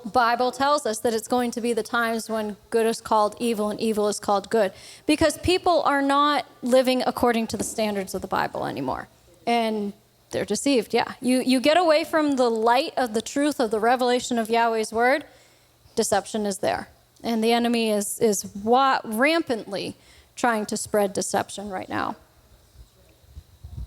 Bible tells us that it's going to be the times when good is called evil and evil is called good, because people are not living according to the standards of the Bible anymore, and they're deceived. Yeah, you get away from the light of the truth of the revelation of Yahweh's word, deception is there, and the enemy is rampantly trying to spread deception right now.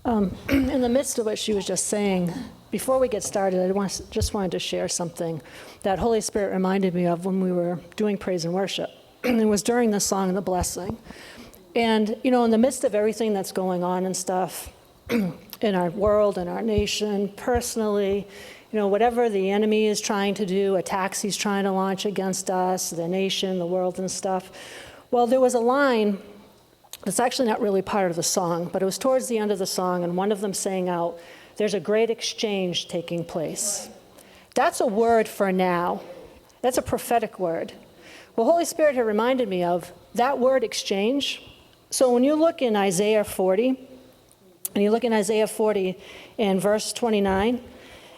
In the midst of what she was just saying, before we get started, I just wanted to share something that Holy Spirit reminded me of when we were doing praise and worship. And it was during the song, The Blessing. And, in the midst of everything that's going on and stuff in our world, in our nation, personally, whatever the enemy is trying to do, attacks he's trying to launch against us, the nation, the world and stuff. Well, there was a line that's actually not really part of the song, but it was towards the end of the song, and one of them sang out, "There's a great exchange taking place." That's a word for now. That's a prophetic word. Well, Holy Spirit had reminded me of that word exchange. So when you look in Isaiah 40, and you look in Isaiah 40 in verse 29,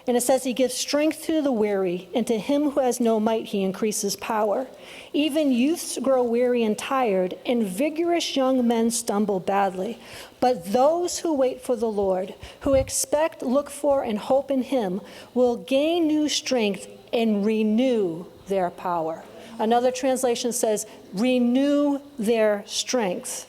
and it says, "He gives strength to the weary, and to him who has no might he increases power. Even youths grow weary and tired, and vigorous young men stumble badly. But those who wait for the Lord, who expect, look for, and hope in him, will gain new strength and renew their power." Another translation says, renew their strength.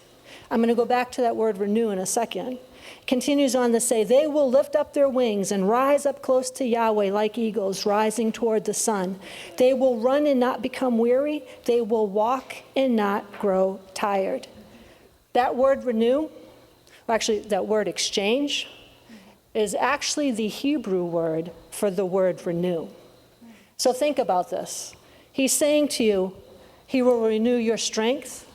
I'm going to go back to that word renew in a second. Continues on to say, "They will lift up their wings and rise up close to Yahweh like eagles rising toward the sun. They will run and not become weary. They will walk and not grow tired." That word renew, actually that word exchange, is actually the Hebrew word for the word renew. So think about this. He's saying to you, he will renew your strength.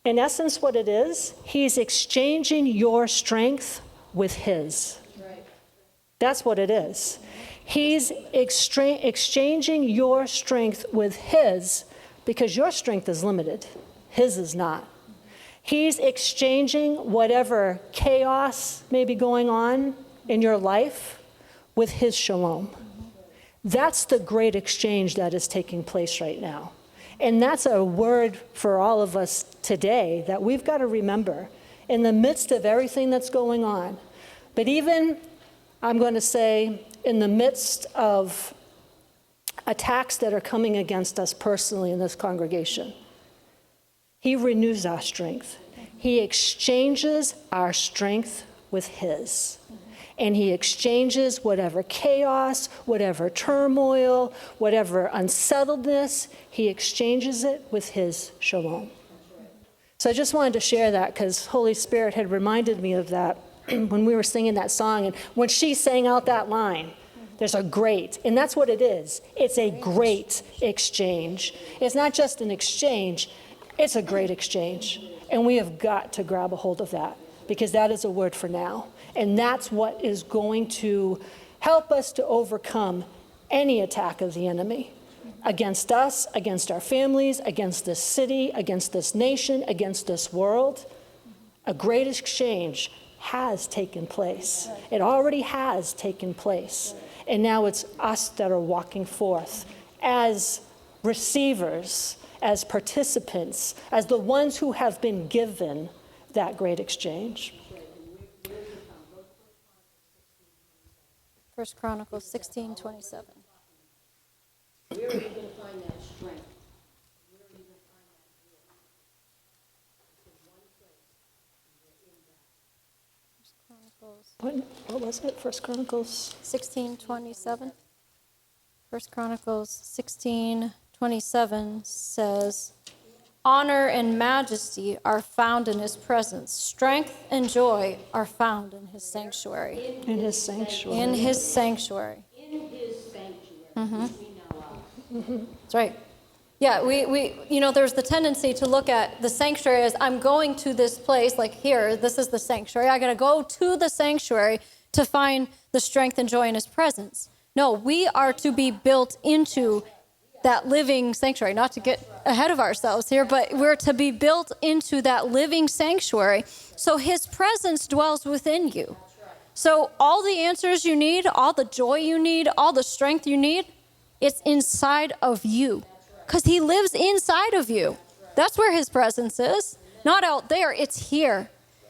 In essence, what it is, he's exchanging your strength with his. Right. That's what it is. He's exchanging your strength with his, because your strength is limited. His is not. He's exchanging whatever chaos may be going on in your life with his shalom. That's the great exchange that is taking place right now. And that's a word for all of us today that we've got to remember in the midst of everything that's going on. But even, I'm going to say, in the midst of attacks that are coming against us personally in this congregation, he renews our strength. He exchanges our strength with his. And he exchanges whatever chaos, whatever turmoil, whatever unsettledness, he exchanges it with his shalom. So I just wanted to share that because Holy Spirit had reminded me of that when we were singing that song. And when she sang out that line, there's a great, and that's what it is. It's a great exchange. It's not just an exchange, it's a great exchange. And we have got to grab a hold of that because that is a word for now. And that's what is going to help us to overcome any attack of the enemy against us, against our families, against this city, against this nation, against this world. A great exchange has taken place. It already has taken place. And now it's us that are walking forth as receivers, as participants, as the ones who have been given that great exchange. 1 Chronicles 16:27. Where are you going to find that strength? Where are you going to find that joy? It's in one place, and we're in that. Chronicles. What was it? 1 Chronicles 16:27. 1 Chronicles 16:27 says, "Honor and majesty are found in his presence. Strength and joy are found in his sanctuary." in his sanctuary. In his sanctuary. In his sanctuary, Mm-hmm. which we now are. That's right. Yeah, we there's the tendency to look at the sanctuary as I'm going to this place, like here, this is the sanctuary. I got to go to the sanctuary to find the strength and joy in his presence. No, we are to be built into that living sanctuary, not to get ahead of ourselves here, but we're to be built into that living sanctuary. So his presence dwells within you. So all the answers you need, all the joy you need, all the strength you need, It's inside of you because he lives inside of you. That's where his presence is. Not out there, it's here.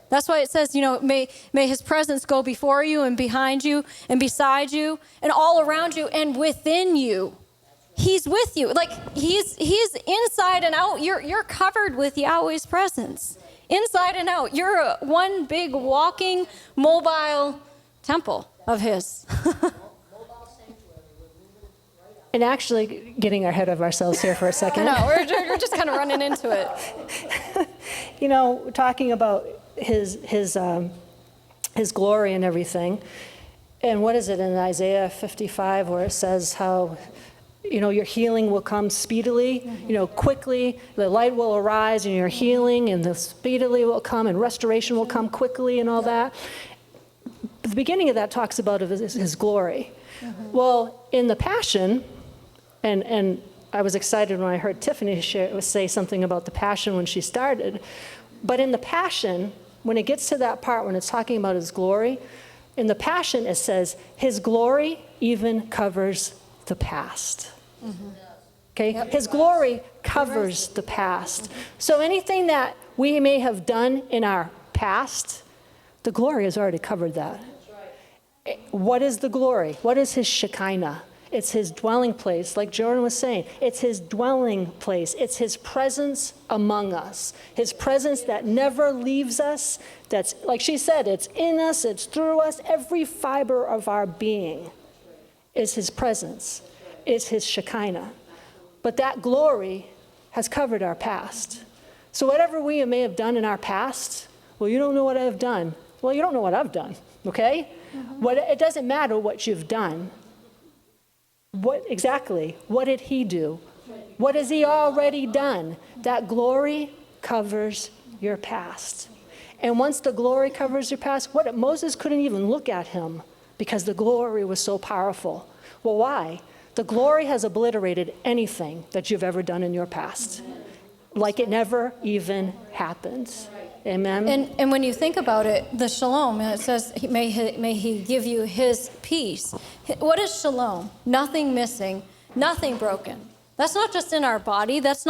That's why it says, may his presence go before you and behind you and beside you and all around you and within you. He's with you. Like he's inside and out. You're covered with Yahweh's presence. Inside and out. You're one big walking mobile temple of his. And actually, getting ahead of ourselves here for a second. No, we're just kind of running into it. Talking about his glory and everything. And what is it in Isaiah 55 where it says how, your healing will come speedily, quickly. The light will arise and your healing and the speedily will come and restoration will come quickly and all that. The beginning of that talks about his glory. Well, in the Passion, and I was excited when I heard Tiffany say something about the Passion when she started. But in the Passion, when it gets to that part when it's talking about his glory, in the Passion it says, his glory even covers the past. Okay? Yep. His glory covers the past. So anything that we may have done in our past, the glory has already covered that. What is the glory? What is his Shekinah? It's his dwelling place, like Jordan was saying. It's his dwelling place. It's his presence among us. His presence that never leaves us. That's, like she said, it's in us, it's through us. Every fiber of our being is his presence, is his Shekinah. But that glory has covered our past. So whatever we may have done in our past, well, you don't know what I've done. Well, you don't know what I've done, okay? It doesn't matter what you've done. What did he do? What has he already done? That glory covers your past. And once the glory covers your past, Moses couldn't even look at him because the glory was so powerful. Well, why? The glory has obliterated anything that you've ever done in your past. Like it never even happened. Amen. And when you think about it, the shalom, and it says, may he give you his peace. What is shalom? Nothing missing, nothing broken. That's not just in our body. That's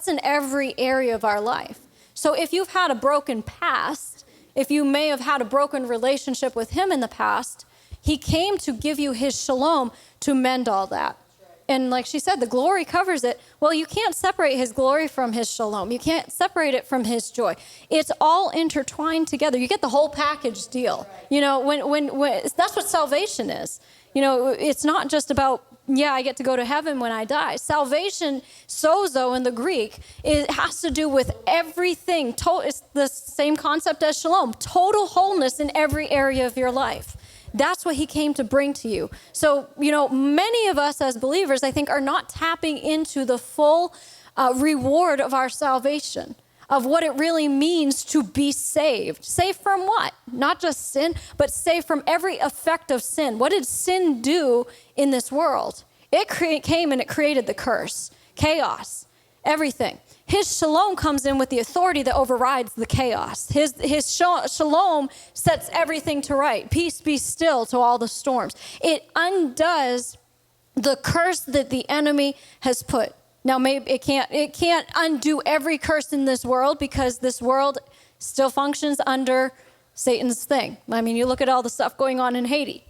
in every area of our life. So if you've had a broken past, if you may have had a broken relationship with him in the past, he came to give you his shalom to mend all that. And like she said, the glory covers it. Well, you can't separate his glory from his shalom. You can't separate it from his joy. It's all intertwined together. You get the whole package deal. When that's what salvation is. It's not just about, I get to go to heaven when I die. Salvation, sozo in the Greek, it has to do with everything. It's the same concept as shalom. Total wholeness in every area of your life. That's what he came to bring to you. So, many of us as believers, I think, are not tapping into the full reward of our salvation, of what it really means to be saved. Saved from what? Not just sin, but saved from every effect of sin. What did sin do in this world? It came and it created the curse, chaos, everything. His shalom comes in with the authority that overrides the chaos. His shalom sets everything to right. Peace be still to all the storms. It undoes the curse that the enemy has put. Now, maybe it can't undo every curse in this world because this world still functions under Satan's thing. I mean, you look at all the stuff going on in Haiti.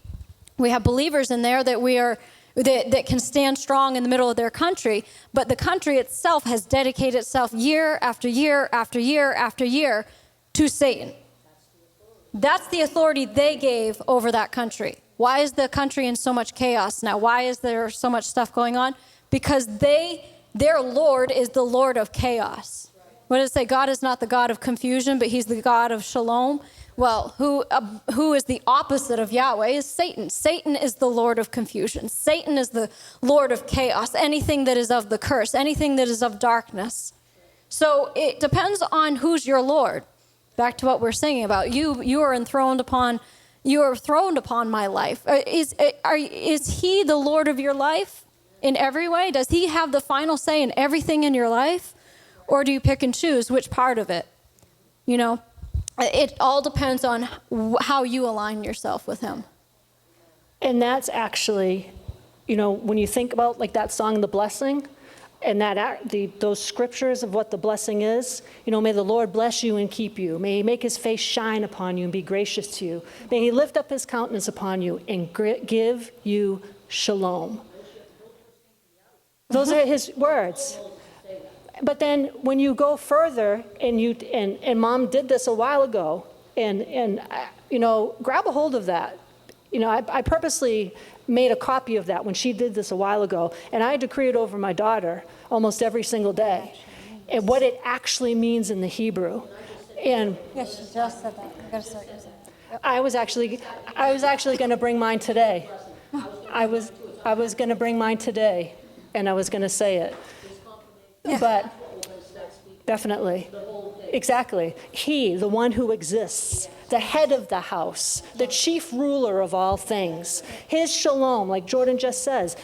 We have believers in there that can stand strong in the middle of their country, but the country itself has dedicated itself year after year after year after year to Satan. That's the authority they gave over that country. Why is the country in so much chaos now? Why is there so much stuff going on? Because their Lord is the Lord of chaos. What does it say? God is not the God of confusion, but he's the God of shalom. Well, who is the opposite of Yahweh is Satan. Satan is the Lord of confusion. Satan is the Lord of chaos, anything that is of the curse, anything that is of darkness. So it depends on who's your Lord. Back to what we're singing about. You are throned upon my life. Is he the Lord of your life in every way? Does he have the final say in everything in your life? Or do you pick and choose which part of it? It all depends on how you align yourself with him. And that's actually when you think about like that song, The Blessing, and those scriptures of what the blessing is, may the Lord bless you and keep you. May he make his face shine upon you and be gracious to you. May he lift up his countenance upon you and give you shalom. Those are his words. But then when you go further, and Mom did this a while ago, and grab a hold of that. I purposely made a copy of that when she did this a while ago, and I decree it over my daughter almost every single day, and what it actually means in the Hebrew. And Yes, she just said that. I gotta start using it. Yep. I was actually going to bring mine today. I was going to bring mine today, and I was going to say it. But definitely, exactly. He, the one who exists, the head of the house, the chief ruler of all things. His shalom, like Jordan just said,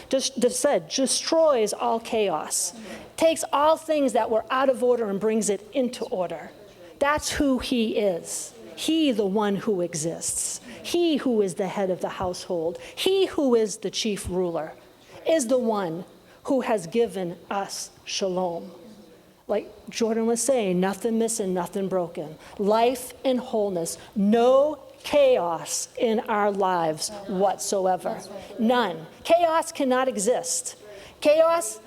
destroys all chaos, takes all things that were out of order and brings it into order. That's who he is. He, the one who exists. He who is the head of the household. He who is the chief ruler is the one who has given us shalom. Like Jordan was saying, nothing missing, nothing broken. Life and wholeness. No chaos in our lives whatsoever. Right. None. Chaos cannot exist. Chaos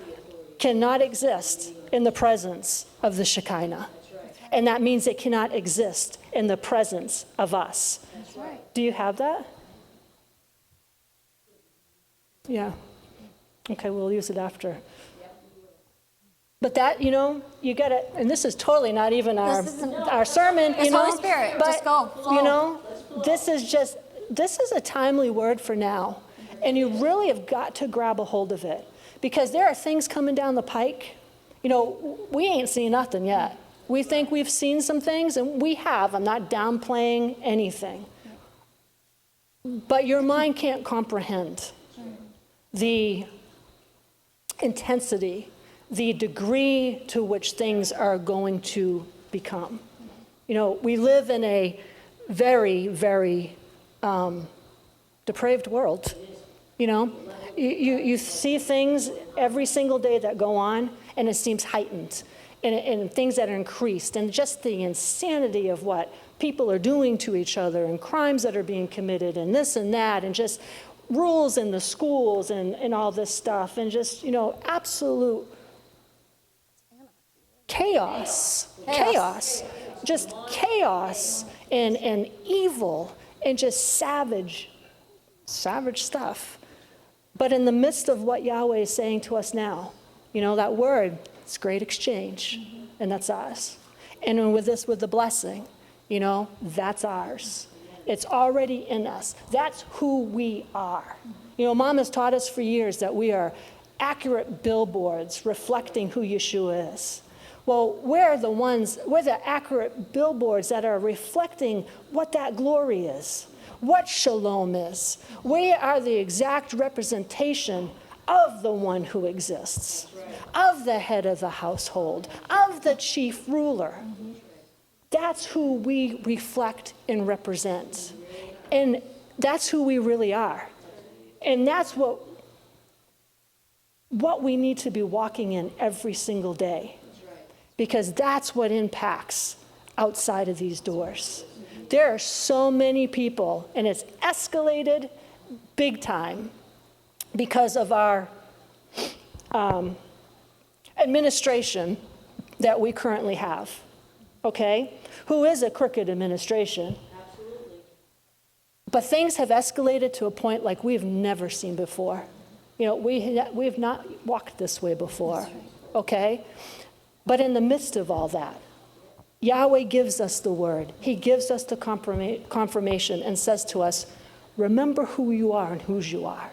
cannot exist in the presence of the Shekinah. And that means it cannot exist in the presence of us. That's right. Do you have that? Yeah. Okay, we'll use it after. But that, you get it, and this is totally not even our sermon, It's Holy Spirit, but, just go, flow. this is a timely word for now, and you really have got to grab a hold of it, because there are things coming down the pike. We ain't seen nothing yet. We think we've seen some things, and we have. I'm not downplaying anything. But your mind can't comprehend the intensity, the degree to which things are going to become. We live in a very, very depraved world. You see things every single day that go on, and it seems heightened, and things that are increased, and just the insanity of what people are doing to each other, and crimes that are being committed, and this and that, and just rules in the schools, and all this stuff, and just, absolute chaos, just chaos and evil and just savage stuff. But in the midst of what Yahweh is saying to us now, that word, it's great exchange, and that's us. And with the blessing, that's ours. It's already in us. That's who we are. Mom has taught us for years that we are accurate billboards reflecting who Yeshua is. Well, we're the accurate billboards that are reflecting what that glory is, what shalom is. We are the exact representation of the one who exists, of the head of the household, of the chief ruler. That's who we reflect and represent. And that's who we really are. And that's what we need to be walking in every single day. Because that's what impacts outside of these doors. There are so many people, and it's escalated big time because of our administration that we currently have, okay? Who is a crooked administration. Absolutely. But things have escalated to a point like we've never seen before. We have not walked this way before, okay? But in the midst of all that, Yahweh gives us the word. He gives us the confirmation and says to us, remember who you are and whose you are.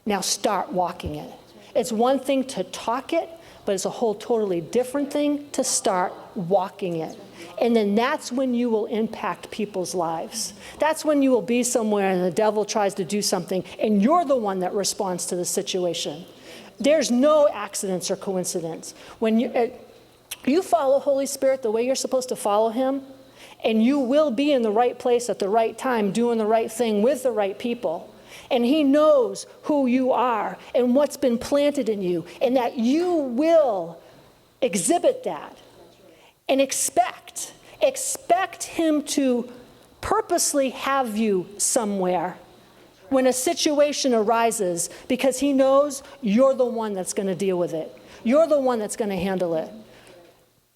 Now start walking it. It's one thing to talk it, but it's a whole totally different thing to start walking it. And then that's when you will impact people's lives. That's when you will be somewhere and the devil tries to do something and you're the one that responds to the situation. There's no accidents or coincidence. When you follow Holy Spirit the way you're supposed to follow him, and you will be in the right place at the right time, doing the right thing with the right people. And he knows who you are and what's been planted in you, and that you will exhibit that. And expect him to purposely have you somewhere when a situation arises, because he knows you're the one that's going to deal with it. You're the one that's going to handle it.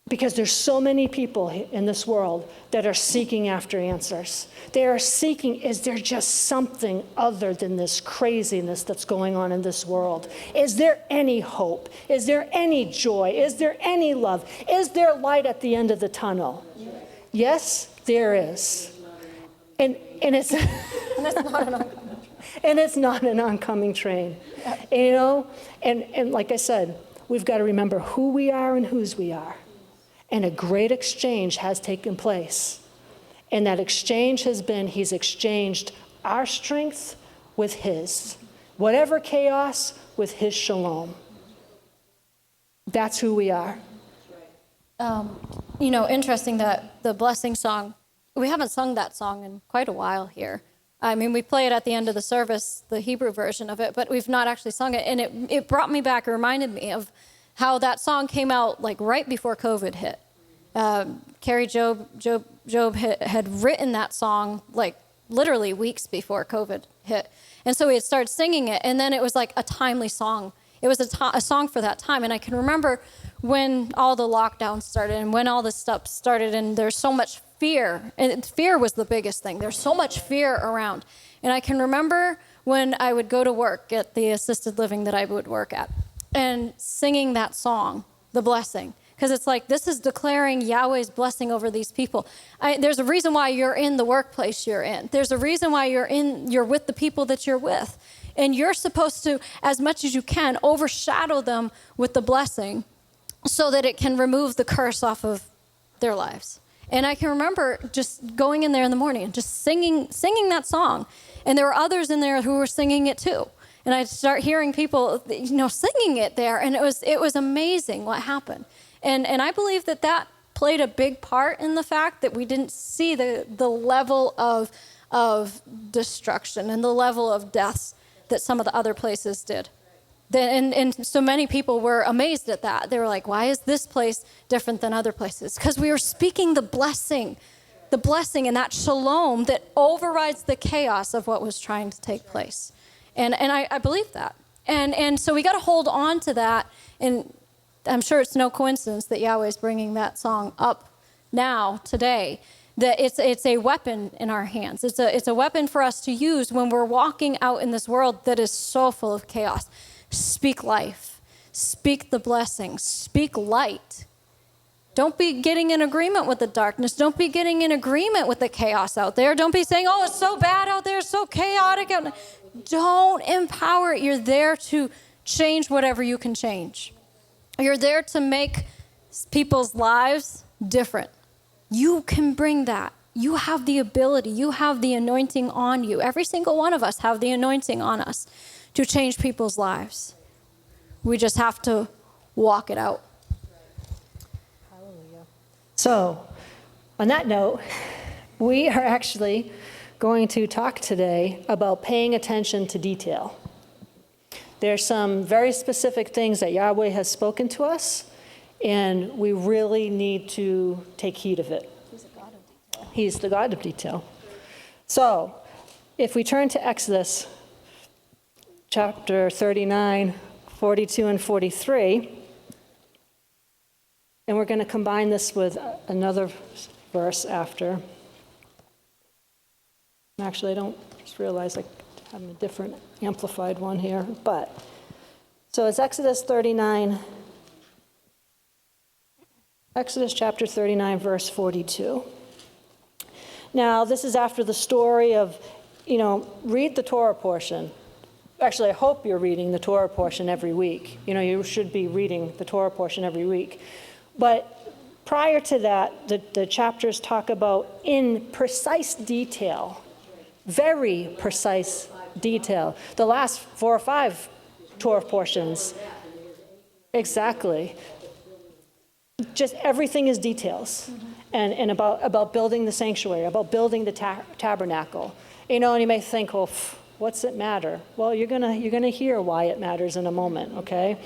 Because there's so many people in this world that are seeking after answers. They are seeking, is there just something other than this craziness that's going on in this world? Is there any hope? Is there any joy? Is there any love? Is there light at the end of the tunnel? Yes, there is. And it's and it's not an oncoming train. You know, and like I said, we've got to remember who we are and whose we are. And a great exchange has taken place. And that exchange has been, he's exchanged our strength with his. Whatever chaos, with his shalom. That's who we are. You know, interesting that the blessing song, we haven't sung that song in quite a while here. I mean, we play it at the end of the service, the Hebrew version of it, but we've not actually sung it. And it brought me back, it reminded me of how that song came out like right before COVID hit. Carrie Job had written that song like literally weeks before COVID hit. And so we had started singing it, and then it was like a timely song. It was a song for that time. And I can remember when all the lockdowns started and when all this stuff started, and there's so much fear. And fear was the biggest thing. There's so much fear around. And I can remember when I would go to work at the assisted living that I would work at, and singing that song, The Blessing, because it's like, this is declaring Yahweh's blessing over these people. There's a reason why you're in the workplace you're in. There's a reason why you're with the people that you're with. And you're supposed to, as much as you can, overshadow them with the blessing so that it can remove the curse off of their lives. And I can remember just going in there in the morning and just singing that song. And there were others in there who were singing it too. And I'd start hearing people, singing it there, and it was amazing what happened. And I believe that played a big part in the fact that we didn't see the level of destruction and the level of deaths that some of the other places did. And so many people were amazed at that. They were like, why is this place different than other places? Because we were speaking the blessing and that shalom that overrides the chaos of what was trying to take place. And I believe that. And so we got to hold on to that. And I'm sure it's no coincidence that Yahweh is bringing that song up now, today, that it's a weapon in our hands. It's a weapon for us to use when we're walking out in this world that is so full of chaos. Speak life. Speak the blessing. Speak light. Don't be getting in agreement with the darkness. Don't be getting in agreement with the chaos out there. Don't be saying, oh, it's so bad out there, it's so chaotic out there. Don't empower it. You're there to change whatever you can change. You're there to make people's lives different. You can bring that. You have the ability. You have the anointing on you. Every single one of us have the anointing on us to change people's lives. We just have to walk it out. Hallelujah. So, on that note, we are actually going to talk today about paying attention to detail. There's some very specific things that Yahweh has spoken to us, and we really need to take heed of it. He's a God of detail. He's the God of detail. So, if we turn to Exodus chapter 39, 42 and 43, and we're going to combine this with another verse after. Actually, I don't just realize I have a different amplified one here, but so it's Exodus chapter 39, verse 42. Now, this is after the story of, read the Torah portion. Actually, I hope you're reading the Torah portion every week. You should be reading the Torah portion every week. But prior to that, the chapters talk about in precise detail, very precise detail. The last 4 or 5 Torah portions. Exactly. Just everything is details. And about building the sanctuary, about building the tabernacle. And you may think, well, What's it matter? Well, you're gonna hear why it matters in a moment, okay?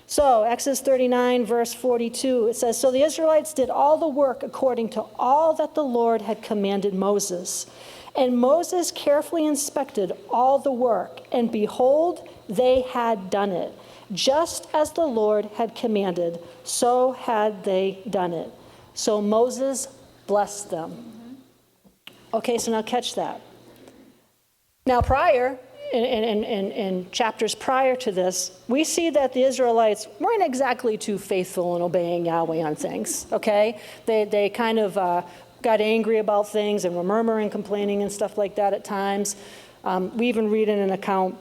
So Exodus 39, verse 42, it says, "So the Israelites did all the work according to all that the Lord had commanded Moses. And Moses carefully inspected all the work, and behold, they had done it. Just as the Lord had commanded, so had they done it. So Moses blessed them." Okay, so now catch that. Now prior, in chapters prior to this, we see that the Israelites weren't exactly too faithful in obeying Yahweh on things, okay? They kind of got angry about things and were murmuring, complaining, and stuff like that at times. We even read in an account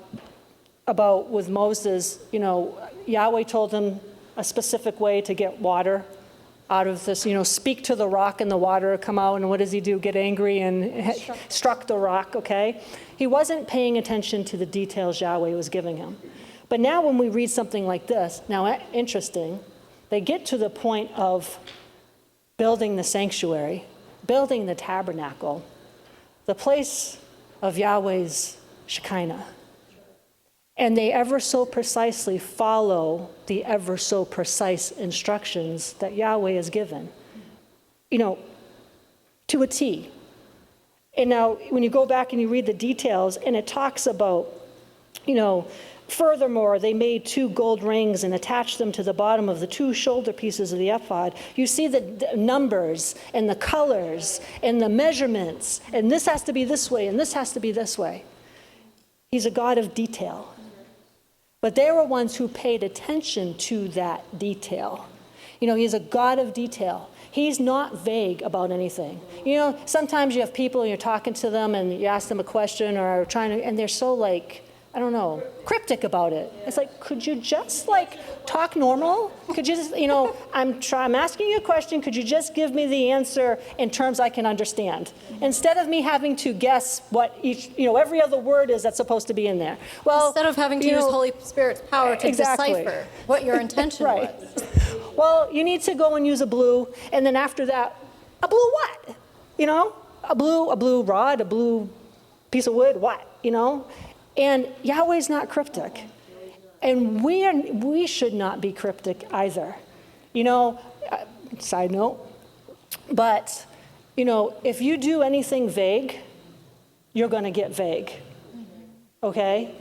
about with Moses, Yahweh told him a specific way to get water out of this, speak to the rock and the water will come out, and what does he do? Get angry and struck the rock, okay? He wasn't paying attention to the details Yahweh was giving him. But now when we read something like this, now interesting, they get to the point of building the sanctuary, building the tabernacle, the place of Yahweh's Shekinah. And they ever so precisely follow the ever so precise instructions that Yahweh has given, to a T. And now when you go back and you read the details, and it talks about, furthermore, they made 2 gold rings and attached them to the bottom of the 2 shoulder pieces of the ephod. You see the numbers and the colors and the measurements, and this has to be this way, and this has to be this way. He's a God of detail. But they were ones who paid attention to that detail. He's a God of detail. He's not vague about anything. Sometimes you have people and you're talking to them and you ask them a question or and they're so cryptic about it. It's like, could you just talk normal? Could you just, I'm asking you a question. Could you just give me the answer in terms I can understand? Instead of me having to guess what each, every other word is that's supposed to be in there. Well, instead of having to use Holy Spirit's power to decipher what your intention right. was. Well, you need to go and use a blue, and then after that, a blue what? A blue rod, a blue piece of wood, what? And Yahweh's not cryptic. And we should not be cryptic either. Side note. But, if you do anything vague, you're going to get vague. Okay?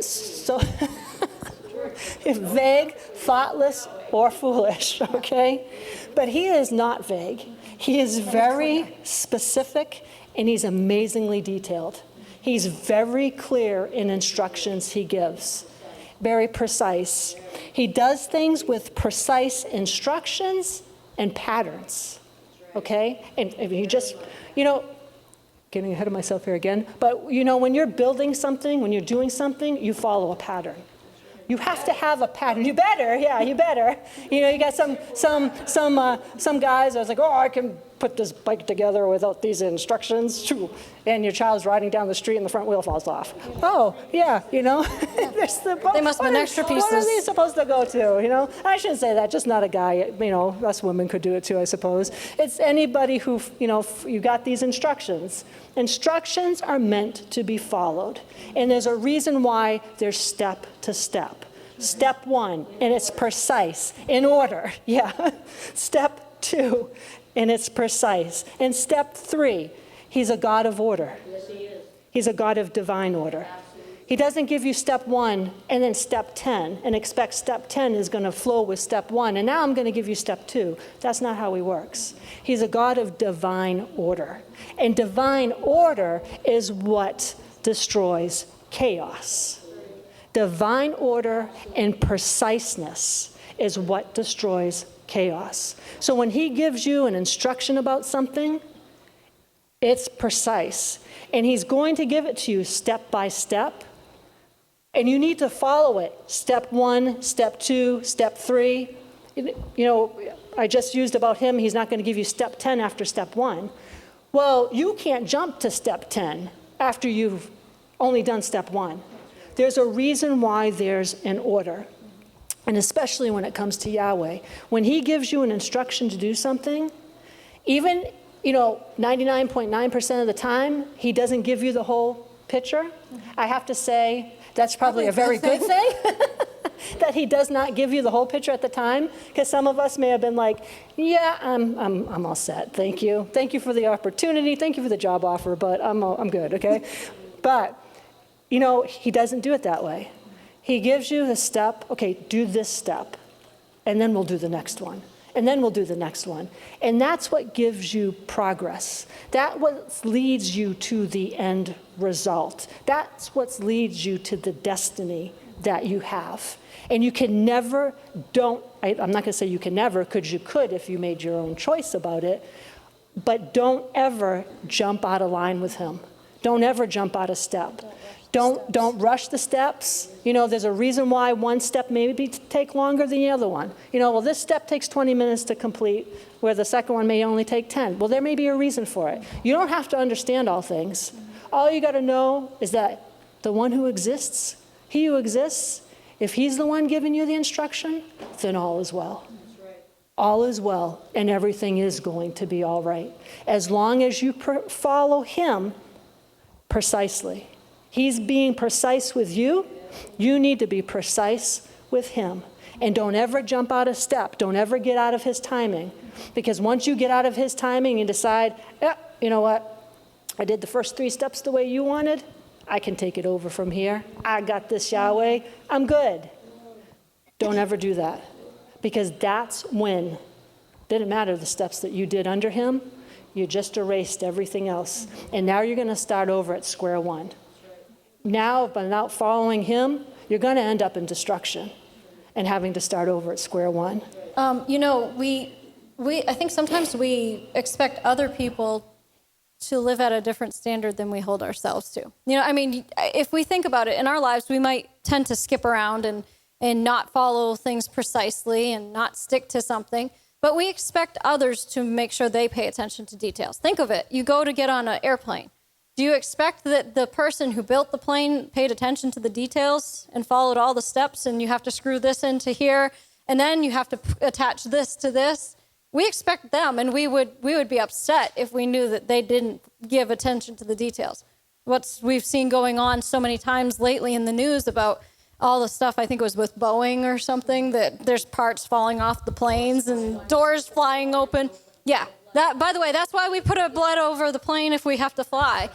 So, vague, thoughtless, or foolish, okay? But he is not vague. He is very specific, and he's amazingly detailed. He's very clear in instructions he gives, very precise. He does things with precise instructions and patterns, okay? And if you just, getting ahead of myself here again, but when you're building something, when you're doing something, you follow a pattern. You have to have a pattern. You better, yeah, you better. You got some guys. I was like, I can put this bike together without these instructions. And your child's riding down the street and the front wheel falls off. Oh, yeah, They must have been extra pieces. What are these supposed to go to? I shouldn't say that. Just not a guy. Us women could do it too, I suppose. It's anybody who, you got these instructions. Instructions are meant to be followed. And there's a reason why there's step to step. Step 1, and it's precise, in order. Yeah. Step 2, and it's precise. And step 3, he's a God of order. Yes, he is. He's a God of divine order. He doesn't give you step 1 and then step 10 and expect step 10 is going to flow with step 1. And now I'm going to give you step 2. That's not how he works. He's a God of divine order. And divine order is what destroys chaos. Divine order and preciseness is what destroys chaos. So when he gives you an instruction about something, it's precise. And he's going to give it to you step by step. And you need to follow it. Step 1, step 2, step 3. I just used about him, he's not going to give you step 10 after step 1. Well, you can't jump to step 10 after you've only done step 1. There's a reason why there's an order. And especially when it comes to Yahweh. When he gives you an instruction to do something, even 99.9% of the time, he doesn't give you the whole picture, I have to say that's probably a very good thing. That he does not give you the whole picture at the time, because some of us may have been like, yeah, I'm all set, thank you for the opportunity, thank you for the job offer, but I'm good, okay? But he doesn't do it that way. He gives you the step, okay, do this step, and then we'll do the next one, and then we'll do the next one, and that's what gives you progress. That's what leads you to the end result. That's what leads you to the destiny that you have. And you can never, I'm not going to say you can never, because you could if you made your own choice about it, but don't ever jump out of line with him. Don't ever jump out of step. Don't rush the steps. There's a reason why one step maybe take longer than the other one. Well, this step takes 20 minutes to complete, where the second one may only take 10. Well, there may be a reason for it. You don't have to understand all things. All you got to know is that the one who exists, he who exists, if he's the one giving you the instruction, then all is well. All is well, and everything is going to be all right. As long as you follow him precisely. He's being precise with you. You need to be precise with him. And don't ever jump out of step. Don't ever get out of his timing. Because once you get out of his timing and decide, you know what? I did the first 3 steps the way you wanted. I can take it over from here. I got this, Yahweh. I'm good. Don't ever do that. Because that's when, didn't matter the steps that you did under him, you just erased everything else. And now you're going to start over at square one. Now, by not following him, you're going to end up in destruction and having to start over at square one. I think sometimes we expect other people to live at a different standard than we hold ourselves to. If we think about it, in our lives, we might tend to skip around and not follow things precisely and not stick to something, but we expect others to make sure they pay attention to details. Think of it. You go to get on an airplane. Do you expect that the person who built the plane paid attention to the details and followed all the steps, and you have to screw this into here, and then you have to attach this to this? We expect them, and we would be upset if we knew that they didn't give attention to the details. What we've seen going on so many times lately in the news about all the stuff, I think it was with Boeing or something, that there's parts falling off the planes and doors flying open. Yeah, that, by the way, that's why we put a blood over the plane if we have to fly.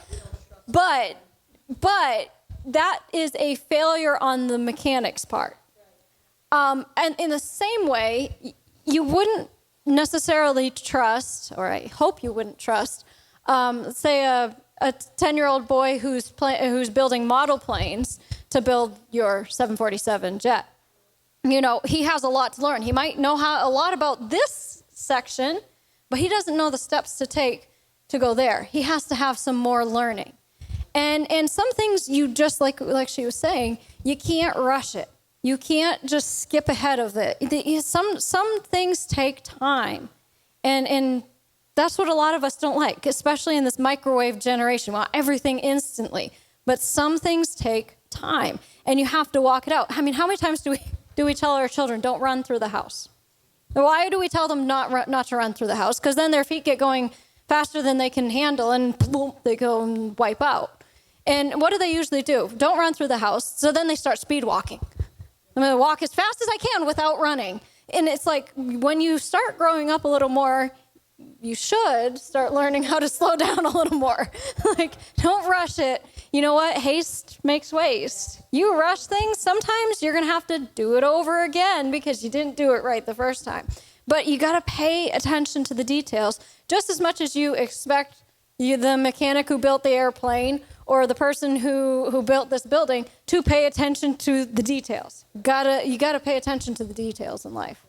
But that is a failure on the mechanic's part. And in the same way, you wouldn't necessarily trust, or I hope you wouldn't trust, say a 10-year-old boy who's building model planes to build your 747 jet. He has a lot to learn. He might know a lot about this section, but he doesn't know the steps to take to go there. He has to have some more learning. And some things you just, like she was saying, you can't rush it. You can't just skip ahead of it. Some things take time. And that's what a lot of us don't like, especially in this microwave generation. We want everything instantly. But some things take time, and you have to walk it out. How many times do we tell our children, don't run through the house? Why do we tell them not to run through the house? Because then their feet get going faster than they can handle, and boom, they go and wipe out. And what do they usually do? Don't run through the house. So then they start speed walking. I'm going to walk as fast as I can without running. And it's like when you start growing up a little more, you should start learning how to slow down a little more. Don't rush it. You know what? Haste makes waste. You rush things, sometimes you're going to have to do it over again because you didn't do it right the first time. But you got to pay attention to the details just as much as you expect the mechanic who built the airplane or the person who built this building to pay attention to the details. You gotta pay attention to the details in life.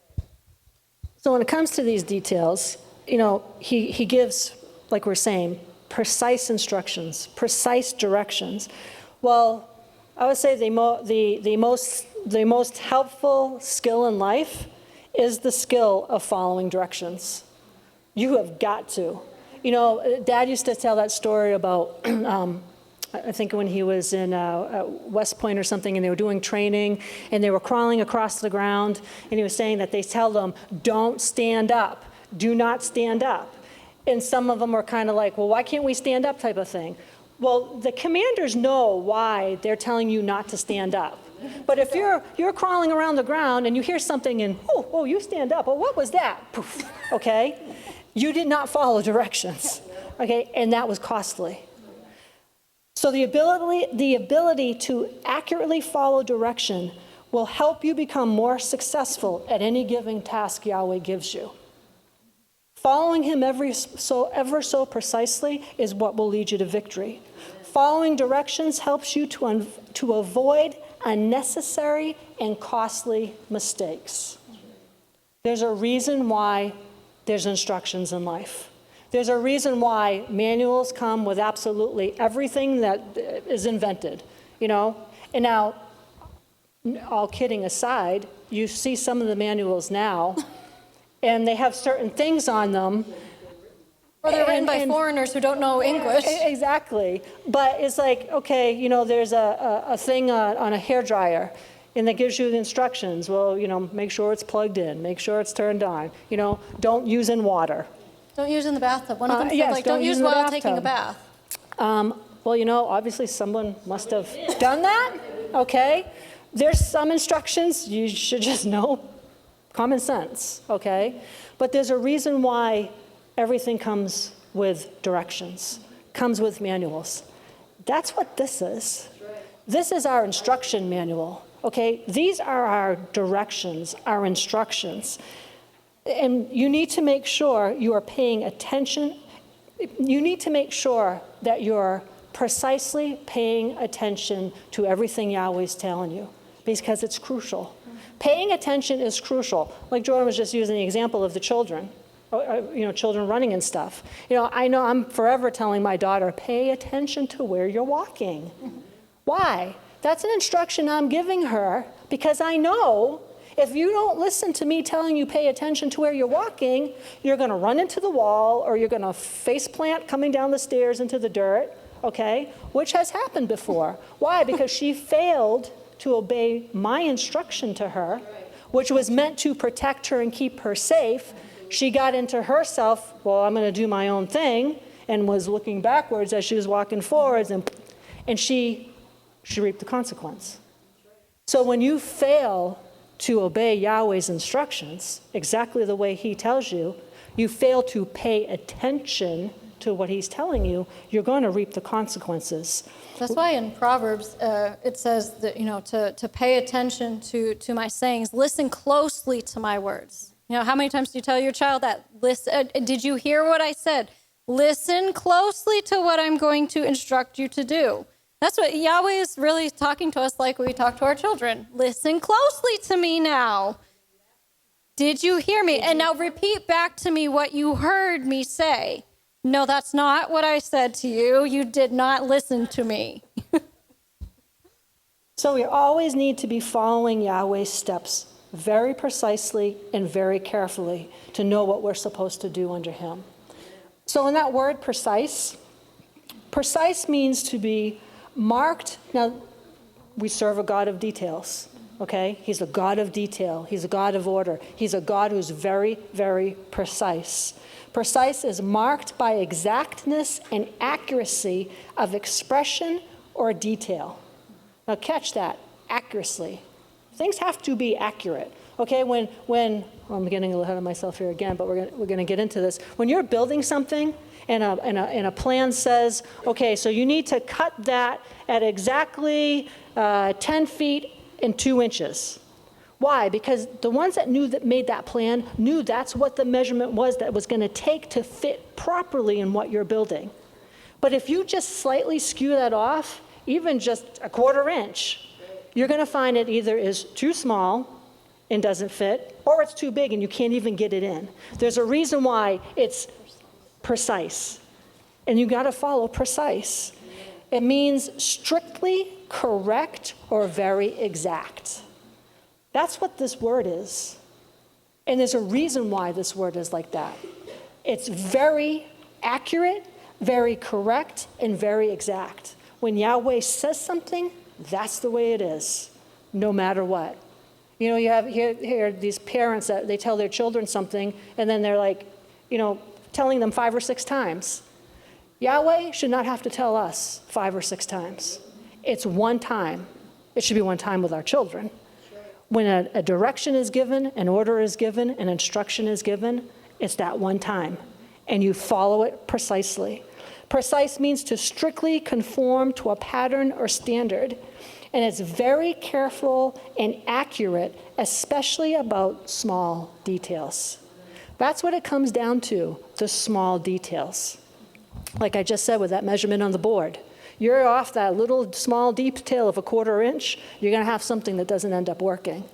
So when it comes to these details, he gives, like we're saying, precise instructions, precise directions. Well, I would say the most helpful skill in life is the skill of following directions. You have got to. Dad used to tell that story about, I think when he was in West Point or something, and they were doing training, and they were crawling across the ground, and he was saying that they tell them, don't stand up, do not stand up. And some of them were kind of like, well, why can't we stand up type of thing? Well, the commanders know why they're telling you not to stand up. But if you're crawling around the ground and you hear something and, oh, you stand up. Oh, what was that? Poof, okay? You did not follow directions, okay? And that was costly. So the ability to accurately follow direction will help you become more successful at any given task Yahweh gives you. Following him ever so precisely is what will lead you to victory. Following directions helps you to avoid unnecessary and costly mistakes. There's a reason why there's instructions in life. There's a reason why manuals come with absolutely everything that is invented, you know? And now, all kidding aside, you see some of the manuals now, and they have certain things on them. Or they're written by foreigners who don't know English. Exactly. But it's like, okay, you know, there's a thing on a hairdryer, and that gives you the instructions. Well, you know, make sure it's plugged in, make sure it's turned on. You know, don't use in water. Don't use in the bathtub. One of them said, yes, like, don't use while taking a bath. Well, you know, obviously someone must have done that, okay? There's some instructions, you should just know common sense, okay? But there's a reason why everything comes with directions, comes with manuals. That's what this is. This is our instruction manual, okay? These are our directions, our instructions. And you need to make sure you are paying attention. You need to make sure that you're precisely paying attention to everything Yahweh's telling you, because it's crucial. Paying attention is crucial. Like Jordan was just using the example of the children, you know, children running and stuff. You know I'm forever telling my daughter, pay attention to where you're walking. Why? That's an instruction I'm giving her, because I know if you don't listen to me telling you pay attention to where you're walking, you're going to run into the wall, or you're going to face plant coming down the stairs into the dirt, okay? Which has happened before. Why? Because she failed to obey my instruction to her, which was meant to protect her and keep her safe. She got into herself, well, I'm going to do my own thing, and was looking backwards as she was walking forwards, and she reaped the consequence. So when you fail to obey Yahweh's instructions exactly the way he tells you, you fail to pay attention to what he's telling you, you're going to reap the consequences. That's why in Proverbs it says that, you know, to pay attention to my sayings, listen closely to my words. You know, how many times do you tell your child that? Listen, did you hear what I said? Listen closely to what I'm going to instruct you to do. That's what Yahweh is really talking to us like we talk to our children. Listen closely to me now. Did you hear me? And now repeat back to me what you heard me say. No, that's not what I said to you. You did not listen to me. So we always need to be following Yahweh's steps very precisely and very carefully to know what we're supposed to do under him. So in that word precise means to be marked. Now, we serve a God of details, okay? He's a God of detail. He's a God of order. He's a God who's very, very precise. Precise is marked by exactness and accuracy of expression or detail. Now, catch that, accuracy. Things have to be accurate, okay? When well, I'm getting ahead of myself here again, but we're going to get into this. When you're building something, and a plan says, okay, so you need to cut that at exactly 10 feet and 2 inches. Why? Because the ones that made that plan knew that's what the measurement was that was going to take to fit properly in what you're building. But if you just slightly skew that off, even just a 1/4 inch, you're going to find it either is too small and doesn't fit, or it's too big and you can't even get it in. There's a reason why it's precise. And you got to follow precise. It means strictly correct or very exact. That's what this word is. And there's a reason why this word is like that. It's very accurate, very correct, and very exact. When Yahweh says something, that's the way it is, no matter what. You know, you have here these parents that they tell their children something, and then they're like, you know, telling them 5 or 6 times. Yahweh should not have to tell us 5 or 6 times. It's one time. It should be one time with our children. When a direction is given, an order is given, an instruction is given, it's that one time. And you follow it precisely. Precise means to strictly conform to a pattern or standard. And it's very careful and accurate, especially about small details. That's what it comes down to, the small details. Like I just said with that measurement on the board. You're off that little small detail of a 1/4 inch, you're going to have something that doesn't end up working.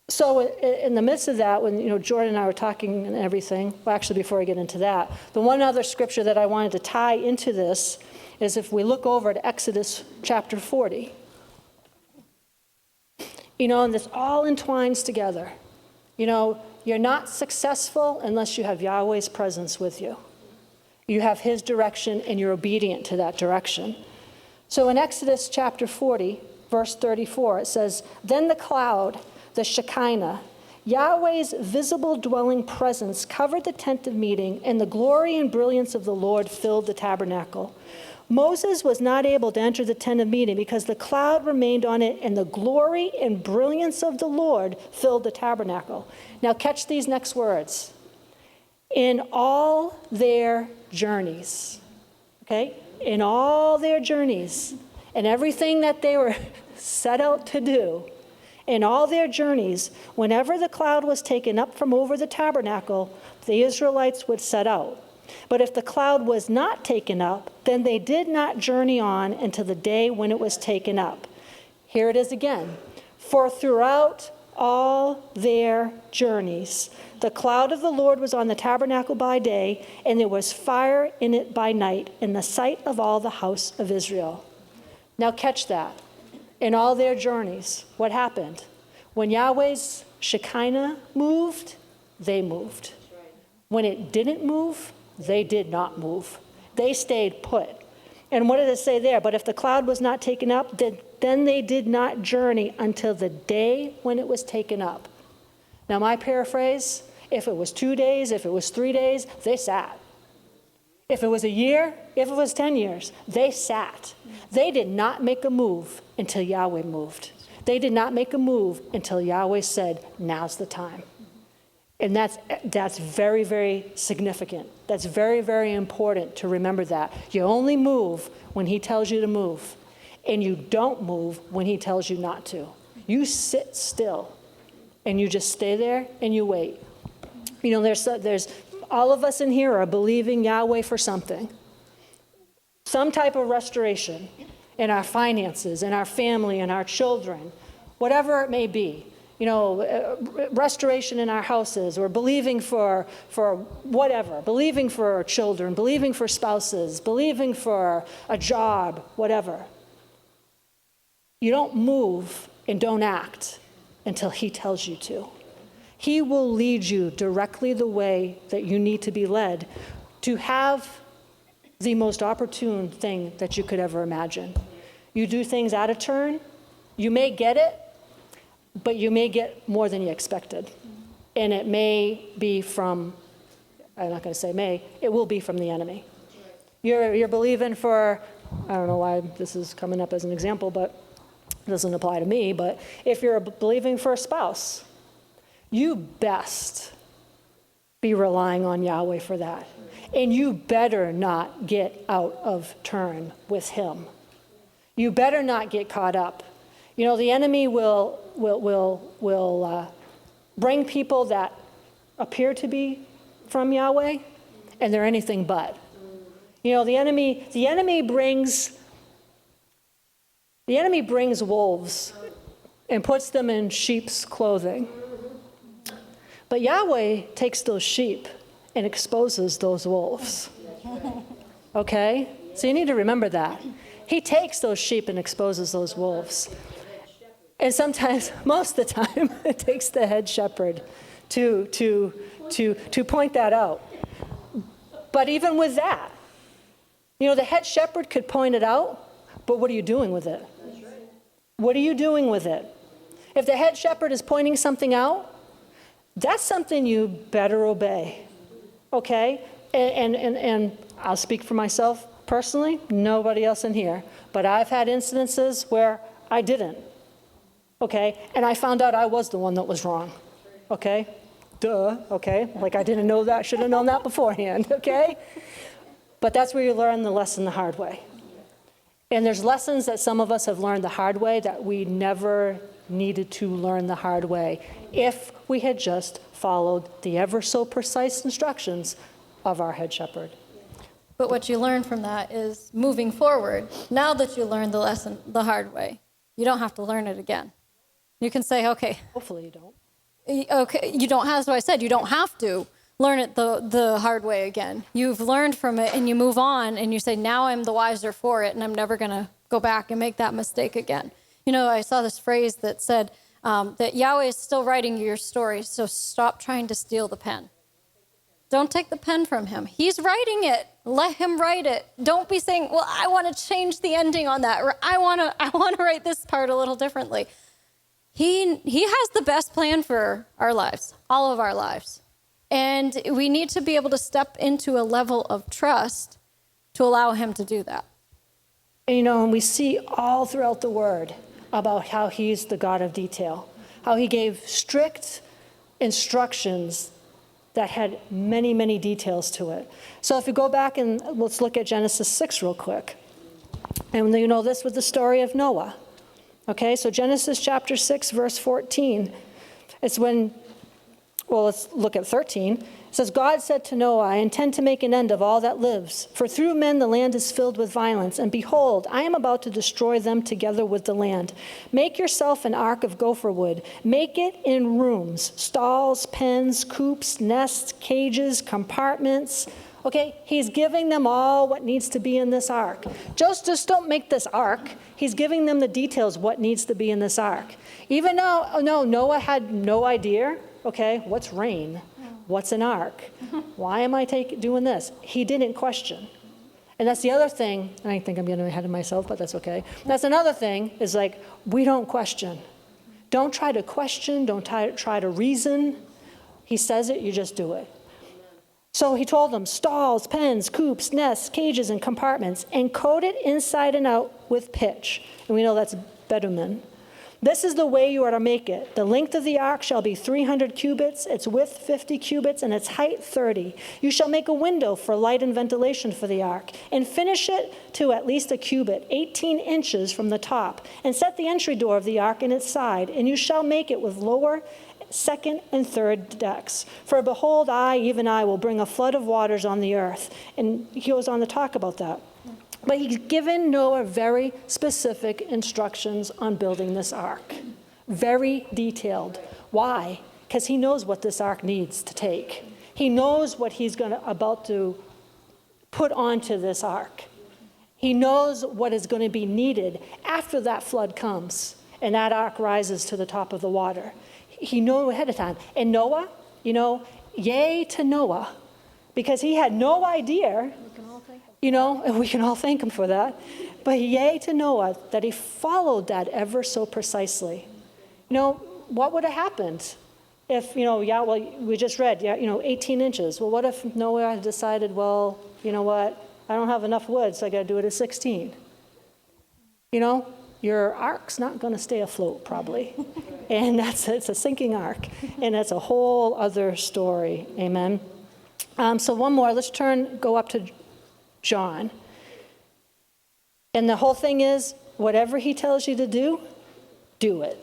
So in the midst of that, when Jordan and I were talking and everything, well, actually before I get into that, the one other scripture that I wanted to tie into this is if we look over at Exodus chapter 40. And this all entwines together. You're not successful unless you have Yahweh's presence with you. You have his direction and you're obedient to that direction. So in Exodus chapter 40, verse 34, it says, "Then the cloud, the Shekinah, Yahweh's visible dwelling presence covered the tent of meeting, and the glory and brilliance of the Lord filled the tabernacle. Moses was not able to enter the tent of meeting because the cloud remained on it, and the glory and brilliance of the Lord filled the tabernacle." Now catch these next words. In all their journeys, okay? In all their journeys, and everything that they were set out to do, in all their journeys, whenever the cloud was taken up from over the tabernacle, the Israelites would set out. But if the cloud was not taken up, then they did not journey on until the day when it was taken up. Here it is again. For throughout all their journeys, the cloud of the Lord was on the tabernacle by day, and there was fire in it by night, in the sight of all the house of Israel. Now catch that. In all their journeys, what happened? When Yahweh's Shekinah moved, they moved. When it didn't move, they did not move. They stayed put. And what did it say there? But if the cloud was not taken up, then they did not journey until the day when it was taken up. Now my paraphrase, if it was 2 days, if it was 3 days, they sat. If it was a year, if it was 10 years, they sat. They did not make a move until Yahweh moved. They did not make a move until Yahweh said, now's the time. And that's very, very significant. That's very, very important to remember that. You only move when he tells you to move. And you don't move when he tells you not to. You sit still and you just stay there and you wait. There's all of us in here are believing Yahweh for something. Some type of restoration in our finances, in our family, in our children, whatever it may be. Restoration in our houses, or believing for whatever, believing for children, believing for spouses, believing for a job, whatever. You don't move and don't act until he tells you to. He will lead you directly the way that you need to be led to have the most opportune thing that you could ever imagine. You do things out of turn, you may get it, but you may get more than you expected. And it may be from, I'm not going to say may, it will be from the enemy. You're believing for, I don't know why this is coming up as an example, but it doesn't apply to me, but if you're believing for a spouse, you best be relying on Yahweh for that. And you better not get out of turn with him. You better not get caught up. The enemy will bring people that appear to be from Yahweh, and they're anything but. The enemy brings wolves and puts them in sheep's clothing. But Yahweh takes those sheep and exposes those wolves. Okay? So you need to remember that. He takes those sheep and exposes those wolves. And sometimes, most of the time, it takes the head shepherd to point that out. But even with that, the head shepherd could point it out, but what are you doing with it? What are you doing with it? If the head shepherd is pointing something out, that's something you better obey. Okay? And I'll speak for myself personally, nobody else in here, but I've had incidences where I didn't, okay? And I found out I was the one that was wrong, okay? Duh, okay? Like I didn't know that, should have known that beforehand, okay? But that's where you learn the lesson the hard way. And there's lessons that some of us have learned the hard way that we never needed to learn the hard way if we had just followed the ever so precise instructions of our head shepherd. But what you learn from that is moving forward, now that you learned the lesson the hard way, you don't have to learn it again. You can say, okay. Hopefully you don't. Okay, you don't have, so I said, you don't have to learn it the hard way again. You've learned from it and you move on and you say, now I'm the wiser for it and I'm never going to go back and make that mistake again. You know, I saw this phrase that said that Yahweh is still writing your story, so stop trying to steal the pen. Don't take the pen from him. He's writing it. Let him write it. Don't be saying, well, I want to change the ending on that, or I want to write this part a little differently. He has the best plan for our lives, all of our lives. And we need to be able to step into a level of trust to allow him to do that. And, you know, and we see all throughout the Word about how he's the God of detail, how he gave strict instructions that had many, many details to it. So if you go back and let's look at Genesis 6 real quick. And you know this with the story of Noah. Okay, so Genesis chapter 6, verse 14. It's when, well, let's look at 13. It says, God said to Noah, I intend to make an end of all that lives, for through men the land is filled with violence, and behold, I am about to destroy them together with the land. Make yourself an ark of gopher wood. Make it in rooms, stalls, pens, coops, nests, cages, compartments. Okay, he's giving them all what needs to be in this ark. Just don't make this ark. He's giving them the details what needs to be in this ark. Even though, no, Noah had no idea, okay, what's rain? What's an ark? Why am I doing this? He didn't question. And that's the other thing, and I think I'm getting ahead of myself, but that's okay. That's another thing, is like, we don't question. Don't try to question, don't try to reason. He says it, you just do it. So he told them, stalls, pens, coops, nests, cages, and compartments, and coat it inside and out with pitch. And we know that's bitumen. This is the way you are to make it. The length of the ark shall be 300 cubits, its width 50 cubits, and its height 30. You shall make a window for light and ventilation for the ark, and finish it to at least a cubit, 18 inches from the top, and set the entry door of the ark in its side, and you shall make it with lower, second, and third decks. For behold, I, even I, will bring a flood of waters on the earth. And he goes on to talk about that. But he's given Noah very specific instructions on building this ark. Very detailed. Why? Because he knows what this ark needs to take. He knows what he's about to put onto this ark. He knows what is going to be needed after that flood comes and that ark rises to the top of the water. He knew ahead of time. And Noah, you know, yay to Noah, because he had no idea, you know, and we can all thank him for that, but yay to Noah that he followed that ever so precisely. You know, what would have happened if, you know, yeah, well, we just read, yeah, you know, 18 inches. Well, what if Noah had decided, well, you know what, I don't have enough wood, so I got to do it at 16. You know, your ark's not going to stay afloat, probably. And it's a sinking ark. And that's a whole other story. Amen. So one more. Let's go up to John. And the whole thing is, whatever he tells you to do it.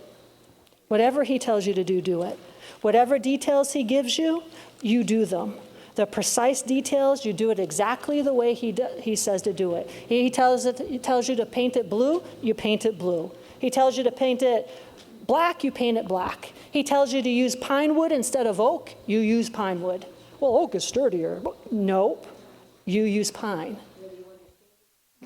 Whatever he tells you to do it. Whatever details he gives you, you do them. The precise details, you do it exactly the way he says to do it. He tells you to paint it blue, you paint it blue. He tells you to paint it black, you paint it black. He tells you to use pine wood instead of oak, you use pine wood. Well, oak is sturdier. Nope, you use pine.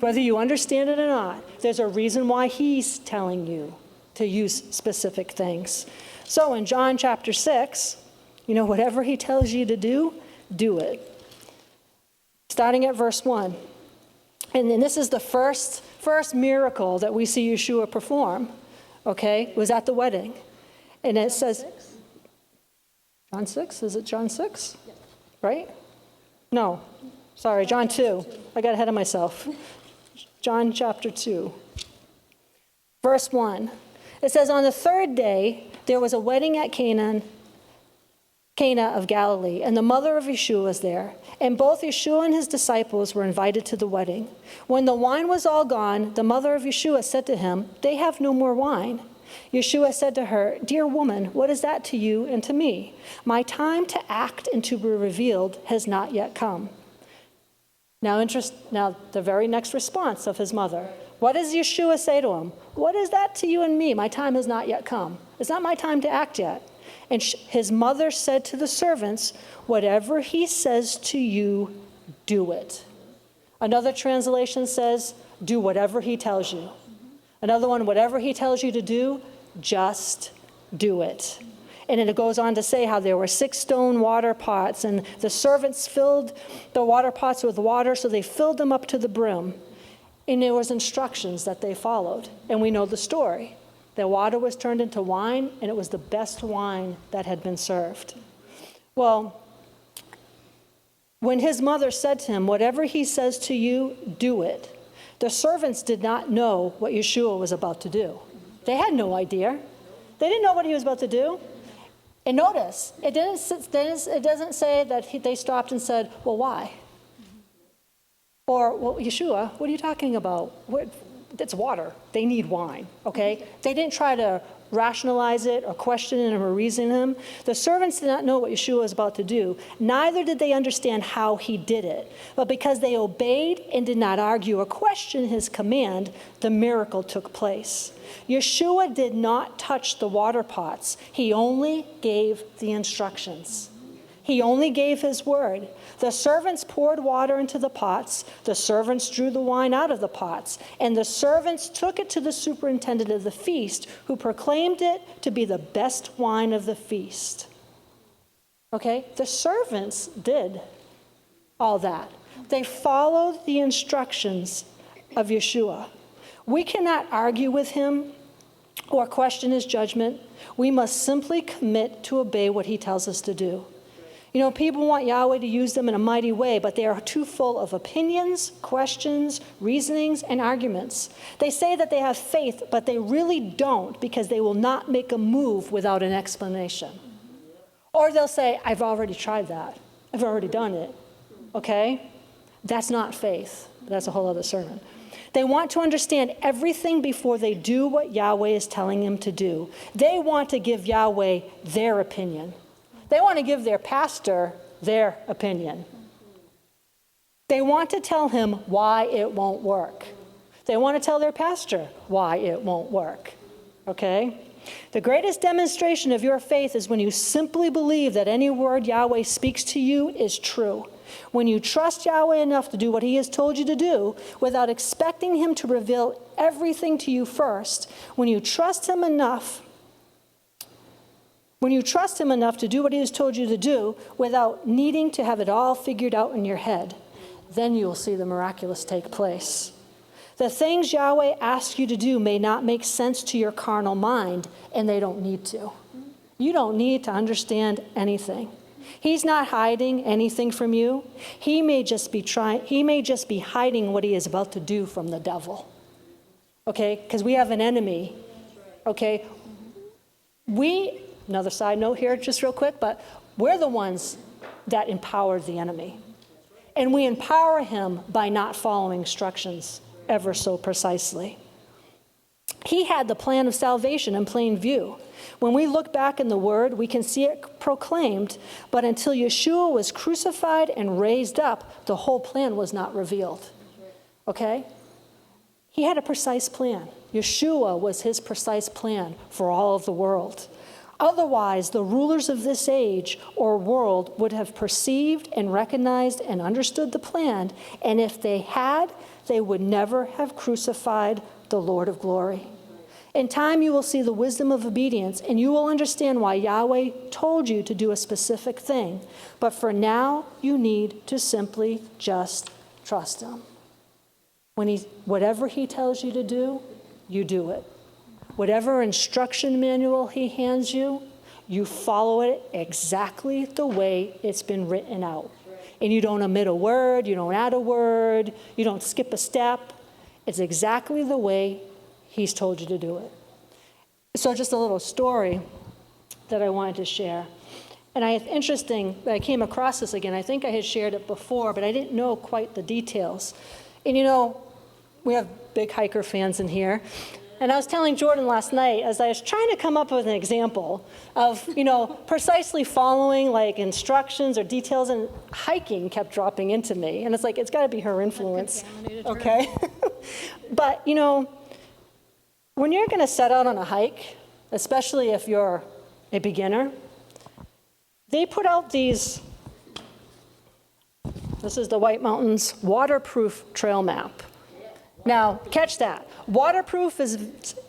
Whether you understand it or not, there's a reason why he's telling you to use specific things. So in John chapter 6, you know, whatever he tells you to do it. Starting at verse 1. And then this is the first miracle that we see Yeshua perform, okay? It was at the wedding. And it says, John 6? Is it John 6? Yes. Right? No. Sorry, John 2. I got ahead of myself. John chapter 2. Verse 1. It says, on the third day, there was a wedding at Cana of Galilee, and the mother of Yeshua was there. And both Yeshua and his disciples were invited to the wedding. When the wine was all gone, the mother of Yeshua said to him, they have no more wine. Yeshua said to her, dear woman, what is that to you and to me? My time to act and to be revealed has not yet come. Now the very next response of his mother. What does Yeshua say to him? What is that to you and me? My time has not yet come. It's not my time to act yet. And his mother said to the servants, whatever he says to you, do it. Another translation says, do whatever he tells you. Another one, whatever he tells you to do, just do it. And then it goes on to say how there were 6 stone water pots, and the servants filled the water pots with water, so they filled them up to the brim. And there was instructions that they followed. And we know the story. The water was turned into wine, and it was the best wine that had been served. Well, when his mother said to him, whatever he says to you, do it, the servants did not know what Yeshua was about to do. They had no idea. They didn't know what he was about to do. And notice, it doesn't say that they stopped and said, well, why? Or, well, Yeshua, what are you talking about? It's water. They need wine, okay? They didn't try to rationalize it or question him or reason him. The servants did not know what Yeshua was about to do. Neither did they understand how he did it. But because they obeyed and did not argue or question his command, the miracle took place. Yeshua did not touch the water pots. He only gave the instructions. He only gave his word. The servants poured water into the pots. The servants drew the wine out of the pots. And the servants took it to the superintendent of the feast, who proclaimed it to be the best wine of the feast. Okay? The servants did all that. They followed the instructions of Yeshua. We cannot argue with him or question his judgment. We must simply commit to obey what he tells us to do. You know, people want Yahweh to use them in a mighty way, but they are too full of opinions, questions, reasonings, and arguments. They say that they have faith, but they really don't, because they will not make a move without an explanation. Or they'll say, I've already tried that. I've already done it. Okay? That's not faith. That's a whole other sermon. They want to understand everything before they do what Yahweh is telling them to do. They want to give Yahweh their opinion. They want to give their pastor their opinion. They want to tell him why it won't work. They want to tell their pastor why it won't work. Okay? The greatest demonstration of your faith is when you simply believe that any word Yahweh speaks to you is true. When you trust Yahweh enough to do what he has told you to do without expecting him to reveal everything to you first, when you trust him enough to do what he has told you to do without needing to have it all figured out in your head, then you will see the miraculous take place. The things Yahweh asks you to do may not make sense to your carnal mind, and they don't need to. You don't need to understand anything. He's not hiding anything from you. He may just be hiding what he is about to do from the devil. Okay? Because we have an enemy. Okay? Another side note here, just real quick, but we're the ones that empower the enemy. And we empower him by not following instructions ever so precisely. He had the plan of salvation in plain view. When we look back in the Word, we can see it proclaimed, but until Yeshua was crucified and raised up, the whole plan was not revealed. Okay? He had a precise plan. Yeshua was his precise plan for all of the world. Otherwise, the rulers of this age or world would have perceived and recognized and understood the plan, and if they had, they would never have crucified the Lord of glory. In time, you will see the wisdom of obedience, and you will understand why Yahweh told you to do a specific thing. But for now, you need to simply just trust him. Whatever he tells you to do, you do it. Whatever instruction manual he hands you, you follow it exactly the way it's been written out. and you don't omit a word, you don't add a word, you don't skip a step. It's exactly the way he's told you to do it. So just a little story that I wanted to share. And it's interesting that I came across this again. I think I had shared it before, but I didn't know quite the details. And we have big hiker fans in here. And I was telling Jordan last night, as I was trying to come up with an example of, precisely following like instructions or details, and hiking kept dropping into me. And it's like, it's got to be her influence. Okay? But, when you're going to set out on a hike, especially if you're a beginner, they put out these, this is the White Mountains waterproof trail map. Now, catch that. Waterproof is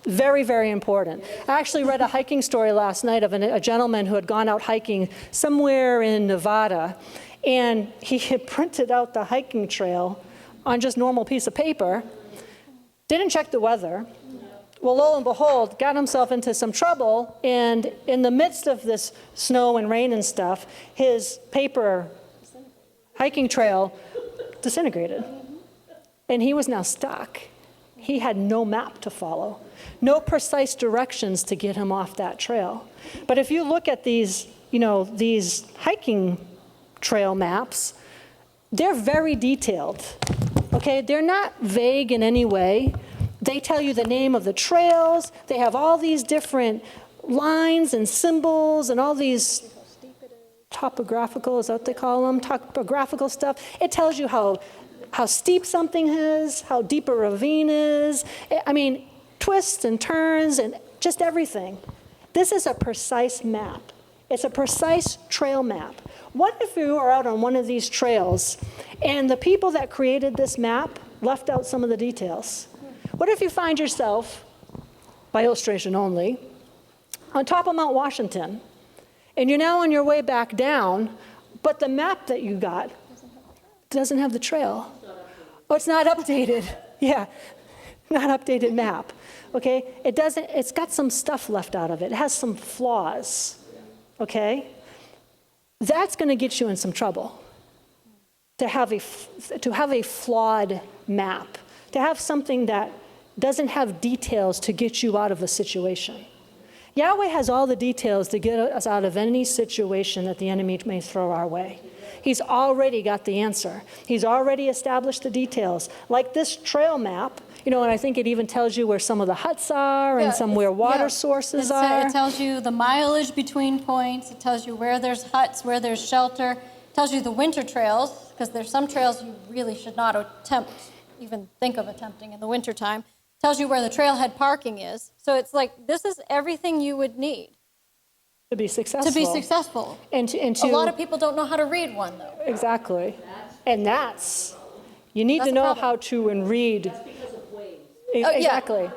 very, very important. I actually read a hiking story last night of a gentleman who had gone out hiking somewhere in Nevada, and he had printed out the hiking trail on just normal piece of paper, didn't check the weather. Well, lo and behold, got himself into some trouble, and in the midst of this snow and rain and stuff, his paper hiking trail disintegrated. And he was now stuck. He had no map to follow, no precise directions to get him off that trail. But if you look at these hiking trail maps, they're very detailed, okay? They're not vague in any way. They tell you the name of the trails. They have all these different lines and symbols and all these topographical, is that what they call them? Topographical stuff. It tells you how steep something is, how deep a ravine is. I mean, twists and turns and just everything. This is a precise map. It's a precise trail map. What if you are out on one of these trails and the people that created this map left out some of the details? What if you find yourself, by illustration only, on top of Mount Washington, and you're now on your way back down, but the map that you got doesn't have the trail? Oh, it's not updated. Yeah, not updated map. Okay, it's got some stuff left out of it. It has some flaws. Okay, that's going to get you in some trouble. To have a flawed map, to have something that doesn't have details to get you out of a situation. Yahweh has all the details to get us out of any situation that the enemy may throw our way. He's already got the answer. He's already established the details. Like this trail map, and I think it even tells you where some of the huts are and some where water sources are. It tells you the mileage between points. It tells you where there's huts, where there's shelter. It tells you the winter trails, because there's some trails you really should not even think of attempting in the wintertime. It tells you where the trailhead parking is. So it's like, this is everything you would need to be successful. And to a lot of people don't know how to read one, though. Exactly. And you need to know how to and read. That's because of waves. Exactly.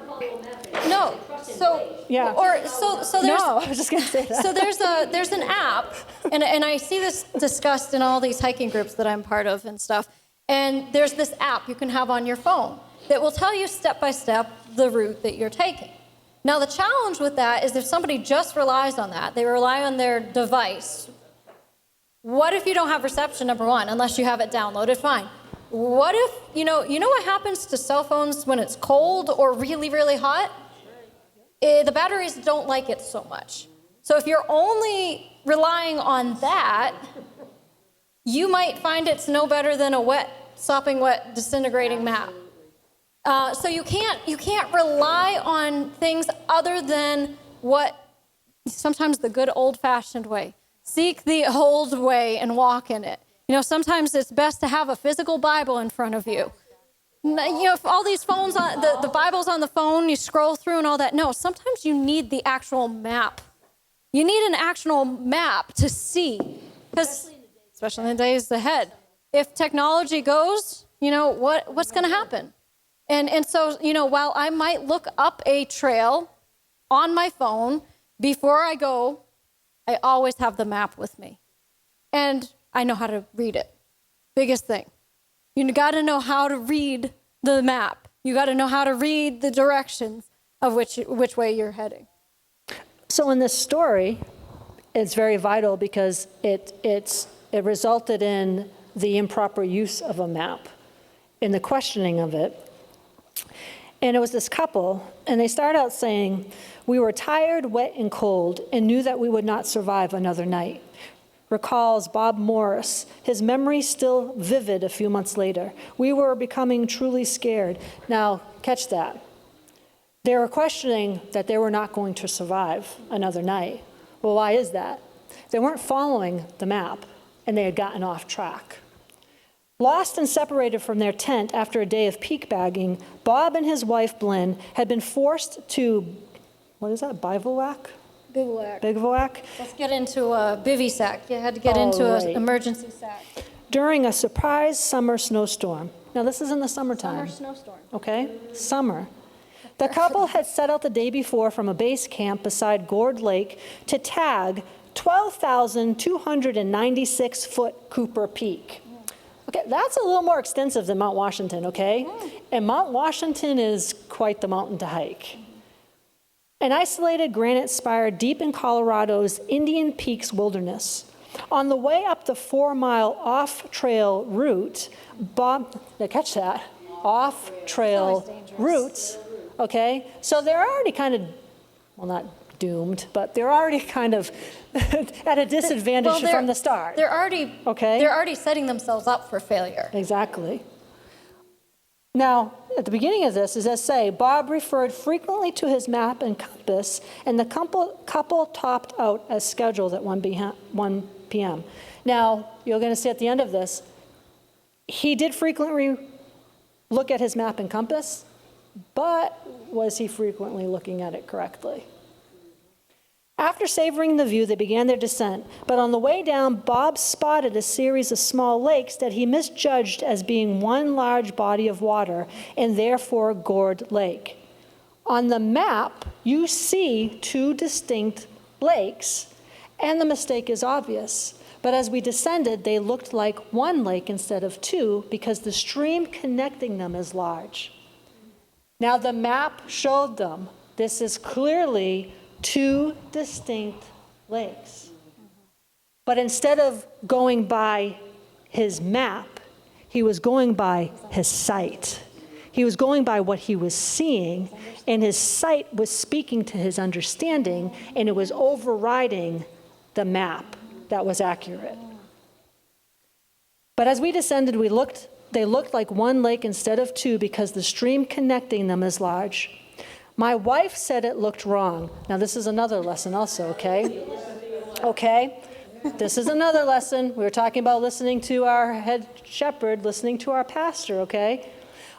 No. So yeah. So there's, no, I was just going to say that. So there's an app, and I see this discussed in all these hiking groups that I'm part of and stuff. And there's this app you can have on your phone that will tell you step by step the route that you're taking. Now, the challenge with that is if somebody just relies on that, they rely on their device. What if you don't have reception, number one, unless you have it downloaded? Fine. What if, you know what happens to cell phones when it's cold or really, really hot? The batteries don't like it so much. So if you're only relying on that, you might find it's no better than a sopping wet, disintegrating map. So you can't rely on things other than what sometimes the good old-fashioned way. Seek the old way and walk in it. Sometimes it's best to have a physical Bible in front of you. If all these phones, the Bible's on the phone, you scroll through and all that. No, sometimes you need the actual map. You need an actual map to see, because especially in the days ahead, if technology goes, what's going to happen? And so, while I might look up a trail on my phone before I go, I always have the map with me. And I know how to read it. Biggest thing. You got to know how to read the map. You got to know how to read the directions of which way you're heading. So in this story, it's very vital because it resulted in the improper use of a map and the questioning of it. And it was this couple, and they started out saying, "We were tired, wet, and cold, and knew that we would not survive another night." Recalls Bob Morris, his memory still vivid a few months later. "We were becoming truly scared." Now, catch that. They were questioning that they were not going to survive another night. Well, why is that? They weren't following the map, and they had gotten off track. Lost and separated from their tent after a day of peak bagging, Bob and his wife, Blynn, had been forced to, what is that, bivouac? Bivouac. Bivouac? Let's get into a bivy sack. You had to get into right. an emergency sack. During a surprise summer snowstorm. Now, this is in the summertime. Summer snowstorm. Okay? Summer. The couple had set out the day before from a base camp beside Gourd Lake to tag 12,296-foot Cooper Peak. Okay, that's a little more extensive than Mount Washington, okay? And Mount Washington is quite the mountain to hike. An isolated granite spire deep in Colorado's Indian Peaks wilderness. On the way up the 4-mile off-trail route, Bob, now catch that, off-trail routes, okay? So they're already kind of, well, not doomed, but they're already kind of at a disadvantage from the start. They're already Okay. They're already setting themselves up for failure. Exactly. Now, at the beginning of this, as I say, Bob referred frequently to his map and compass, and the couple topped out as scheduled at 1 p.m. Now, you're going to see at the end of this, he did frequently look at his map and compass, but was he frequently looking at it correctly? After savoring the view, they began their descent, but on the way down, Bob spotted a series of small lakes that he misjudged as being one large body of water, and therefore Gourd Lake. On the map, you see 2 distinct lakes, and the mistake is obvious. But as we descended, they looked like one lake instead of 2 because the stream connecting them is large. Now, the map showed them this is clearly 2 distinct lakes. But instead of going by his map, he was going by his sight. He was going by what he was seeing, and his sight was speaking to his understanding, and it was overriding the map that was accurate. But as we descended, they looked like one lake instead of 2 because the stream connecting them is large. My wife said it looked wrong. Now, this is another lesson also, okay? Okay? This is another lesson. We were talking about listening to our head shepherd, listening to our pastor, okay?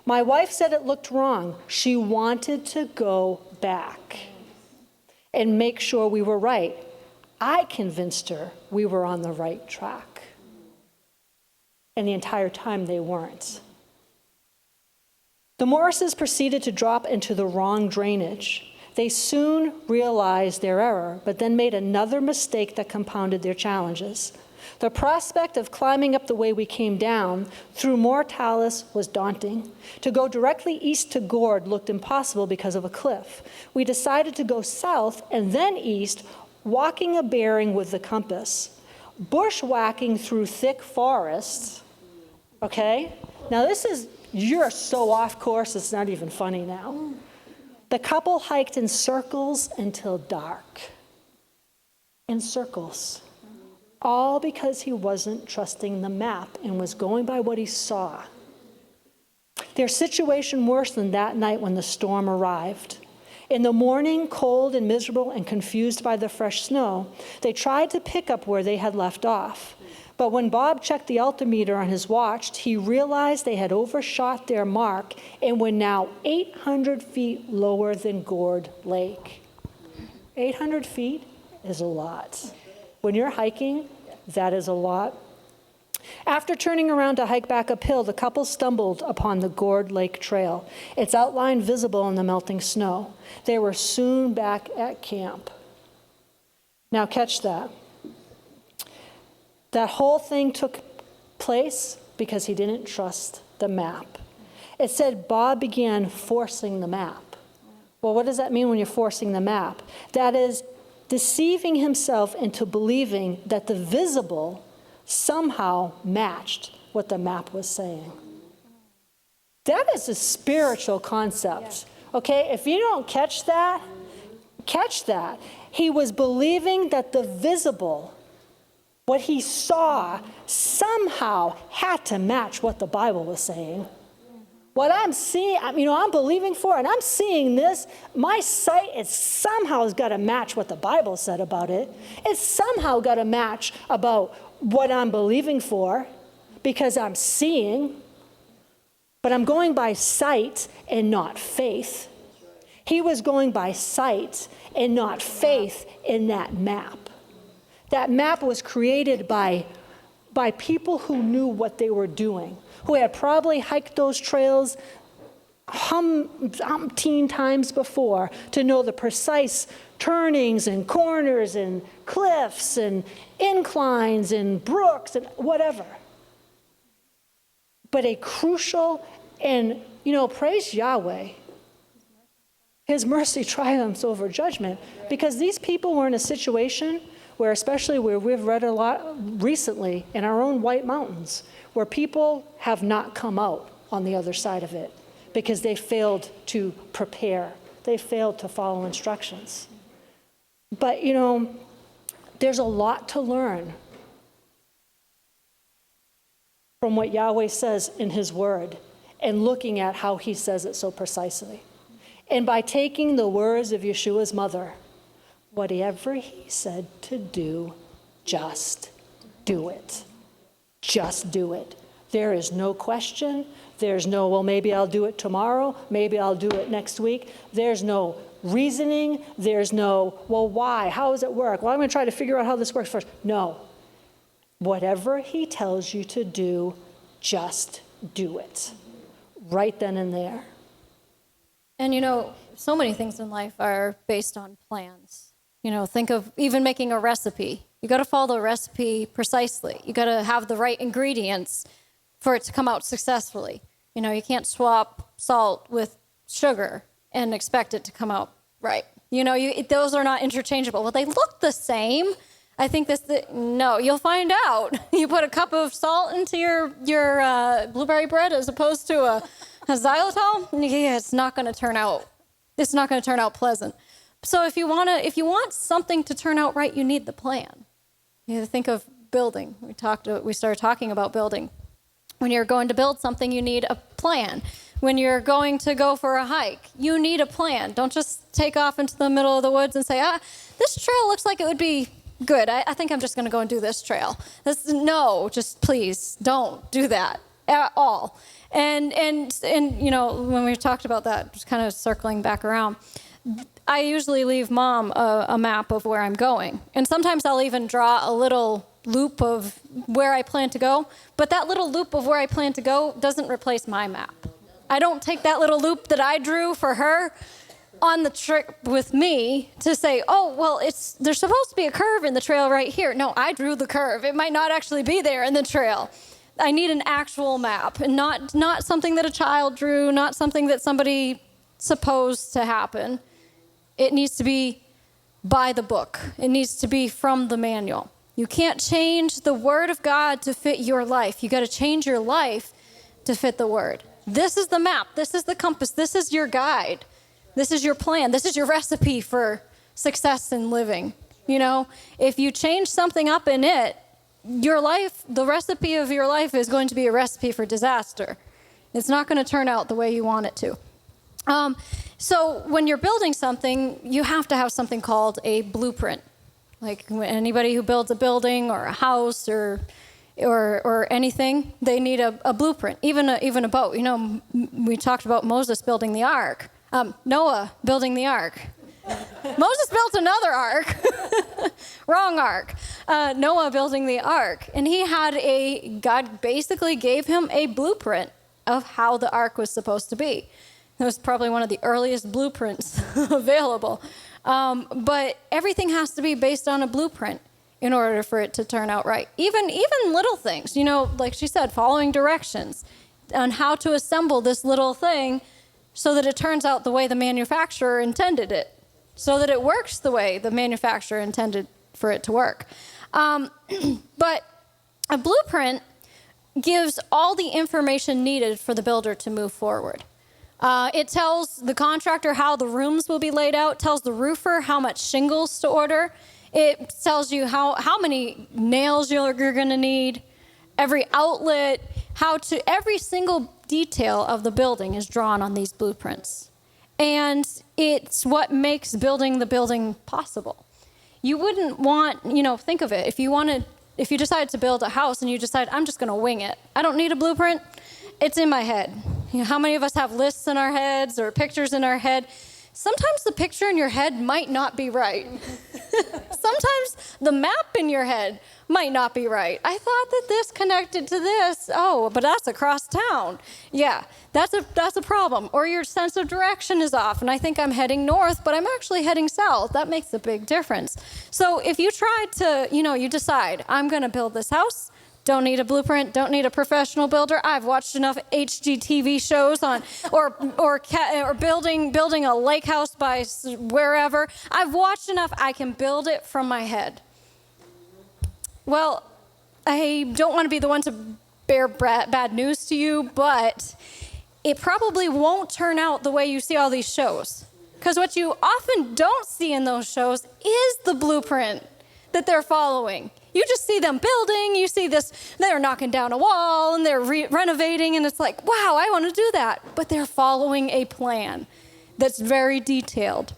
My wife said it looked wrong. She wanted to go back and make sure we were right. I convinced her we were on the right track. And the entire time they weren't. The Morrises proceeded to drop into the wrong drainage. They soon realized their error, but then made another mistake that compounded their challenges. The prospect of climbing up the way we came down through Mortalis was daunting. To go directly east to Gourd looked impossible because of a cliff. We decided to go south and then east, walking a bearing with the compass. Bushwhacking through thick forests, okay? Now you're so off course, it's not even funny now. The couple hiked in circles until dark. In circles. All because he wasn't trusting the map and was going by what he saw. Their situation worsened that night when the storm arrived. In the morning, cold and miserable and confused by the fresh snow, they tried to pick up where they had left off. But when Bob checked the altimeter on his watch, he realized they had overshot their mark and were now 800 feet lower than Gourd Lake. 800 feet is a lot. When you're hiking, that is a lot. After turning around to hike back uphill, the couple stumbled upon the Gourd Lake Trail, its outline visible in the melting snow. They were soon back at camp. Now catch that. That whole thing took place because he didn't trust the map. It said Bob began forcing the map. Well, what does that mean when you're forcing the map? That is deceiving himself into believing that the visible somehow matched what the map was saying. That is a spiritual concept. Okay, if you don't catch that, catch that. He was believing that the visible, what he saw, somehow had to match what the Bible was saying. What I'm seeing, I'm believing for, and I'm seeing this, my sight, it somehow has got to match what the Bible said about it. It's somehow got to match about what I'm believing for, because I'm seeing, but I'm going by sight and not faith. He was going by sight and not faith in that map. That map was created by people who knew what they were doing, who had probably hiked those trails umpteen times before to know the precise turnings and corners and cliffs and inclines and brooks and whatever. But a crucial, and praise Yahweh, his mercy triumphs over judgment, because these people were in a situation where, especially where we've read a lot recently in our own White Mountains, where people have not come out on the other side of it because they failed to prepare. They failed to follow instructions. But, there's a lot to learn from what Yahweh says in his word and looking at how he says it so precisely. And by taking the words of Yeshua's mother, whatever he said to do, just do it. Just do it. There is no question. There's no, well, maybe I'll do it tomorrow. Maybe I'll do it next week. There's no reasoning. There's no, well, why? How does it work? Well, I'm going to try to figure out how this works first. No. Whatever he tells you to do, just do it. Right then and there. And so many things in life are based on plans. Think of even making a recipe. You got to follow the recipe precisely. You got to have the right ingredients for it to come out successfully. You can't swap salt with sugar and expect it to come out right. Those are not interchangeable. Well, they look the same. I think no, you'll find out. You put a cup of salt into your blueberry bread as opposed to a xylitol, yeah, it's not going to turn out. It's not going to turn out pleasant. So if you want something to turn out right, you need the plan. You have to think of building. We started talking about building. When you're going to build something, you need a plan. When you're going to go for a hike, you need a plan. Don't just take off into the middle of the woods and say, this trail looks like it would be good. I think I'm just going to go and do this trail. No, just please don't do that at all. And when we talked about that, just kind of circling back around, I usually leave Mom a map of where I'm going. And sometimes I'll even draw a little loop of where I plan to go. But that little loop of where I plan to go doesn't replace my map. I don't take that little loop that I drew for her on the trip with me to say, oh, well, there's supposed to be a curve in the trail right here. No, I drew the curve. It might not actually be there in the trail. I need an actual map, and not something that a child drew, not something that somebody supposed to happen. It needs to be by the book. It needs to be from the manual. You can't change the Word of God to fit your life. You got to change your life to fit the Word. This is the map. This is the compass. This is your guide. This is your plan. This is your recipe for success in living. If you change something up in it, your life, the recipe of your life is going to be a recipe for disaster. It's not going to turn out the way you want it to. So when you're building something, you have to have something called a blueprint. Like anybody who builds a building or a house or anything, they need a blueprint. Even a boat. We talked about Moses building the ark. Noah building the ark. Moses built another ark. Wrong ark. Noah building the ark. And God basically gave him a blueprint of how the ark was supposed to be. It was probably one of the earliest blueprints available. But everything has to be based on a blueprint in order for it to turn out right. Even little things, like she said, following directions on how to assemble this little thing so that it turns out the way the manufacturer intended it, so that it works the way the manufacturer intended for it to work. But a blueprint gives all the information needed for the builder to move forward. It tells the contractor how the rooms will be laid out, tells the roofer how much shingles to order. It tells you how many nails you're going to need, every outlet, every single detail of the building is drawn on these blueprints. And it's what makes building the building possible. You wouldn't want, think of it. If you decided to build a house and you decide, I'm just going to wing it. I don't need a blueprint. It's in my head. How many of us have lists in our heads or pictures in our head? Sometimes the picture in your head might not be right. Sometimes the map in your head might not be right. I thought that this connected to this. Oh, but that's across town. Yeah, that's a problem. Or your sense of direction is off, and I think I'm heading north, but I'm actually heading south. That makes a big difference. So if you try to, you decide, I'm going to build this house. Don't need a blueprint, don't need a professional builder. I've watched enough HGTV shows on, or building a lake house by wherever. I've watched enough, I can build it from my head. Well, I don't want to be the one to bear bad news to you, but it probably won't turn out the way you see all these shows. Because what you often don't see in those shows is the blueprint that they're following. You just see them building, you see this, they're knocking down a wall and they're renovating, and it's like, wow, I want to do that. But they're following a plan that's very detailed.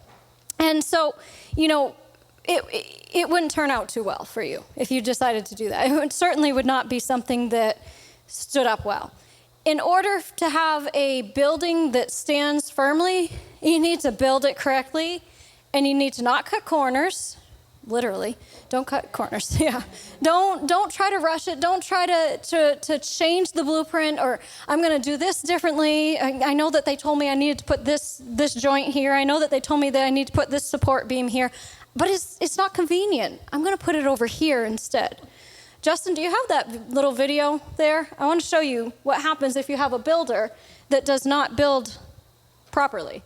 And so, it wouldn't turn out too well for you if you decided to do that. It certainly would not be something that stood up well. In order to have a building that stands firmly, you need to build it correctly, and you need to not cut corners. Literally, don't cut corners. Yeah, don't try to rush it. Don't try to change the blueprint, or I'm going to do this differently. I know that they told me I needed to put this joint here. I know that they told me that I need to put this support beam here, but it's not convenient. I'm going to put it over here instead. Justin, do you have that little video there? I want to show you what happens if you have a builder that does not build properly.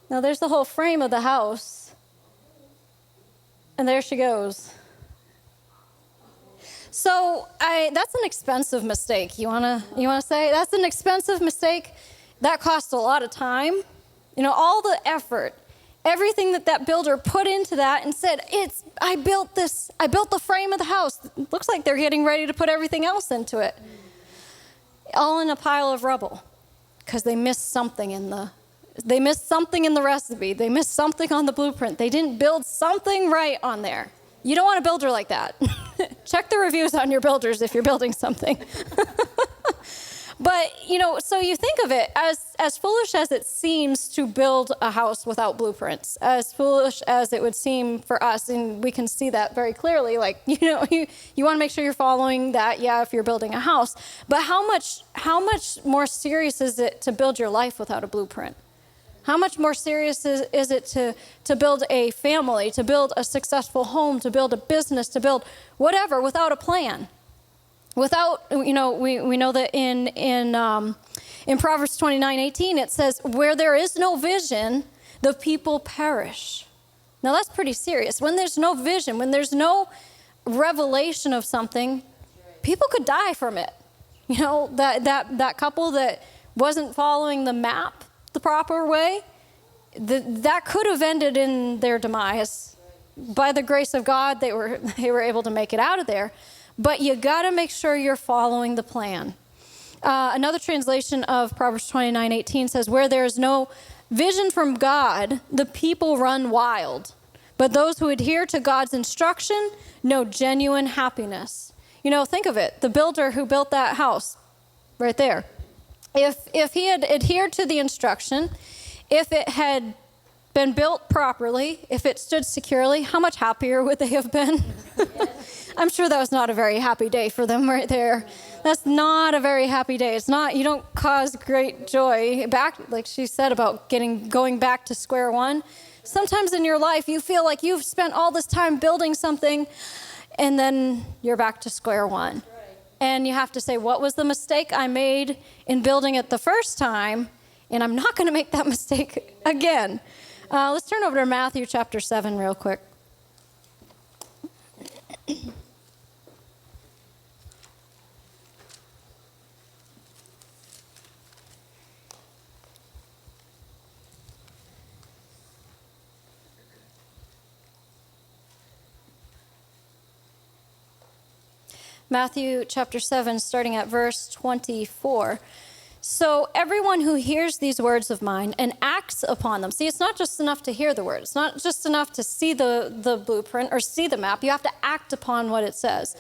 Now there's the whole frame of the house, and there she goes. So that's an expensive mistake. You wanna say that's an expensive mistake? That costs a lot of time. All the effort, everything that builder put into that and said, I built the frame of the house. It looks like they're getting ready to put everything else into it. All in a pile of rubble because they missed something in the recipe. They missed something on the blueprint. They didn't build something right on there. You don't want a builder like that. Check the reviews on your builders if you're building something. But, so you think of it as foolish as it seems to build a house without blueprints, as foolish as it would seem for us, and we can see that very clearly. Like, you want to make sure you're following that, if you're building a house. But how much more serious is it to build your life without a blueprint? How much more serious is it to build a family, to build a successful home, to build a business, to build whatever without a plan? Without, we know that in Proverbs 29:18 it says, where there is no vision, the people perish. Now that's pretty serious. When there's no vision, when there's no revelation of something, people could die from it. That couple that wasn't following the map the proper way, that could have ended in their demise. By the grace of God, they were able to make it out of there. But you got to make sure you're following the plan. Another translation of Proverbs 29:18 says, where there is no vision from God, the people run wild. But those who adhere to God's instruction know genuine happiness. Think of it. The builder who built that house right there. If he had adhered to the instruction, if it had been built properly, if it stood securely, how much happier would they have been? I'm sure that was not a very happy day for them right there. That's not a very happy day. It's not, you don't cause great joy. Back, like she said about going back to square one. Sometimes in your life, you feel like you've spent all this time building something, and then you're back to square one. And you have to say, what was the mistake I made in building it the first time? And I'm not going to make that mistake again. Let's turn over to Matthew chapter 7 real quick. Matthew chapter 7, starting at verse 24. So everyone who hears these words of mine and acts upon them. See, it's not just enough to hear the word. It's not just enough to see the blueprint or see the map. You have to act upon what it says.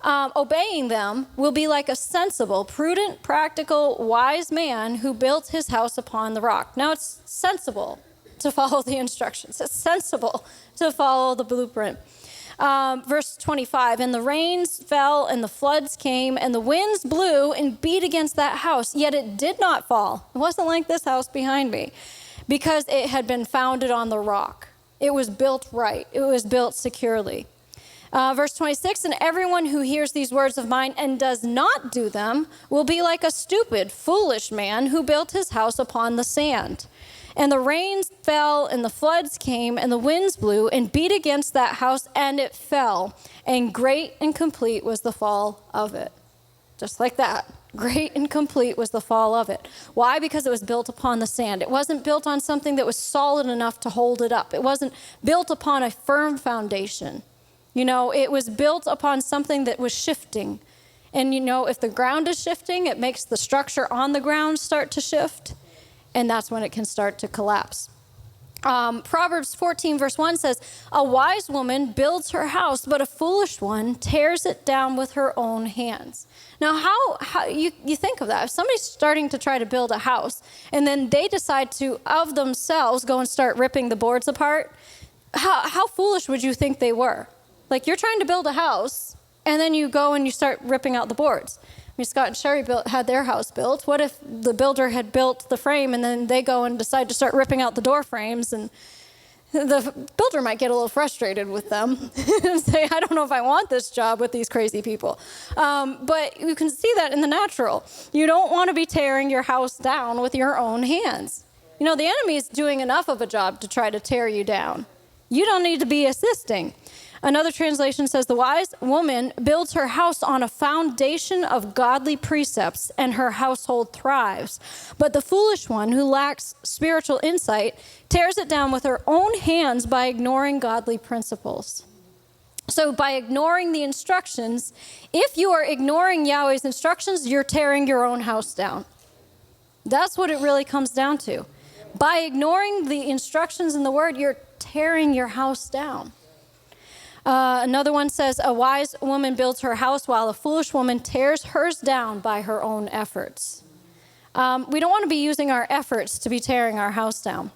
Obeying them will be like a sensible, prudent, practical, wise man who built his house upon the rock. Now, it's sensible to follow the instructions. It's sensible to follow the blueprint. Verse 25, and the rains fell, and the floods came, and the winds blew and beat against that house, yet it did not fall. It wasn't like this house behind me, because it had been founded on the rock. It was built right. It was built securely. Verse 26, and everyone who hears these words of mine and does not do them will be like a stupid, foolish man who built his house upon the sand. And the rains fell, and the floods came, and the winds blew and beat against that house, and it fell. And great and complete was the fall of it. Just like that. Great and complete was the fall of it. Why? Because it was built upon the sand. It wasn't built on something that was solid enough to hold it up. It wasn't built upon a firm foundation. You know, it was built upon something that was shifting. And, you know, if the ground is shifting, it makes the structure on the ground start to shift. And that's when it can start to collapse. Proverbs 14 verse 1 says, a wise woman builds her house, but a foolish one tears it down with her own hands. Now, how you think of that? If somebody's starting to try to build a house, and then they decide to, of themselves, go and start ripping the boards apart, how foolish would you think they were? Like, you're trying to build a house, and then you go and you start ripping out the boards. I mean, Scott and Sherry had their house built. What if the builder had built the frame and then they go and decide to start ripping out the door frames, and the builder might get a little frustrated with them and say, I don't know if I want this job with these crazy people. But you can see that in the natural. You don't want to be tearing your house down with your own hands. You know, the enemy is doing enough of a job to try to tear you down. You don't need to be assisting. Another translation says, the wise woman builds her house on a foundation of godly precepts, and her household thrives. But the foolish one, who lacks spiritual insight, tears it down with her own hands by ignoring godly principles. So by ignoring the instructions, if you are ignoring Yahweh's instructions, you're tearing your own house down. That's what it really comes down to. By ignoring the instructions in the word, you're tearing your house down. Another one says, a wise woman builds her house while a foolish woman tears hers down by her own efforts. We don't want to be using our efforts to be tearing our house down,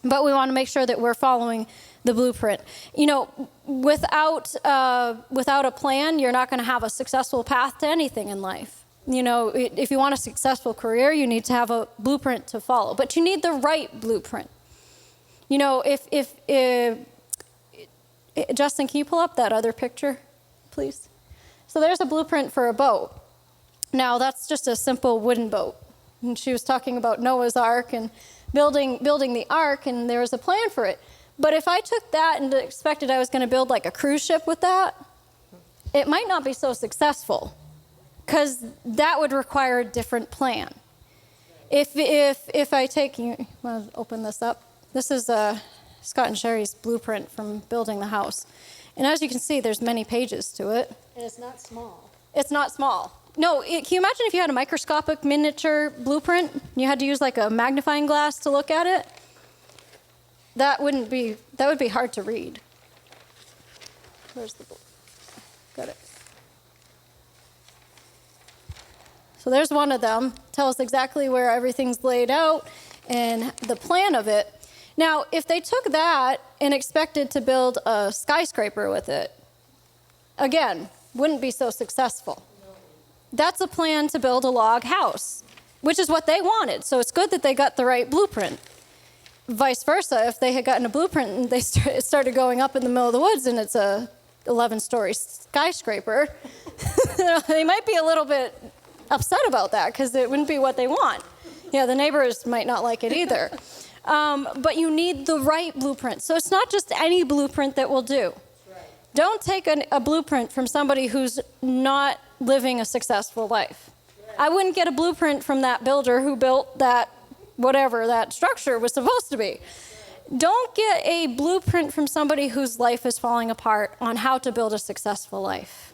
but we want to make sure that we're following the blueprint. You know, without a plan, you're not going to have a successful path to anything in life. You know, if you want a successful career, you need to have a blueprint to follow, but you need the right blueprint. You know, if Justin, can you pull up that other picture, please? So there's a blueprint for a boat. Now, that's just a simple wooden boat. And she was talking about Noah's Ark and building the ark, and there was a plan for it. But if I took that and expected I was going to build like a cruise ship with that, it might not be so successful, because that would require a different plan. If I take, you want to open this up? This is Scott and Sherry's blueprint from building the house. And as you can see, there's many pages to it. And it's not small. It's not small. No, can you imagine if you had a microscopic miniature blueprint? You had to use like a magnifying glass to look at it? That would be hard to read. Where's the book? Got it. So there's one of them. Tells exactly where everything's laid out and the plan of it. Now, if they took that and expected to build a skyscraper with it, again, wouldn't be so successful. That's a plan to build a log house, which is what they wanted. So it's good that they got the right blueprint. Vice versa, if they had gotten a blueprint and they started going up in the middle of the woods and it's a 11-story skyscraper, they might be a little bit upset about that, because it wouldn't be what they want. Yeah, the neighbors might not like it either. But you need the right blueprint. So it's not just any blueprint that will do. Don't take a blueprint from somebody who's not living a successful life. I wouldn't get a blueprint from that builder who built that, whatever that structure was supposed to be. Don't get a blueprint from somebody whose life is falling apart on how to build a successful life.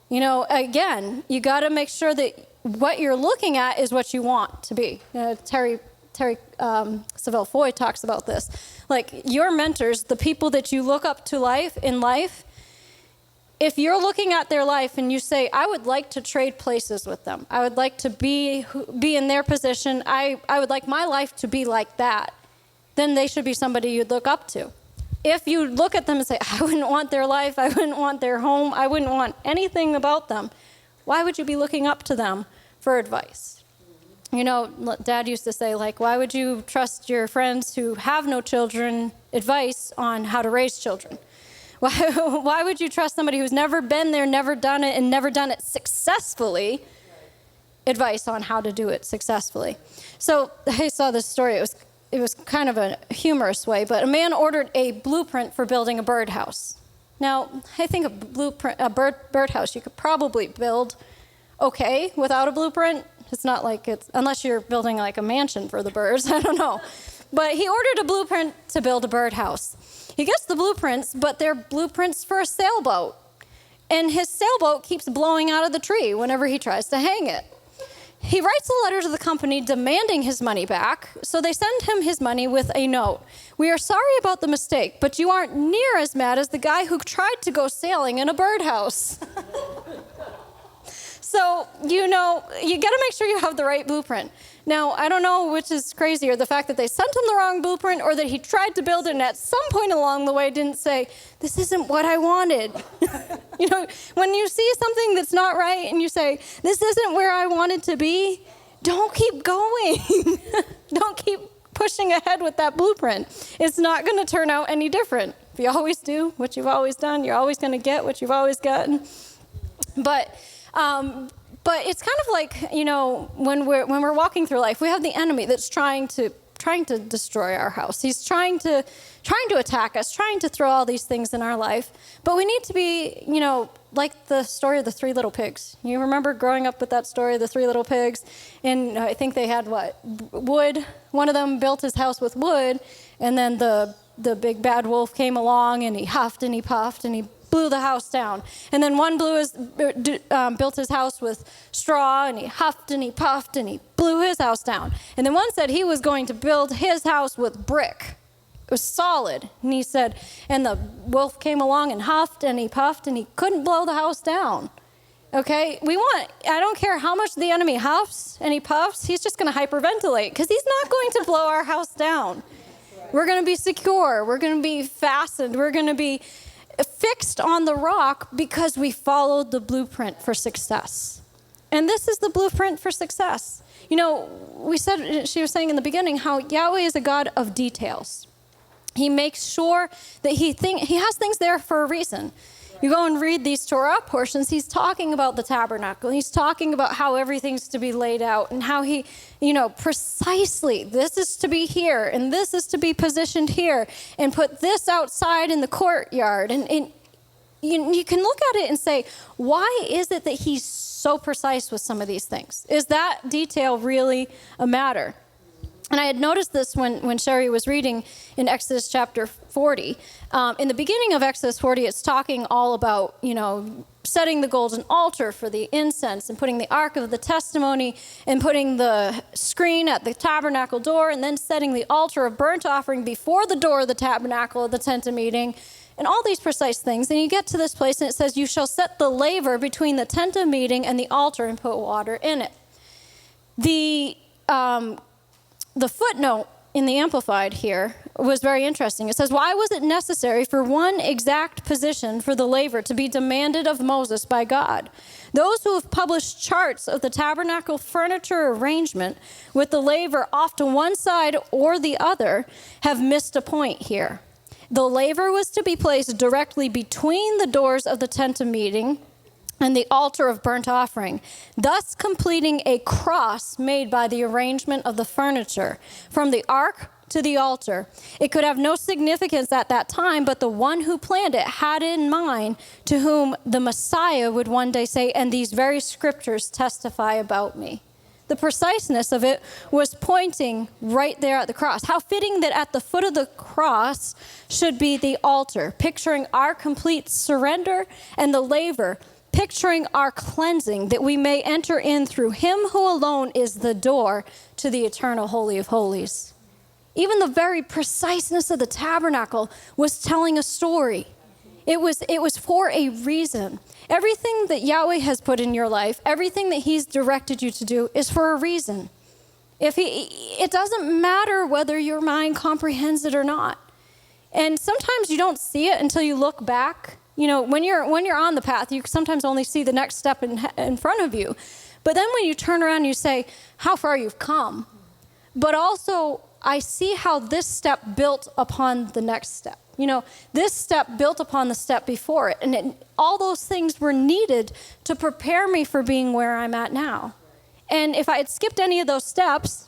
You know, again, you got to make sure that what you're looking at is what you want to be. Terry Savelle Foy talks about this. Like, your mentors, the people that you look up to in life, if you're looking at their life and you say, I would like to trade places with them, I would like to be in their position, I would like my life to be like that, then they should be somebody you'd look up to. If you look at them and say, I wouldn't want their life, I wouldn't want their home, I wouldn't want anything about them, why would you be looking up to them for advice? You know, Dad used to say, like, why would you trust your friends who have no children advice on how to raise children? Why would you trust somebody who's never been there, never done it, and never done it successfully, advice on how to do it successfully? So I saw this story. It was kind of a humorous way, but a man ordered a blueprint for building a birdhouse. Now, I think a birdhouse you could probably build okay without a blueprint. It's not like unless you're building like a mansion for the birds, I don't know. But he ordered a blueprint to build a birdhouse. He gets the blueprints, but they're blueprints for a sailboat. And his sailboat keeps blowing out of the tree whenever he tries to hang it. He writes a letter to the company demanding his money back, so they send him his money with a note. We are sorry about the mistake, but you aren't near as mad as the guy who tried to go sailing in a birdhouse. So, you know, you got to make sure you have the right blueprint. Now, I don't know which is crazier, the fact that they sent him the wrong blueprint or that he tried to build it and at some point along the way didn't say, this isn't what I wanted. You know, when you see something that's not right and you say, this isn't where I wanted to be, don't keep going. Don't keep pushing ahead with that blueprint. It's not going to turn out any different. If you always do what you've always done, you're always going to get what you've always gotten. But it's kind of like, you know, when we're walking through life, we have the enemy that's trying to destroy our house. He's trying to attack us, trying to throw all these things in our life. But we need to be, you know, like the story of the 3 little pigs. You remember growing up with that story of the 3 little pigs? And I think they had wood. One of them built his house with wood, and then the big bad wolf came along and he huffed and he puffed and he blew the house down. And then one built his house with straw, and he huffed and he puffed and he blew his house down. And then one said he was going to build his house with brick. It was solid. And he said, and the wolf came along and huffed and he puffed and he couldn't blow the house down. Okay? I don't care how much the enemy huffs and he puffs, he's just going to hyperventilate because he's not going to blow our house down. We're going to be secure. We're going to be fastened. We're going to be fixed on the rock because we followed the blueprint for success. And this is the blueprint for success. You know, she was saying in the beginning how Yahweh is a God of details. He makes sure that he has things there for a reason. You go and read these Torah portions, he's talking about the tabernacle. He's talking about how everything's to be laid out and how he, you know, precisely, this is to be here and this is to be positioned here and put this outside in the courtyard. And you can look at it and say, why is it that he's so precise with some of these things? Is that detail really a matter? And I had noticed this when Sherry was reading in Exodus chapter 40. In the beginning of Exodus 40, it's talking all about, you know, setting the golden altar for the incense and putting the Ark of the Testimony and putting the screen at the tabernacle door and then setting the altar of burnt offering before the door of the tabernacle of the tent of meeting and all these precise things. And you get to this place and it says, you shall set the laver between the tent of meeting and the altar and put water in it. The footnote in the Amplified here was very interesting. It says, why was it necessary for one exact position for the laver to be demanded of Moses by God? Those who have published charts of the tabernacle furniture arrangement with the laver off to one side or the other have missed a point here. The laver was to be placed directly between the doors of the tent of meeting and the altar of burnt offering, thus completing a cross made by the arrangement of the furniture from the ark to the altar. It could have no significance at that time, but the one who planned it had in mind to whom the Messiah would one day say, and these very scriptures testify about me. The preciseness of it was pointing right there at the cross. How fitting that at the foot of the cross should be the altar, picturing our complete surrender, and the laver, picturing our cleansing, that we may enter in through him who alone is the door to the eternal Holy of Holies. Even the very preciseness of the tabernacle was telling a story. It was for a reason. Everything that Yahweh has put in your life, everything that he's directed you to do is for a reason. It doesn't matter whether your mind comprehends it or not. And sometimes you don't see it until you look back. You know, when you're on the path, you sometimes only see the next step in front of you. But then when you turn around and you say, how far you've come. But also, I see how this step built upon the next step. You know, this step built upon the step before it. And all those things were needed to prepare me for being where I'm at now. And if I had skipped any of those steps,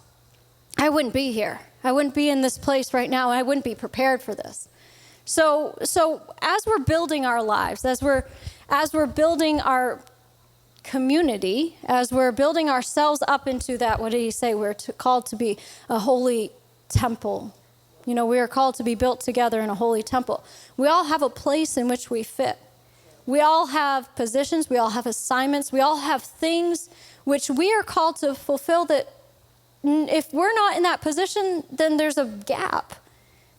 I wouldn't be here. I wouldn't be in this place right now. I wouldn't be prepared for this. So as we're building our lives, as we're building our community, as we're building ourselves up into that, what did he say? We're called to be a holy temple. You know, we are called to be built together in a holy temple. We all have a place in which we fit. We all have positions. We all have assignments. We all have things which we are called to fulfill, that if we're not in that position, then there's a gap.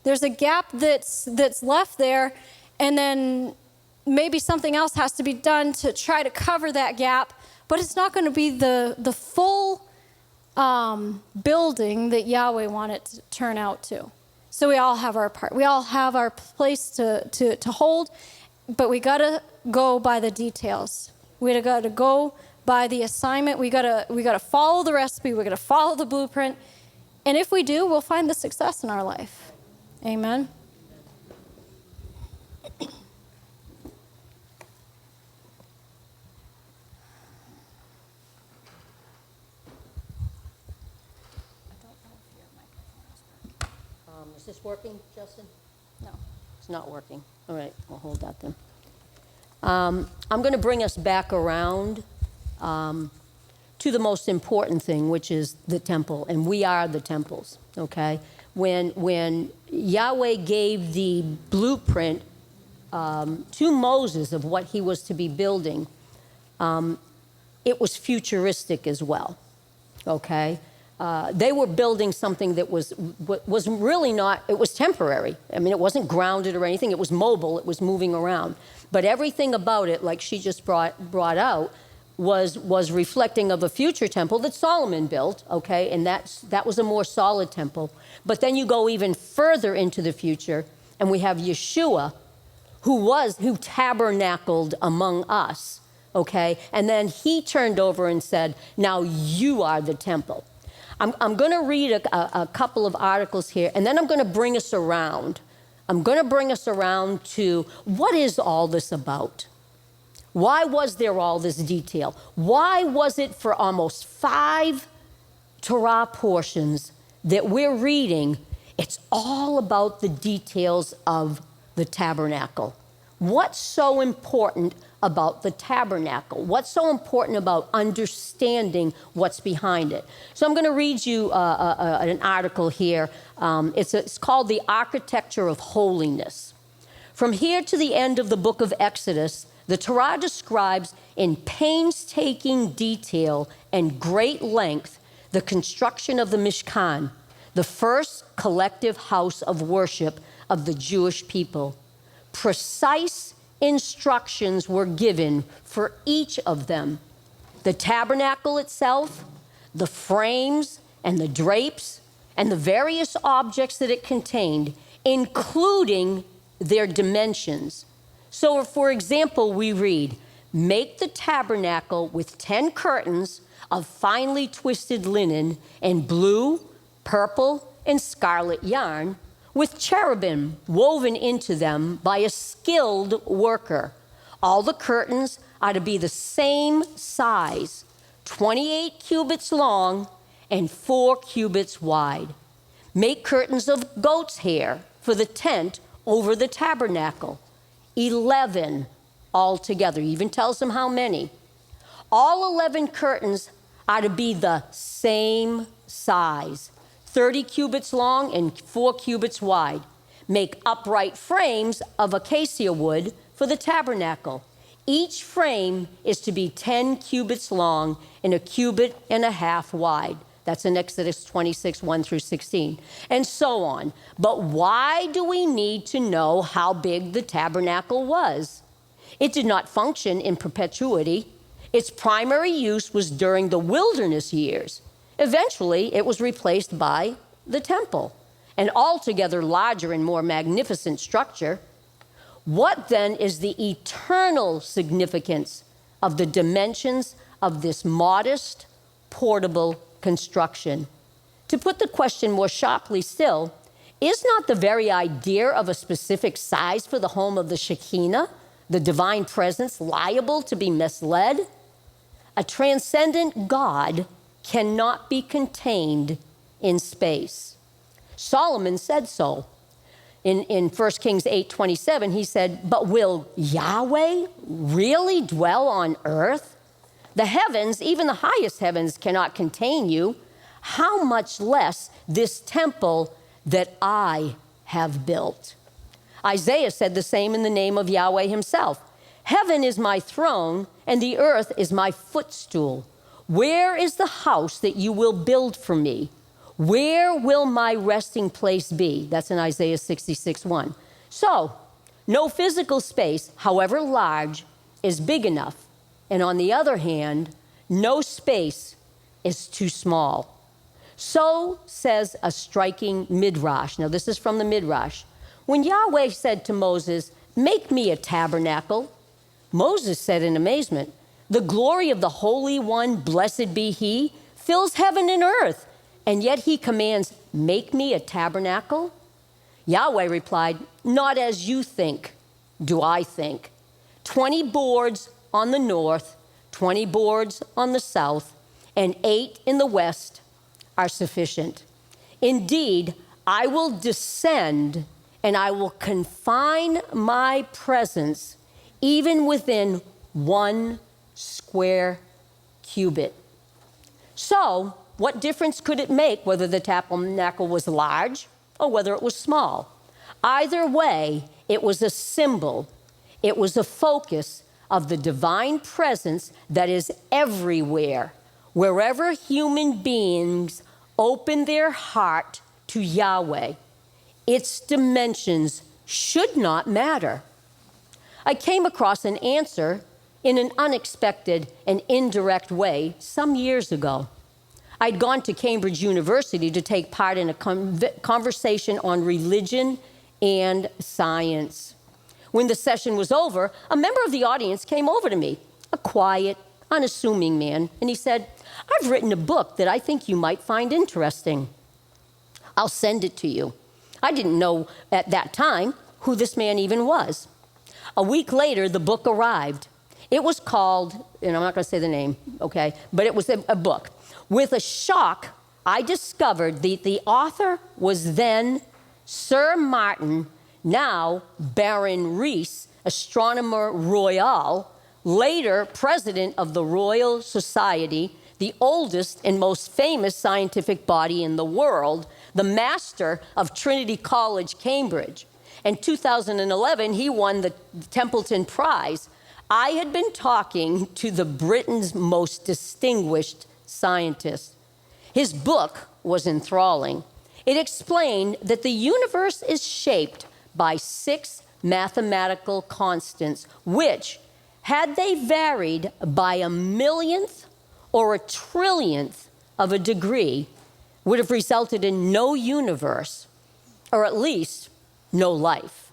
There's a gap that's left there, and then maybe something else has to be done to try to cover that gap, but it's not going to be the full building that Yahweh wanted to turn out to. So we all have our part. We all have our place to hold, but we got to go by the details. We got to go by the assignment. We got to follow the recipe. We got to follow the blueprint. And if we do, we'll find the success in our life. Amen. Is this working, Justin? No. It's not working. All right, I'll hold that then. I'm going to bring us back around to the most important thing, which is the temple, and we are the temples, okay? When Yahweh gave the blueprint to Moses of what he was to be building, it was futuristic as well, okay? They were building something that was really not, it was temporary. I mean, it wasn't grounded or anything. It was mobile. It was moving around. But everything about it, like she just brought out, was reflecting of a future temple that Solomon built, okay? And that was a more solid temple. But then you go even further into the future, and we have Yeshua, who tabernacled among us, okay? And then he turned over and said, now you are the temple. I'm going to read a couple of articles here, and then I'm going to bring us around. I'm going to bring us around to what is all this about? Why was there all this detail? Why was it for almost 5 Torah portions that we're reading, it's all about the details of the tabernacle? What's so important about the tabernacle? What's so important about understanding what's behind it? So I'm going to read you an article here. It's called The Architecture of Holiness. From here to the end of the book of Exodus, the Torah describes in painstaking detail and great length the construction of the Mishkan, the first collective house of worship of the Jewish people. Precise instructions were given for each of them. The tabernacle itself, the frames and the drapes, and the various objects that it contained, including their dimensions. So, for example, we read, make the tabernacle with 10 curtains of finely twisted linen and blue, purple, and scarlet yarn, with cherubim woven into them by a skilled worker. All the curtains are to be the same size, 28 cubits long and 4 cubits wide. Make curtains of goat's hair for the tent over the tabernacle. 11 altogether. He even tells them how many. All 11 curtains are to be the same size, 30 cubits long and 4 cubits wide. Make upright frames of acacia wood for the tabernacle. Each frame is to be 10 cubits long and 1.5 cubits wide. That's in Exodus 26, 1 through 16, and so on. But why do we need to know how big the tabernacle was? It did not function in perpetuity. Its primary use was during the wilderness years. Eventually, it was replaced by the temple, an altogether larger and more magnificent structure. What then is the eternal significance of the dimensions of this modest, portable construction? To put the question more sharply still, is not the very idea of a specific size for the home of the Shekinah, the divine presence, liable to be misled? A transcendent God cannot be contained in space. Solomon said so. In 1 Kings 8:27, he said, "But will Yahweh really dwell on earth? The heavens, even the highest heavens, cannot contain you. How much less this temple that I have built?" Isaiah said the same in the name of Yahweh himself. "Heaven is my throne, and the earth is my footstool. Where is the house that you will build for me? Where will my resting place be?" That's in Isaiah 66:1. So, no physical space, however large, is big enough. And on the other hand, no space is too small. So says a striking midrash. Now, this is from the midrash. When Yahweh said to Moses, "Make me a tabernacle," Moses said in amazement, "The glory of the Holy One, blessed be he, fills heaven and earth, and yet he commands, 'Make me a tabernacle'?" Yahweh replied, "Not as you think, do I think. 20 boards on the north, 20 boards on the south, and 8 in the west are sufficient. Indeed, I will descend and I will confine my presence even within 1 square cubit." So, what difference could it make whether the tabernacle was large or whether it was small? Either way, it was a symbol. It was a focus of the divine presence that is everywhere, wherever human beings open their heart to Yahweh. Its dimensions should not matter. I came across an answer in an unexpected and indirect way some years ago. I'd gone to Cambridge University to take part in a conversation on religion and science. When the session was over, a member of the audience came over to me, a quiet, unassuming man, and he said, "I've written a book that I think you might find interesting. I'll send it to you." I didn't know at that time who this man even was. A week later, the book arrived. It was called, and I'm not going to say the name, okay, but it was a book. With a shock, I discovered that the author was then Sir Martin, now Baron Rees, Astronomer Royal, later president of the Royal Society, the oldest and most famous scientific body in the world, the master of Trinity College, Cambridge. In 2011, he won the Templeton Prize. I had been talking to the Britain's most distinguished scientist. His book was enthralling. It explained that the universe is shaped by 6 mathematical constants, which, had they varied by a millionth or a trillionth of a degree, would have resulted in no universe, or at least no life.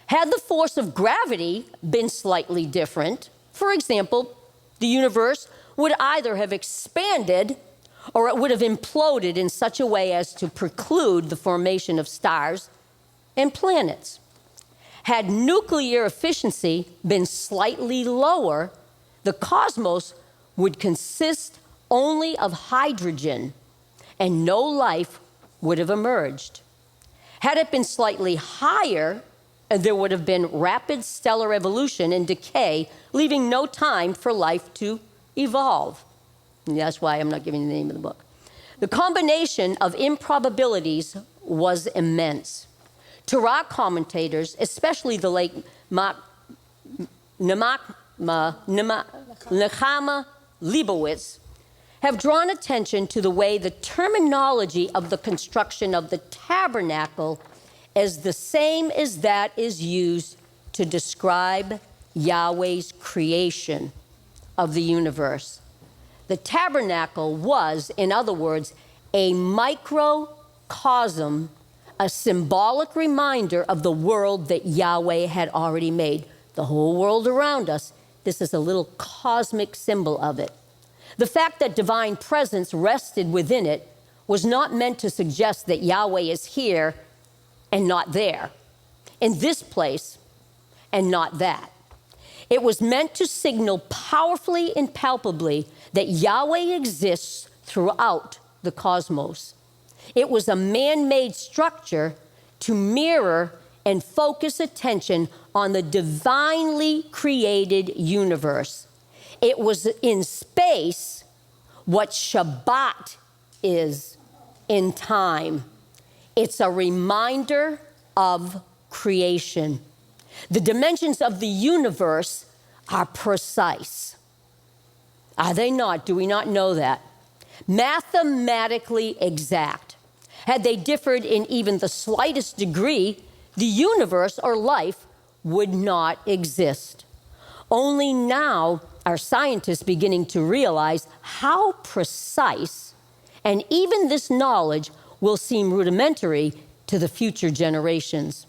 Had the force of gravity been slightly different, for example, the universe would either have expanded or it would have imploded in such a way as to preclude the formation of stars and planets. Had nuclear efficiency been slightly lower, the cosmos would consist only of hydrogen, and no life would have emerged. Had it been slightly higher, there would have been rapid stellar evolution and decay, leaving no time for life to evolve. And that's why I'm not giving you the name of the book. The combination of improbabilities was immense. Torah commentators, especially the late Nechama Leibowitz, have drawn attention to the way the terminology of the construction of the tabernacle is the same as that is used to describe Yahweh's creation of the universe. The tabernacle was, in other words, a microcosm, a symbolic reminder of the world that Yahweh had already made. The whole world around us, this is a little cosmic symbol of it. The fact that divine presence rested within it was not meant to suggest that Yahweh is here and not there, in this place and not that. It was meant to signal powerfully and palpably that Yahweh exists throughout the cosmos. It was a man-made structure to mirror and focus attention on the divinely created universe. It was in space what Shabbat is in time. It's a reminder of creation. The dimensions of the universe are precise. Are they not? Do we not know that? Mathematically exact. Had they differed in even the slightest degree, the universe or life would not exist. Only now are scientists beginning to realize how precise, and even this knowledge will seem rudimentary to the future generations.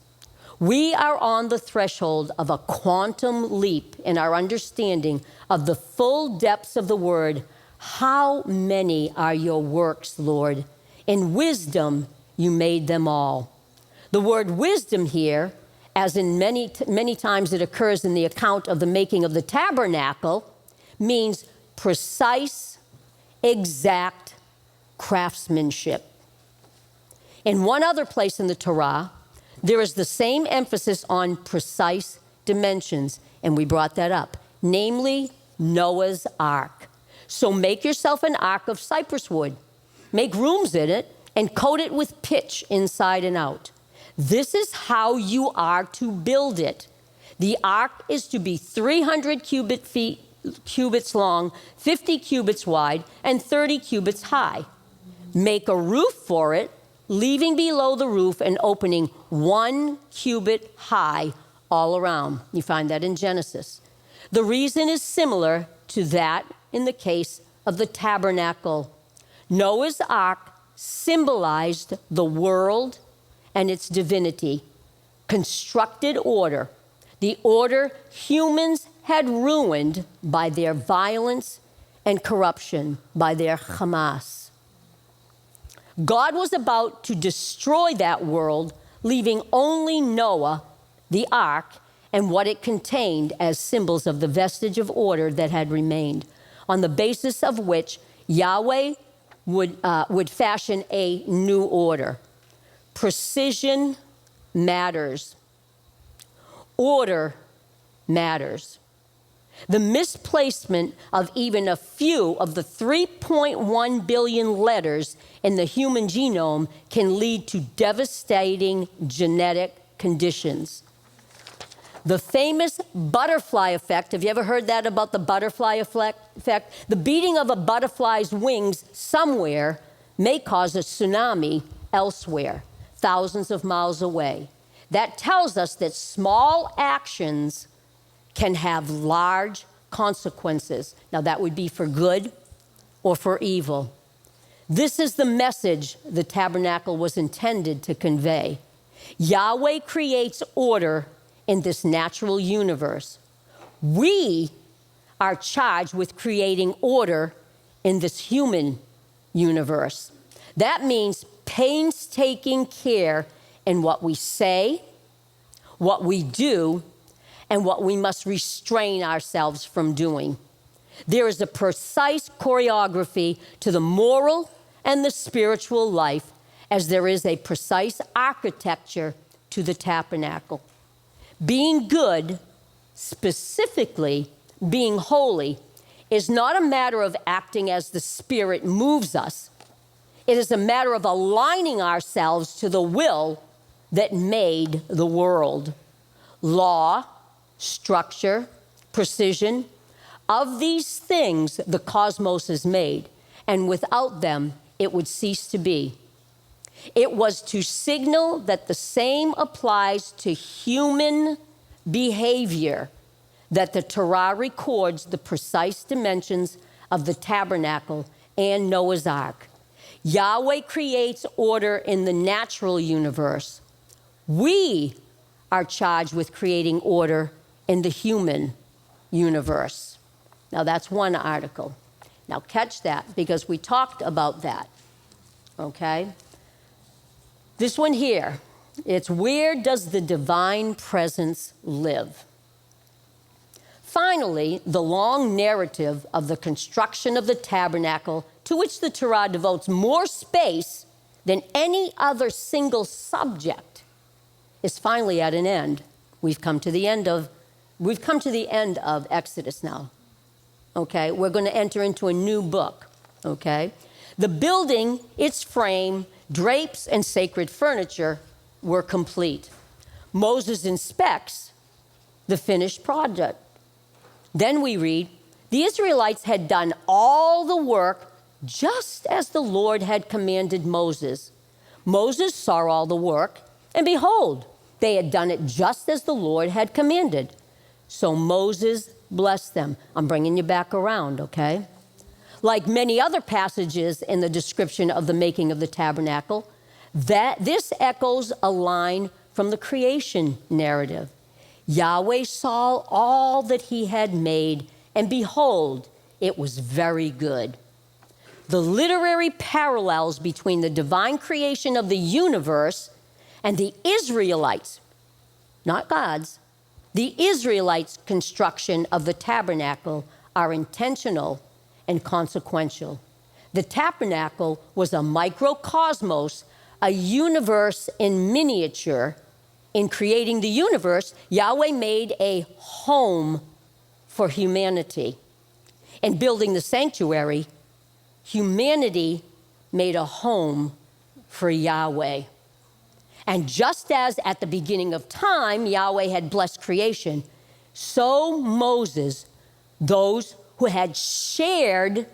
We are on the threshold of a quantum leap in our understanding of the full depths of the word. How many are your works, Lord? In wisdom you made them all. The word wisdom here, as in many times it occurs in the account of the making of the tabernacle, means precise, exact craftsmanship. In one other place in the Torah, there is the same emphasis on precise dimensions, and we brought that up, namely Noah's Ark. So make yourself an ark of cypress wood. Make rooms in it and coat it with pitch inside and out. This is how you are to build it. The ark is to be 300 cubits long, 50 cubits wide, and 30 cubits high. Make a roof for it, leaving below the roof an opening 1 cubit high all around. You find that in Genesis. The reason is similar to that in the case of the tabernacle. Noah's Ark symbolized the world and its divinity, constructed order, the order humans had ruined by their violence and corruption, by their Hamas. God was about to destroy that world, leaving only Noah, the ark, and what it contained as symbols of the vestige of order that had remained, on the basis of which Yahweh would fashion a new order. Precision matters. Order matters. The misplacement of even a few of the 3.1 billion letters in the human genome can lead to devastating genetic conditions. The famous butterfly effect, have you ever heard that about the butterfly effect? The beating of a butterfly's wings somewhere may cause a tsunami elsewhere, thousands of miles away. That tells us that small actions can have large consequences. Now, that would be for good or for evil. This is the message the tabernacle was intended to convey. Yahweh creates order in this natural universe. We are charged with creating order in this human universe. That means painstaking care in what we say, what we do, and what we must restrain ourselves from doing. There is a precise choreography to the moral and the spiritual life, as there is a precise architecture to the tabernacle. Being good, specifically being holy, is not a matter of acting as the Spirit moves us. It is a matter of aligning ourselves to the will that made the world. Law, structure, precision, of these things the cosmos is made, and without them it would cease to be. It was to signal that the same applies to human behavior that the Torah records the precise dimensions of the tabernacle and Noah's Ark. Yahweh creates order in the natural universe. We are charged with creating order in the human universe. Now, that's one article. Now, catch that, because we talked about that, okay? This one here, it's where does the divine presence live? Finally, the long narrative of the construction of the tabernacle, to which the Torah devotes more space than any other single subject, is finally at an end. We've come to the end of Exodus now. Okay, we're going to enter into a new book. Okay, the building, its frame, drapes, and sacred furniture were complete. Moses inspects the finished project. Then we read, the Israelites had done all the work just as the Lord had commanded Moses. Moses saw all the work, and behold, they had done it just as the Lord had commanded. So Moses blessed them. I'm bringing you back around, okay? Like many other passages in the description of the making of the tabernacle, this echoes a line from the creation narrative. Yahweh saw all that he had made, and behold, it was very good. The literary parallels between the divine creation of the universe and the Israelites, not God's, the Israelites' construction of the tabernacle are intentional and consequential. The tabernacle was a microcosmos, a universe in miniature. In creating the universe, Yahweh made a home for humanity. In building the sanctuary, humanity made a home for Yahweh. And just as at the beginning of time, Yahweh had blessed creation, so Moses, those who had shared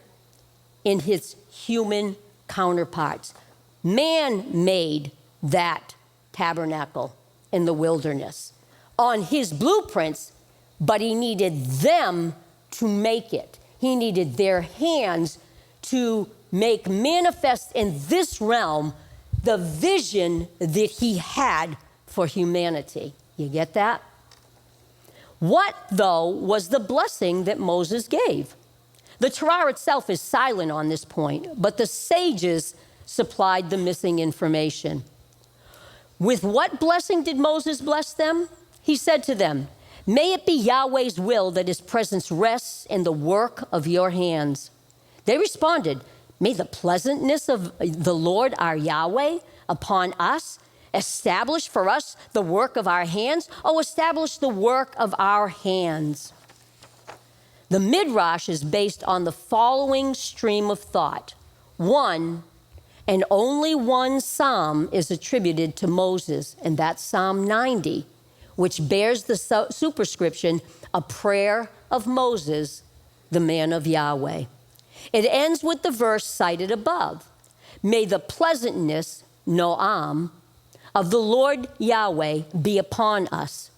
in his human counterparts. Man made that tabernacle in the wilderness on his blueprints, but he needed them to make it. He needed their hands to make manifest in this realm the vision that he had for humanity. You get that? What, though, was the blessing that Moses gave? The Torah itself is silent on this point, but the sages supplied the missing information. With what blessing did Moses bless them? He said to them, "May it be Yahweh's will that his presence rests in the work of your hands." They responded, "May the pleasantness of the Lord our Yahweh upon us establish for us the work of our hands." Oh, establish the work of our hands. The Midrash is based on the following stream of thought. One, and only one psalm is attributed to Moses, and that's Psalm 90, which bears the superscription, a prayer of Moses, the man of Yahweh. It ends with the verse cited above. May the pleasantness, Noam, of the Lord Yahweh be upon us.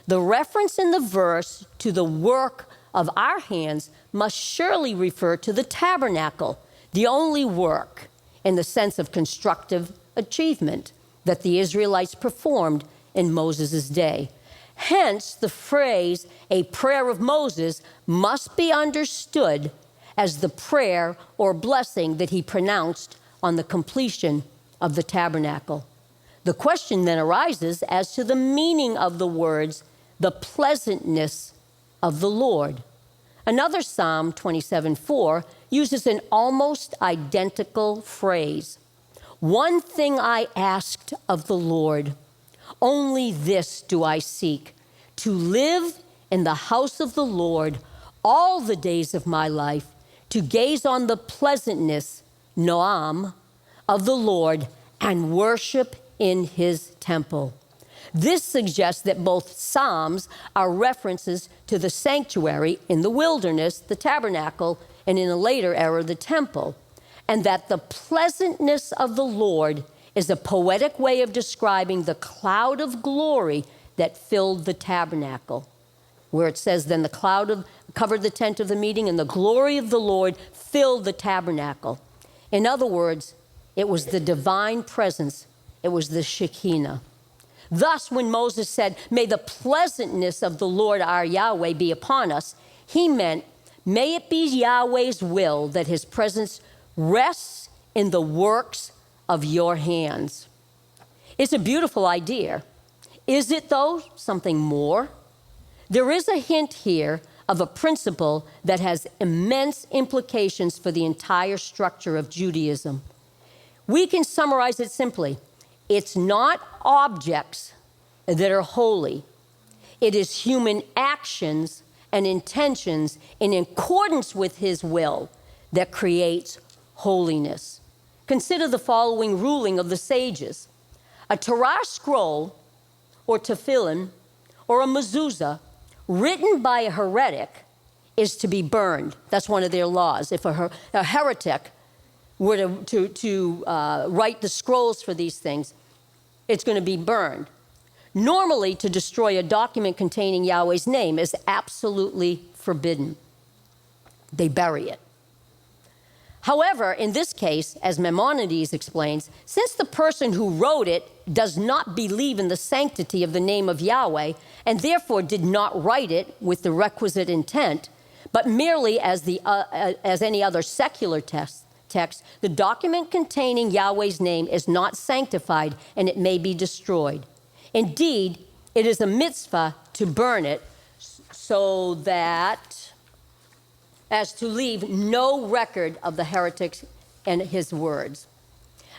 The reference in the verse to the work of our hands must surely refer to the tabernacle, the only work in the sense of constructive achievement that the Israelites performed in Moses' day. Hence, the phrase, a prayer of Moses, must be understood as the prayer or blessing that he pronounced on the completion of the tabernacle. The question then arises as to the meaning of the words, the pleasantness of the Lord. Another Psalm 27:4 uses an almost identical phrase. One thing I asked of the Lord, only this do I seek, to live in the house of the Lord all the days of my life, to gaze on the pleasantness, Noam, of the Lord and worship in his temple. This suggests that both Psalms are references to the sanctuary in the wilderness, the tabernacle, and in a later era, the temple, and that the pleasantness of the Lord is a poetic way of describing the cloud of glory that filled the tabernacle, where it says, then the cloud covered the tent of the meeting, and the glory of the Lord filled the tabernacle. In other words, it was the divine presence. It was the Shekinah. Thus, when Moses said, may the pleasantness of the Lord our Yahweh be upon us, he meant, may it be Yahweh's will that his presence rests in the works of your hands. It's a beautiful idea. Is it, though, something more? There is a hint here of a principle that has immense implications for the entire structure of Judaism. We can summarize it simply. It's not objects that are holy. It is human actions and intentions in accordance with his will that creates holiness. Consider the following ruling of the sages. A Torah scroll, or tefillin, or a mezuzah, written by a heretic is to be burned. That's one of their laws. If a heretic were to write the scrolls for these things, it's going to be burned. Normally, to destroy a document containing Yahweh's name is absolutely forbidden. They bury it. However, in this case, as Maimonides explains, since the person who wrote it does not believe in the sanctity of the name of Yahweh, and therefore did not write it with the requisite intent, but merely as any other secular text, the document containing Yahweh's name is not sanctified, and it may be destroyed. Indeed, it is a mitzvah to burn it so that, as to leave no record of the heretic and his words.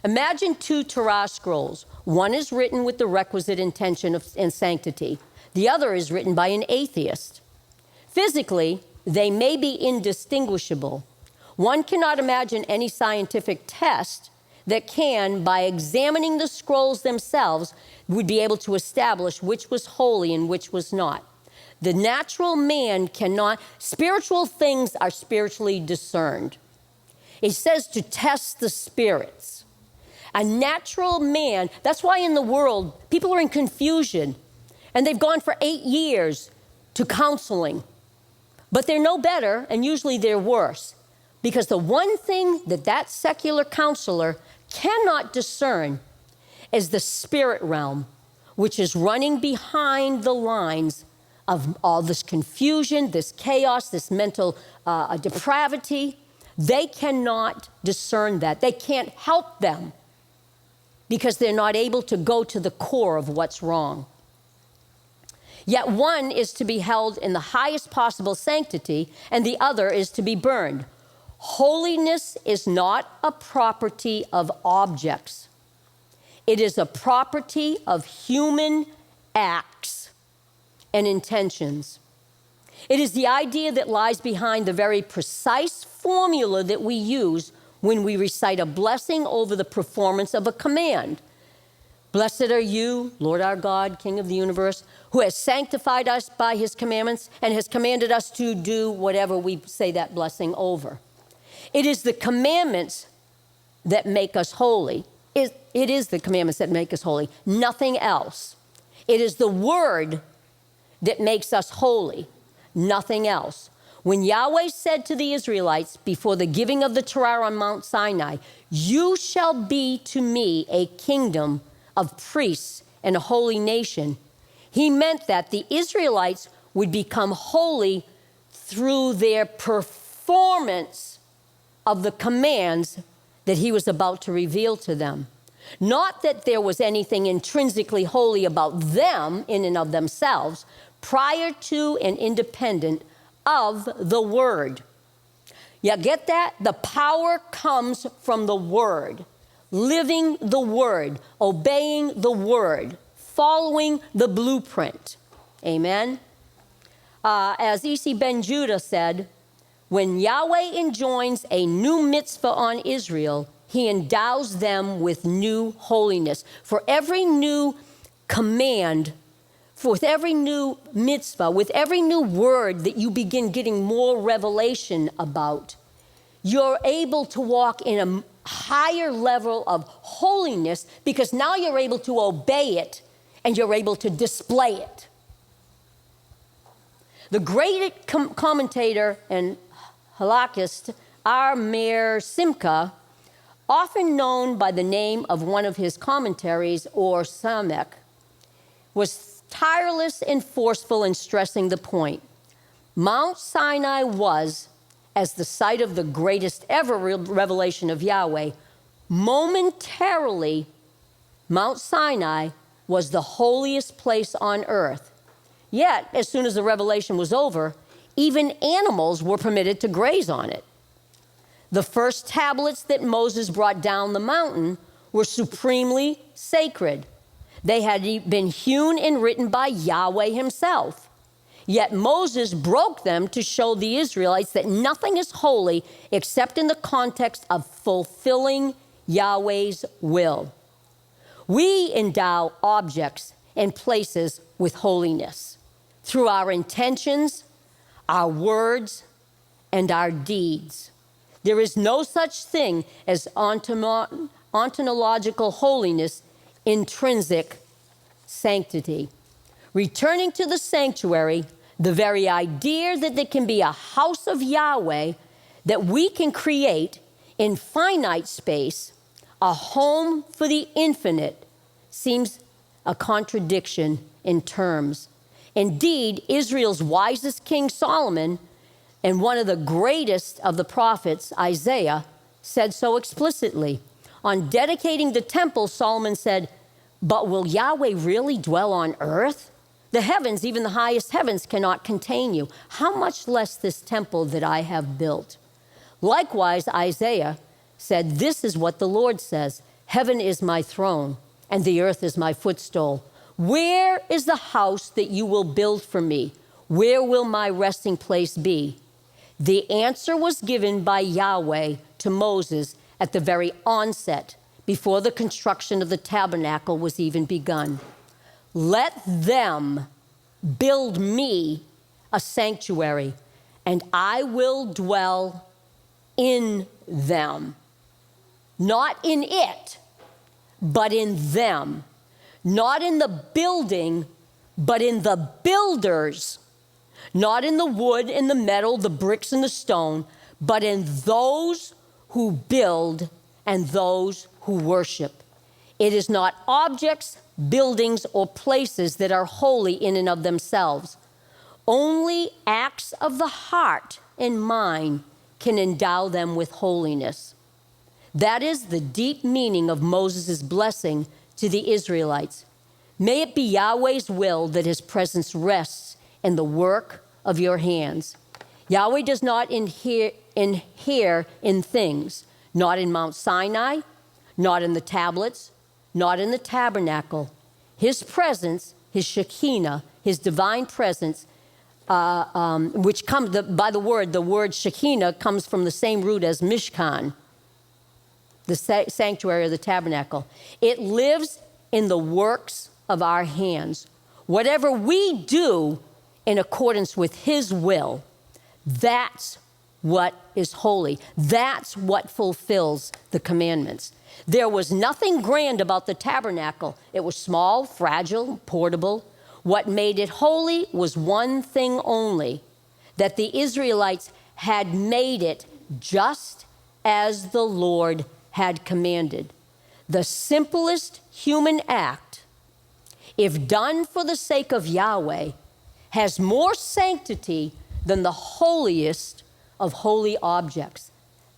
Imagine two Torah scrolls. One is written with the requisite intention and sanctity. The other is written by an atheist. Physically, they may be indistinguishable. One cannot imagine any scientific test that can, by examining the scrolls themselves, would be able to establish which was holy and which was not. The natural man cannot. Spiritual things are spiritually discerned. It says to test the spirits. A natural man, that's why in the world, people are in confusion. And they've gone for 8 years to counseling. But they're no better, and usually they're worse. Because the one thing that secular counselor cannot discern is the spirit realm, which is running behind the lines of all this confusion, this chaos, this mental depravity. They cannot discern that. They can't help them because they're not able to go to the core of what's wrong. Yet one is to be held in the highest possible sanctity, and the other is to be burned. Holiness is not a property of objects. It is a property of human acts and intentions. It is the idea that lies behind the very precise formula that we use when we recite a blessing over the performance of a command. Blessed are you, Lord our God, King of the universe, who has sanctified us by his commandments and has commanded us to do whatever we say that blessing over. It is the commandments that make us holy. It is the commandments that make us holy, nothing else. It is the word that makes us holy, nothing else. When Yahweh said to the Israelites before the giving of the Torah on Mount Sinai, you shall be to me a kingdom of priests and a holy nation, he meant that the Israelites would become holy through their performance of the commands that he was about to reveal to them. Not that there was anything intrinsically holy about them in and of themselves, prior to and independent of the Word. You get that? The power comes from the Word. Living the Word, obeying the Word, following the blueprint. Amen? As E.C. Ben Judah said, when Yahweh enjoins a new mitzvah on Israel, he endows them with new holiness. For every new command, with every new mitzvah, with every new word that you begin getting more revelation about, you're able to walk in a higher level of holiness because now you're able to obey it and you're able to display it. The great commentator and halachist, our Meir Simcha, often known by the name of one of his commentaries, or Samek, was tireless and forceful in stressing the point. Mount Sinai was, as the site of the greatest ever revelation of Yahweh, momentarily, Mount Sinai was the holiest place on earth. Yet, as soon as the revelation was over, even animals were permitted to graze on it. The first tablets that Moses brought down the mountain were supremely sacred. They had been hewn and written by Yahweh himself. Yet Moses broke them to show the Israelites that nothing is holy except in the context of fulfilling Yahweh's will. We endow objects and places with holiness through our intentions, our words, and our deeds. There is no such thing as ontological holiness, intrinsic sanctity. Returning to the sanctuary, the very idea that there can be a house of Yahweh that we can create in finite space, a home for the infinite, seems a contradiction in terms. Indeed, Israel's wisest king Solomon and one of the greatest of the prophets, Isaiah, said so explicitly. On dedicating the temple, Solomon said, "But will Yahweh really dwell on earth? The heavens, even the highest heavens, cannot contain you. How much less this temple that I have built?" Likewise, Isaiah said, "This is what the Lord says, heaven is my throne, and the earth is my footstool. Where is the house that you will build for me? Where will my resting place be?" The answer was given by Yahweh to Moses at the very onset, before the construction of the tabernacle was even begun. "Let them build me a sanctuary, and I will dwell in them." Not in it, but in them. Not in the building, but in the builders. Not in the wood and the metal, the bricks and the stone, but in those who build and those who worship. It is not objects, buildings, or places that are holy in and of themselves. Only acts of the heart and mind can endow them with holiness. That is the deep meaning of Moses' blessing to the Israelites. May it be Yahweh's will that his presence rests in the work of your hands. Yahweh does not inhere in things, not in Mount Sinai, not in the tablets, not in the tabernacle. His presence, his Shekinah, his divine presence, which comes by the word Shekinah comes from the same root as Mishkan, the sanctuary or the tabernacle. It lives in the works of our hands. Whatever we do in accordance with his will, that's what is holy. That's what fulfills the commandments. There was nothing grand about the tabernacle. It was small, fragile, portable. What made it holy was one thing only, that the Israelites had made it just as the Lord had commanded. The simplest human act, if done for the sake of Yahweh, has more sanctity than the holiest of holy objects.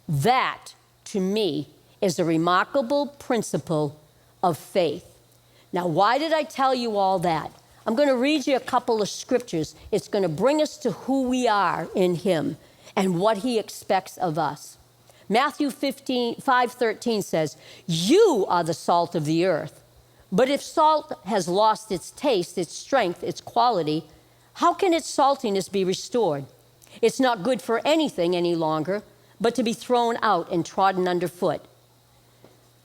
That, to me, is a remarkable principle of faith. Now, why did I tell you all that? I'm going to read you a couple of scriptures. It's going to bring us to who we are in him and what he expects of us. Matthew 5:13 says, "You are the salt of the earth. But if salt has lost its taste, its strength, its quality, how can its saltiness be restored? It's not good for anything any longer, but to be thrown out and trodden underfoot."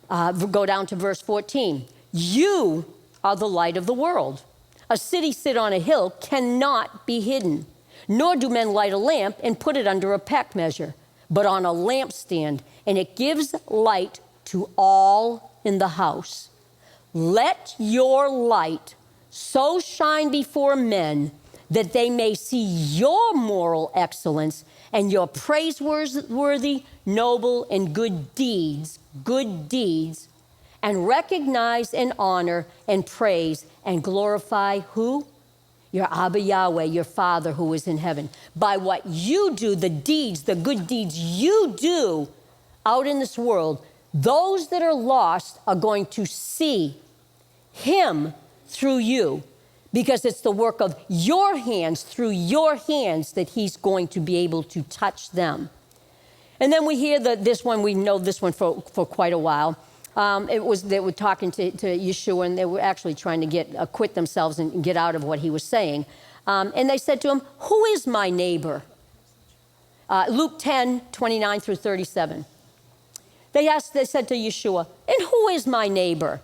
Go down to verse 14. "You are the light of the world. A city set on a hill cannot be hidden, nor do men light a lamp and put it under a peck measure, but on a lampstand, and it gives light to all in the house. Let your light so shine before men that they may see your moral excellence and your praiseworthy, noble, and good deeds, and recognize and honor and praise and glorify who? Your Abba Yahweh, your Father who is in heaven. By what you do, the deeds, the good deeds you do out in this world, those that are lost are going to see him through you, because it's the work of your hands, through your hands, that he's going to be able to touch them. And then we hear this one, we know this one for quite a while. They were talking to Yeshua, and they were actually trying to acquit themselves and get out of what he was saying. And they said to him, "Who is my neighbor?" Luke 10:29 through 37. They said to Yeshua, "And who is my neighbor?"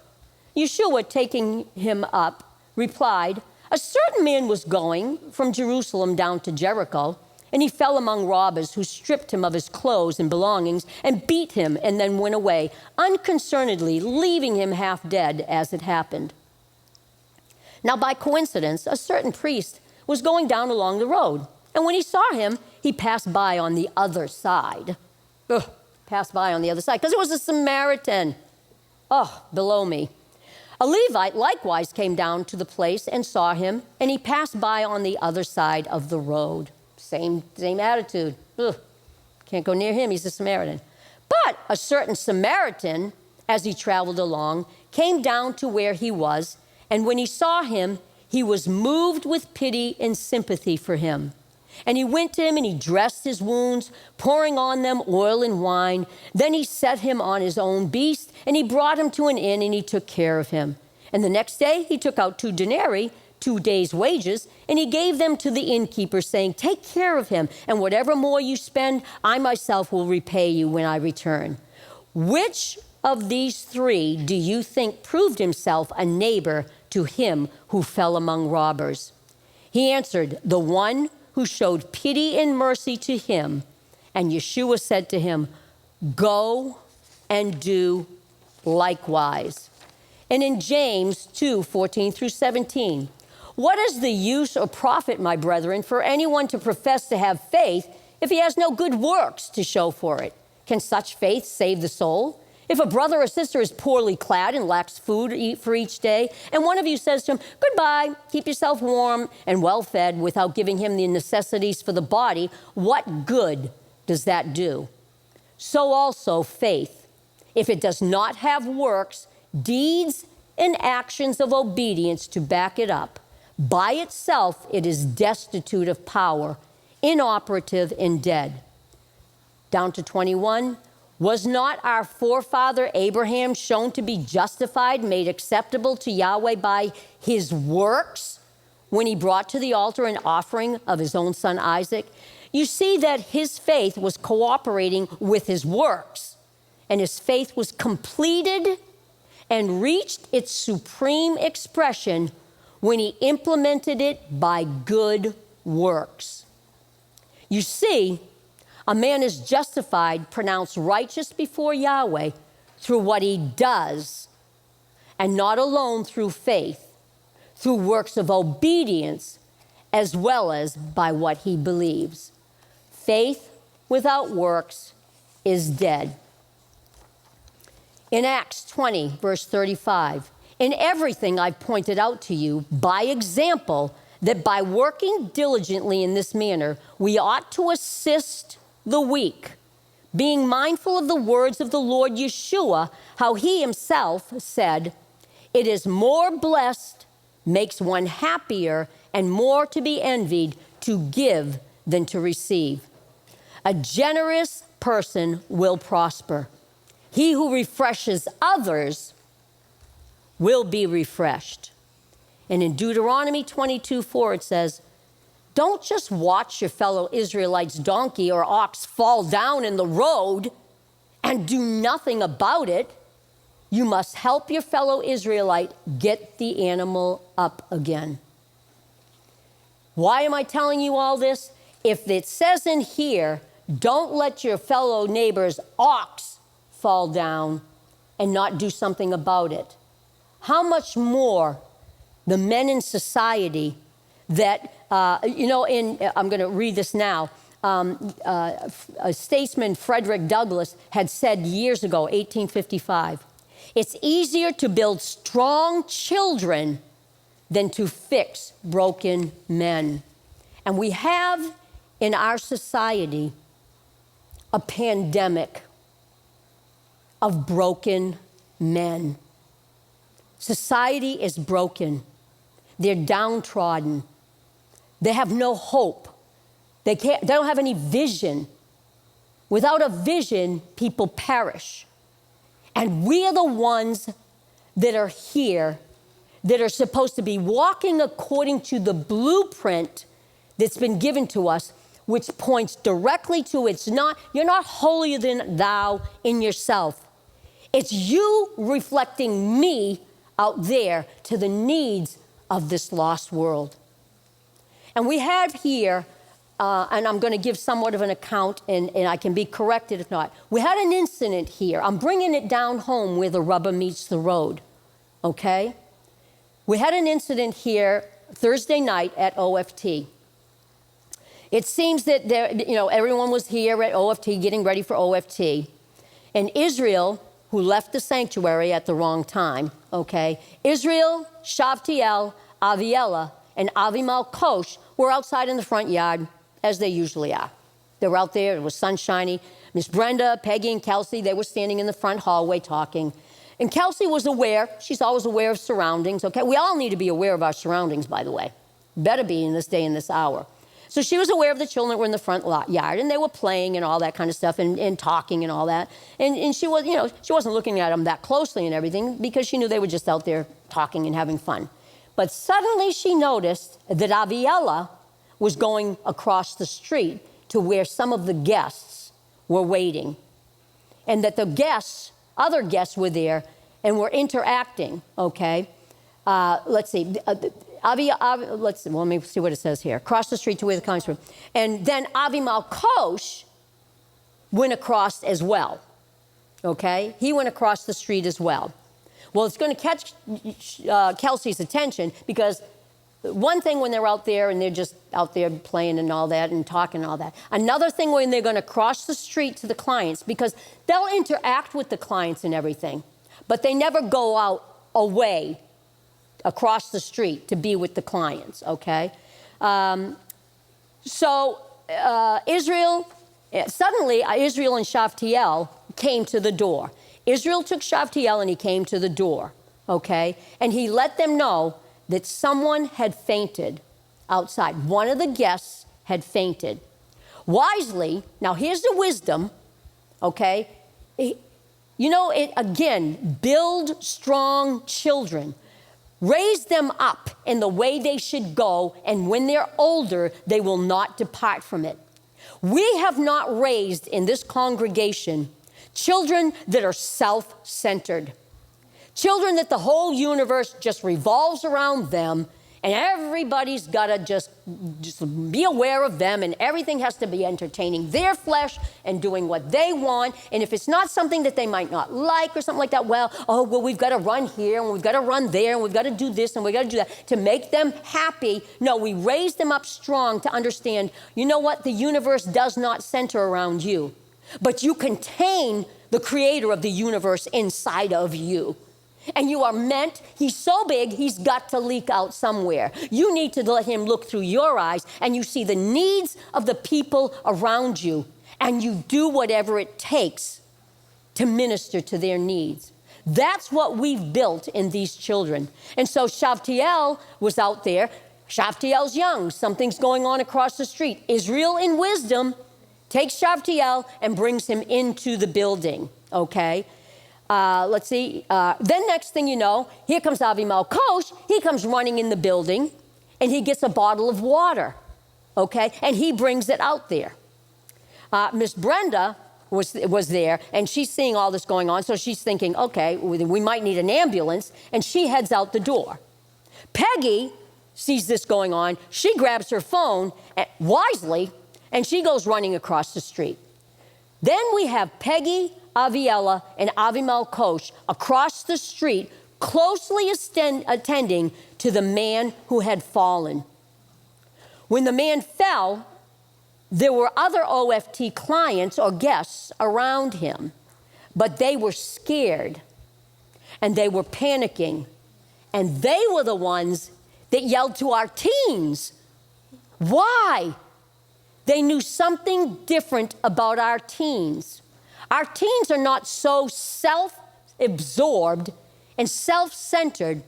Yeshua, taking him up, replied, "A certain man was going from Jerusalem down to Jericho, and he fell among robbers who stripped him of his clothes and belongings and beat him and then went away, unconcernedly, leaving him half dead as it happened. Now, by coincidence, a certain priest was going down along the road, and when he saw him, he passed by on the other side." Passed by on the other side, because it was a Samaritan. Below me. "A Levite likewise came down to the place and saw him, and he passed by on the other side of the road." Same attitude. Can't go near him, he's a Samaritan. "But a certain Samaritan, as he traveled along, came down to where he was, and when he saw him, he was moved with pity and sympathy for him. And he went to him and he dressed his wounds, pouring on them oil and wine. Then he set him on his own beast, and he brought him to an inn, and he took care of him. And the next day he took out 2 denarii, 2 days' wages, and he gave them to the innkeeper, saying, 'Take care of him, and whatever more you spend, I myself will repay you when I return.' Which of these 3 do you think proved himself a neighbor to him who fell among robbers?" He answered, "The one who showed pity and mercy to him." And Yeshua said to him, "Go and do likewise." And in James 2:14 through 17, "What is the use or profit, my brethren, for anyone to profess to have faith if he has no good works to show for it? Can such faith save the soul? If a brother or sister is poorly clad and lacks food to eat for each day, and one of you says to him, 'Goodbye, keep yourself warm and well fed,' without giving him the necessities for the body, what good does that do? So also faith, if it does not have works, deeds and actions of obedience to back it up, by itself it is destitute of power, inoperative and dead." Down to 21. "Was not our forefather Abraham shown to be justified, made acceptable to Yahweh by his works, when he brought to the altar an offering of his own son Isaac?" You see that his faith was cooperating with his works, and his faith was completed and reached its supreme expression when he implemented it by good works. You see, a man is justified, pronounced righteous before Yahweh through what he does, and not alone through faith, through works of obedience, as well as by what he believes. Faith without works is dead. In Acts 20, verse 35, "In everything I've pointed out to you by example, that by working diligently in this manner, we ought to assist the weak, being mindful of the words of the Lord Yeshua, how he himself said, It is more blessed, makes one happier, and more to be envied to give than to receive. A generous person will prosper. He who refreshes others will be refreshed. And in Deuteronomy 22:4 it says, don't just watch your fellow Israelites' donkey or ox fall down in the road and do nothing about it. You must help your fellow Israelite get the animal up again. Why am I telling you all this? If it says in here, don't let your fellow neighbor's ox fall down and not do something about it, how much more the men in society that, I'm going to read this now. A statesman, Frederick Douglass, had said years ago, 1855, it's easier to build strong children than to fix broken men. And we have in our society a pandemic of broken men. Society is broken. They're downtrodden. They have no hope. They don't have any vision. Without a vision, people perish. And we are the ones that are here that are supposed to be walking according to the blueprint that's been given to us, which points directly to you're not holier than thou in yourself. It's you reflecting me out there to the needs of this lost world. And we have here, and I'm going to give somewhat of an account, and I can be corrected if not. We had an incident here. I'm bringing it down home where the rubber meets the road, okay? We had an incident here Thursday night at OFT. It seems that everyone was here at OFT getting ready for OFT. And Israel, who left the sanctuary at the wrong time, okay? Israel, Shavtiel, Aviella, and Avimal Kosh were outside in the front yard, as they usually are. They were out there, it was sunshiny. Miss Brenda, Peggy, and Kelsey, they were standing in the front hallway talking. And Kelsey was aware, she's always aware of surroundings, okay? We all need to be aware of our surroundings, by the way. Better be in this day and this hour. So she was aware of the children that were in the front yard, and they were playing and all that kind of stuff, and talking and all that. And she was, she wasn't looking at them that closely and everything because she knew they were just out there talking and having fun. But suddenly she noticed that Aviella was going across the street to where some of the guests were waiting, and that the other guests were there and were interacting, okay? Let's see. Let me see what it says here. Across the street to where the conference room. And then Avimal Kosh went across as well, okay? He went across the street as well. Well, it's going to catch Kelsey's attention because one thing when they're out there and they're just out there playing and all that and talking and all that. Another thing when they're going to cross the street to the clients, because they'll interact with the clients and everything, but they never go out away across the street to be with the clients, okay? Israel and Shavtiel came to the door. Israel took Shavtiel and he came to the door, okay? And he let them know that someone had fainted outside. One of the guests had fainted. Wisely, now here's the wisdom, okay? Again, build strong children. Raise them up in the way they should go, and when they're older, they will not depart from it. We have not raised in this congregation children that are self-centered. Children that the whole universe just revolves around them, and everybody's got to just be aware of them, and everything has to be entertaining their flesh and doing what they want. And if it's not something that they might not like or something like that, we've got to run here, and we've got to run there, and we've got to do this, and we've got to do that to make them happy. No, we raise them up strong to understand, you know what? The universe does not center around you, but you contain the creator of the universe inside of you. And you are meant, he's so big, he's got to leak out somewhere. You need to let him look through your eyes, and you see the needs of the people around you, and you do whatever it takes to minister to their needs. That's what we've built in these children. And so Shavtiel was out there. Shavtiel's young. Something's going on across the street. Israel, in wisdom, takes Shavtiel and brings him into the building, okay? Let's see. Then next thing you know, here comes Avi Malkosh. He comes running in the building, and he gets a bottle of water, okay? And he brings it out there. Miss Brenda was there, and she's seeing all this going on, so she's thinking, okay, we might need an ambulance, and she heads out the door. Peggy sees this going on. She grabs her phone, wisely, and she goes running across the street. Then we have Peggy, Aviella, and Avi Malkosh across the street, closely attending to the man who had fallen. When the man fell, there were other OFT clients or guests around him, but they were scared, and they were panicking, and they were the ones that yelled to our teens. Why? They knew something different about our teens. Our teens are not so self-absorbed and self-centered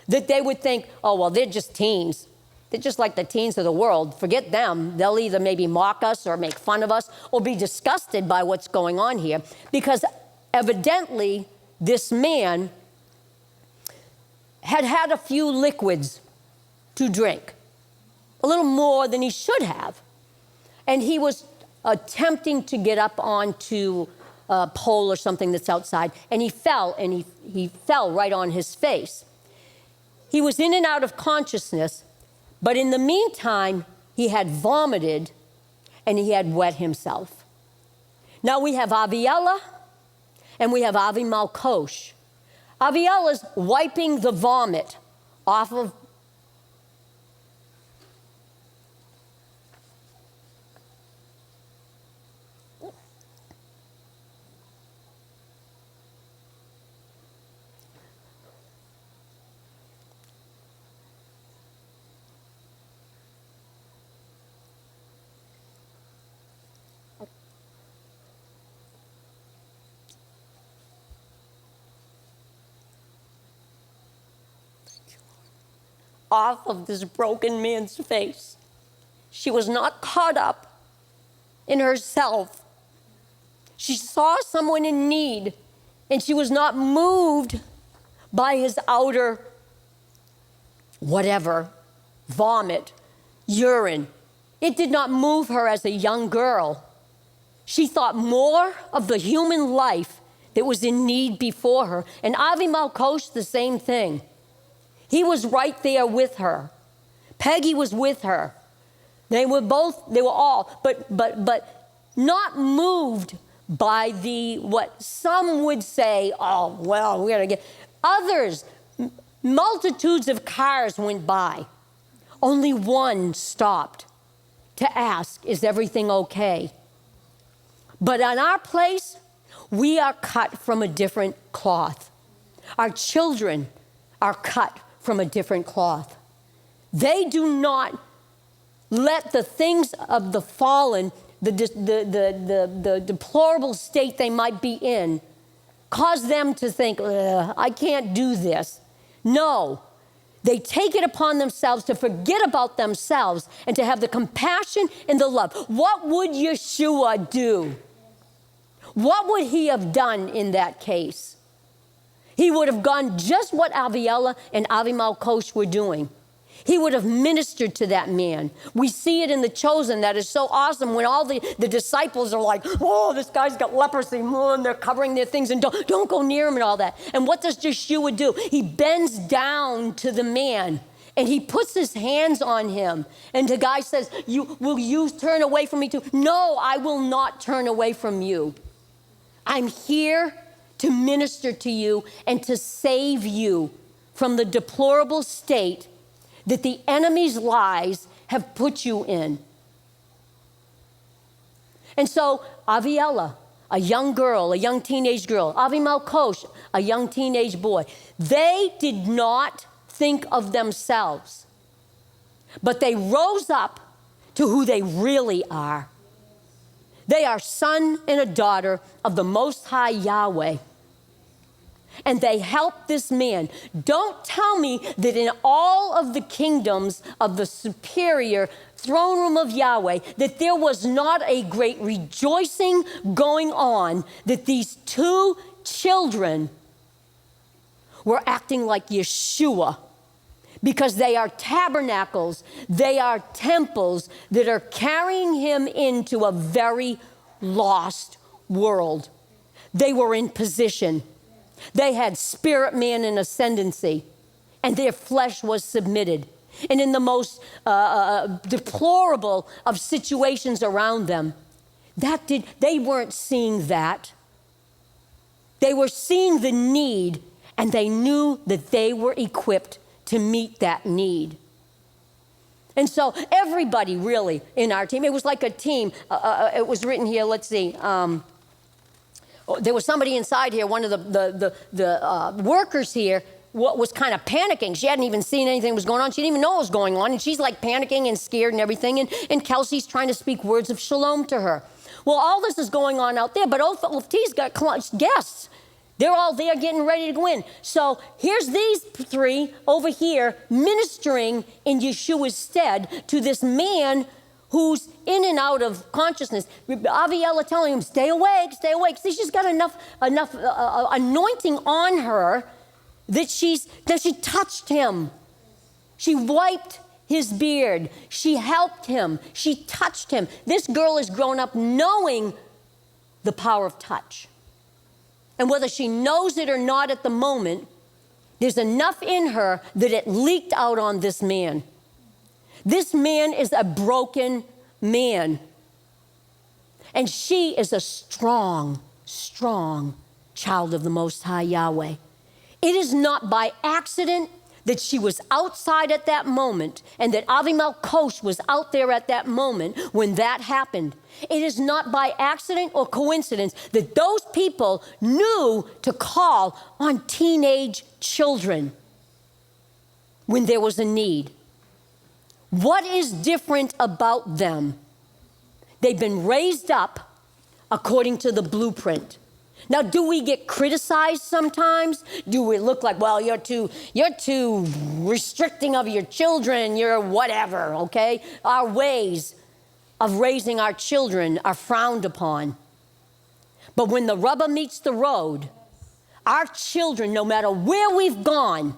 that they would think, oh, well, they're just teens. They're just like the teens of the world. Forget them. They'll either maybe mock us or make fun of us or be disgusted by what's going on here, because evidently this man had a few liquids to drink, a little more than he should have. And he was attempting to get up onto a pole or something that's outside, and he fell, and he fell right on his face. He was in and out of consciousness, but in the meantime, he had vomited, and he had wet himself. Now we have Aviella, and we have Avi Malkosh. Aviella's wiping the vomit off of off of this broken man's face. She was not caught up in herself. She saw someone in need, and she was not moved by his outer whatever, vomit, urine. It did not move her as a young girl. She thought more of the human life that was in need before her. And Avi Malkosh, the same thing. He was right there with her. Peggy was with her. They were all, but not moved by what some would say, oh, well, we're gonna get. Others, multitudes of cars went by. Only one stopped to ask, is everything okay? But on our place, we are cut from a different cloth. Our children are cut from a different cloth. They do not let the things of the fallen, the deplorable state they might be in, cause them to think, I can't do this. No, they take it upon themselves to forget about themselves and to have the compassion and the love. What would Yeshua do? What would he have done in that case? He would have done just what Aviella and Avi Malkosh were doing. He would have ministered to that man. We see it in The Chosen. That is so awesome when all the disciples are like, oh, this guy's got leprosy, and they're covering their things, and don't go near him and all that. And what does Yeshua do? He bends down to the man, and he puts his hands on him. And the guy says, will you turn away from me too? No, I will not turn away from you. I'm here to minister to you and to save you from the deplorable state that the enemy's lies have put you in. And so Aviella, a young girl, a young teenage girl, Avi Malkosh, a young teenage boy, they did not think of themselves, but they rose up to who they really are. They are son and a daughter of the Most High Yahweh. and they helped this man. Don't tell me that in all of the kingdoms of the superior throne room of Yahweh, that there was not a great rejoicing going on, that these two children were acting like Yeshua, because they are tabernacles, they are temples that are carrying him into a very lost world. They were in position. They had spirit man and ascendancy, and their flesh was submitted. And in the most deplorable of situations around them, they weren't seeing that. They were seeing the need, and they knew that they were equipped to meet that need. And so everybody really in our team, it was like a team. It was written here, let's see. There was somebody inside here, one of the workers here, was kind of panicking. She hadn't even seen anything was going on. She didn't even know what was going on. And she's like panicking and scared and everything. And Kelsey's trying to speak words of shalom to her. Well, all this is going on out there, but OFT's got guests. They're all there getting ready to go in. So here's these three over here ministering in Yeshua's stead to this man who's in and out of consciousness. Aviella telling him, stay awake, stay awake. See, she's got enough anointing on her that she touched him. She wiped his beard. She helped him. She touched him. This girl has grown up knowing the power of touch. And whether she knows it or not at the moment, there's enough in her that it leaked out on this man. This man is a broken man. And she is a strong, strong child of the Most High Yahweh. It is not by accident that she was outside at that moment and that Avimelech Kosh was out there at that moment when that happened. It is not by accident or coincidence that those people knew to call on teenage children when there was a need. What is different about them? They've been raised up according to the blueprint. Now, do we get criticized sometimes? Do we look like, well, you're too restricting of your children, you're whatever, okay? Our ways of raising our children are frowned upon. But when the rubber meets the road, our children, no matter where we've gone,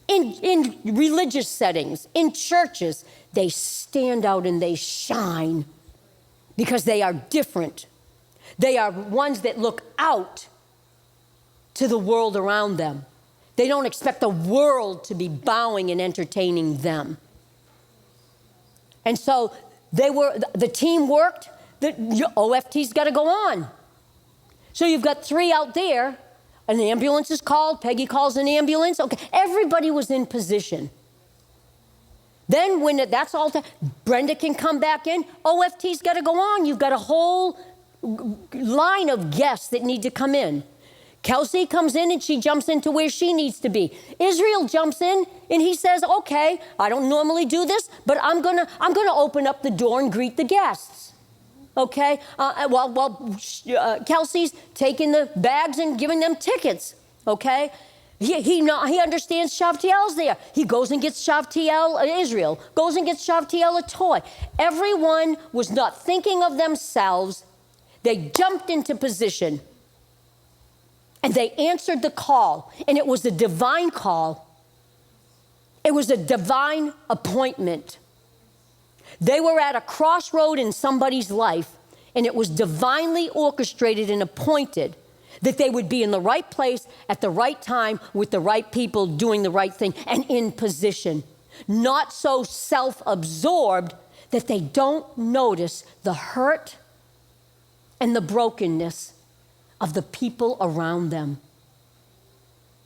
in religious settings, in churches, they stand out and they shine because they are different. They are ones that look out to the world around them. They don't expect the world to be bowing and entertaining them. And so the team worked, the OFT's got to go on. So you've got three out there, an ambulance is called, Peggy calls an ambulance. Okay, everybody was in position. Then when that's all, Brenda can come back in, OFT's got to go on. You've got a whole line of guests that need to come in. Kelsey comes in and she jumps into where she needs to be. Israel jumps in and he says, okay, I don't normally do this, but I'm gonna open up the door and greet the guests. Okay, while Kelsey's taking the bags and giving them tickets. Okay, he understands Shavtiel's there. He goes and gets Israel goes and gets Shavtiel a toy. Everyone was not thinking of themselves. They jumped into position and they answered the call, and it was a divine call. It was a divine appointment. They were at a crossroad in somebody's life, and it was divinely orchestrated and appointed that they would be in the right place at the right time with the right people doing the right thing and in position. Not so self-absorbed that they don't notice the hurt and the brokenness of the people around them.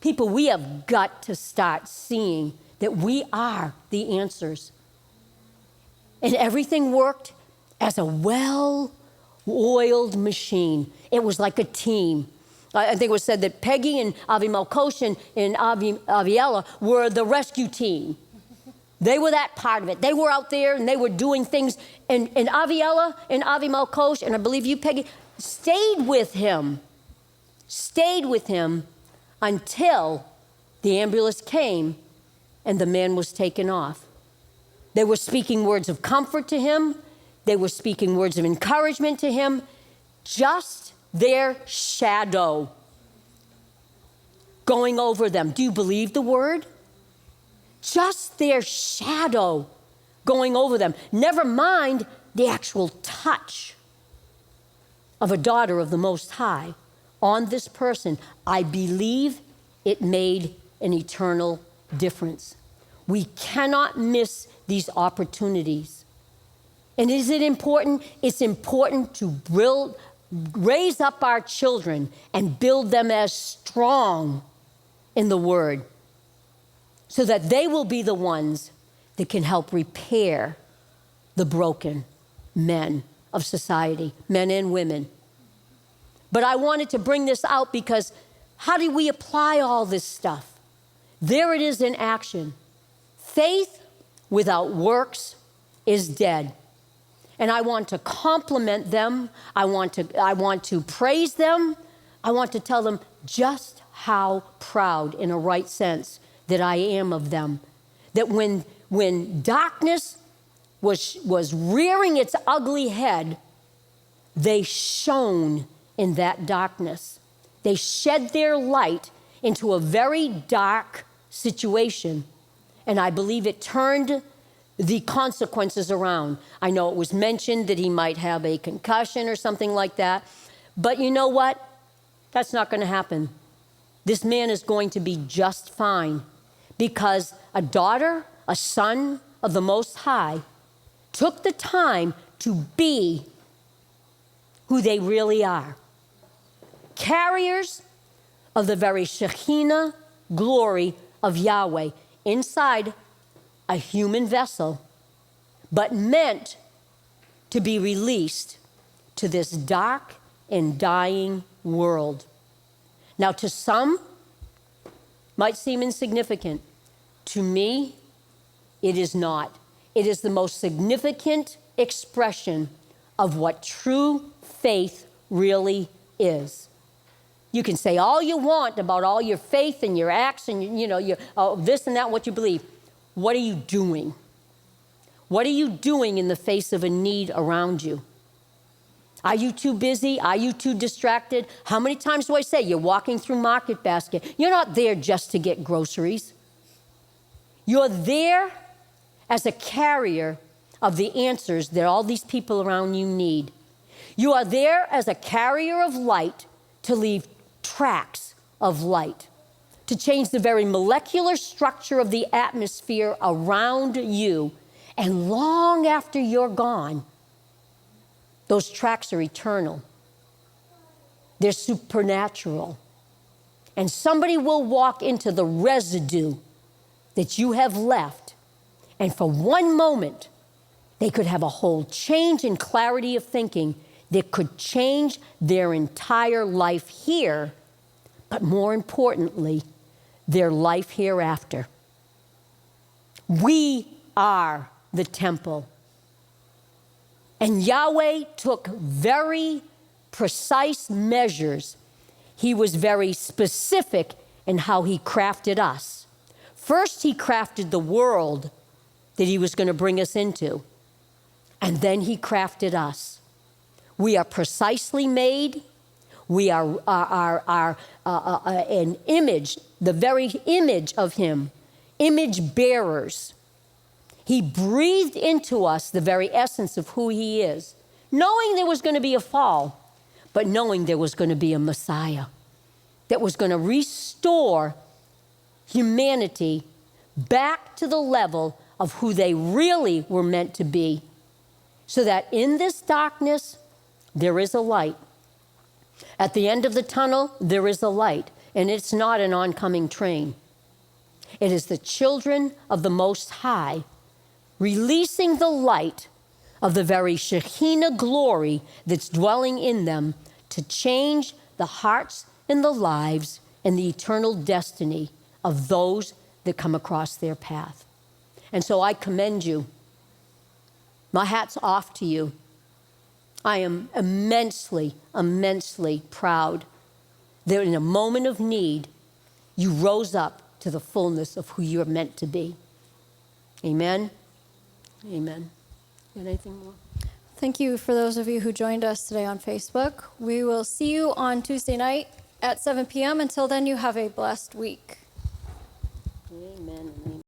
People, we have got to start seeing that we are the answers. And everything worked as a well-oiled machine. It was like a team. I think it was said that Peggy and Avimelech Kosh and Aviella were the rescue team. They were that part of it. They were out there and they were doing things. And Aviella and Avimelech Kosh, and I believe you, Peggy, stayed with him until the ambulance came and the man was taken off. They were speaking words of comfort to him. They were speaking words of encouragement to him. Just their shadow going over them. Do you believe the word? Just their shadow going over them. Never mind the actual touch of a daughter of the Most High on this person. I believe it made an eternal difference. We cannot miss these opportunities. And is it important? It's important to raise up our children and build them as strong in the Word, so that they will be the ones that can help repair the broken men of society, men and women. But I wanted to bring this out because how do we apply all this stuff? There it is in action. Faith without works is dead. And I want to compliment them. I want to praise them. I want to tell them just how proud, in a right sense, that I am of them. That when darkness was rearing its ugly head, they shone in that darkness. They shed their light into a very dark situation. And I believe it turned the consequences around. I know it was mentioned that he might have a concussion or something like that. But you know what? That's not going to happen. This man is going to be just fine, because a daughter, a son of the Most High took the time to be who they really are. Carriers of the very Shekinah glory of Yahweh inside a human vessel, but meant to be released to this dark and dying world. Now, to some, might seem insignificant. To me, it is not. It is the most significant expression of what true faith really is. You can say all you want about all your faith and your acts and your this and that, what you believe. What are you doing? What are you doing in the face of a need around you? Are you too busy? Are you too distracted? How many times do I say you're walking through Market Basket? You're not there just to get groceries. You're there as a carrier of the answers that all these people around you need. You are there as a carrier of light to leave tracks of light, to change the very molecular structure of the atmosphere around you. And long after you're gone, those tracks are eternal. They're supernatural. And somebody will walk into the residue that you have left. And for one moment, they could have a whole change in clarity of thinking that could change their entire life here, but more importantly, their life hereafter. We are the temple. And Yahweh took very precise measures. He was very specific in how he crafted us. First, he crafted the world that he was going to bring us into. And then he crafted us. We are precisely made. We are an image, the very image of him, image bearers. He breathed into us the very essence of who he is, knowing there was going to be a fall, but knowing there was going to be a Messiah that was going to restore humanity back to the level of who they really were meant to be, so that in this darkness, there is a light. At the end of the tunnel, there is a light, and it's not an oncoming train. It is the children of the Most High releasing the light of the very Shekinah glory that's dwelling in them to change the hearts and the lives and the eternal destiny of those that come across their path. And so I commend you. My hat's off to you. I am immensely, immensely proud that in a moment of need, You rose up to the fullness of who you're meant to be. Amen? Amen. Got anything more? Thank you for those of you who joined us today on Facebook. We will see you on Tuesday night at 7 p.m. Until then, you have a blessed week.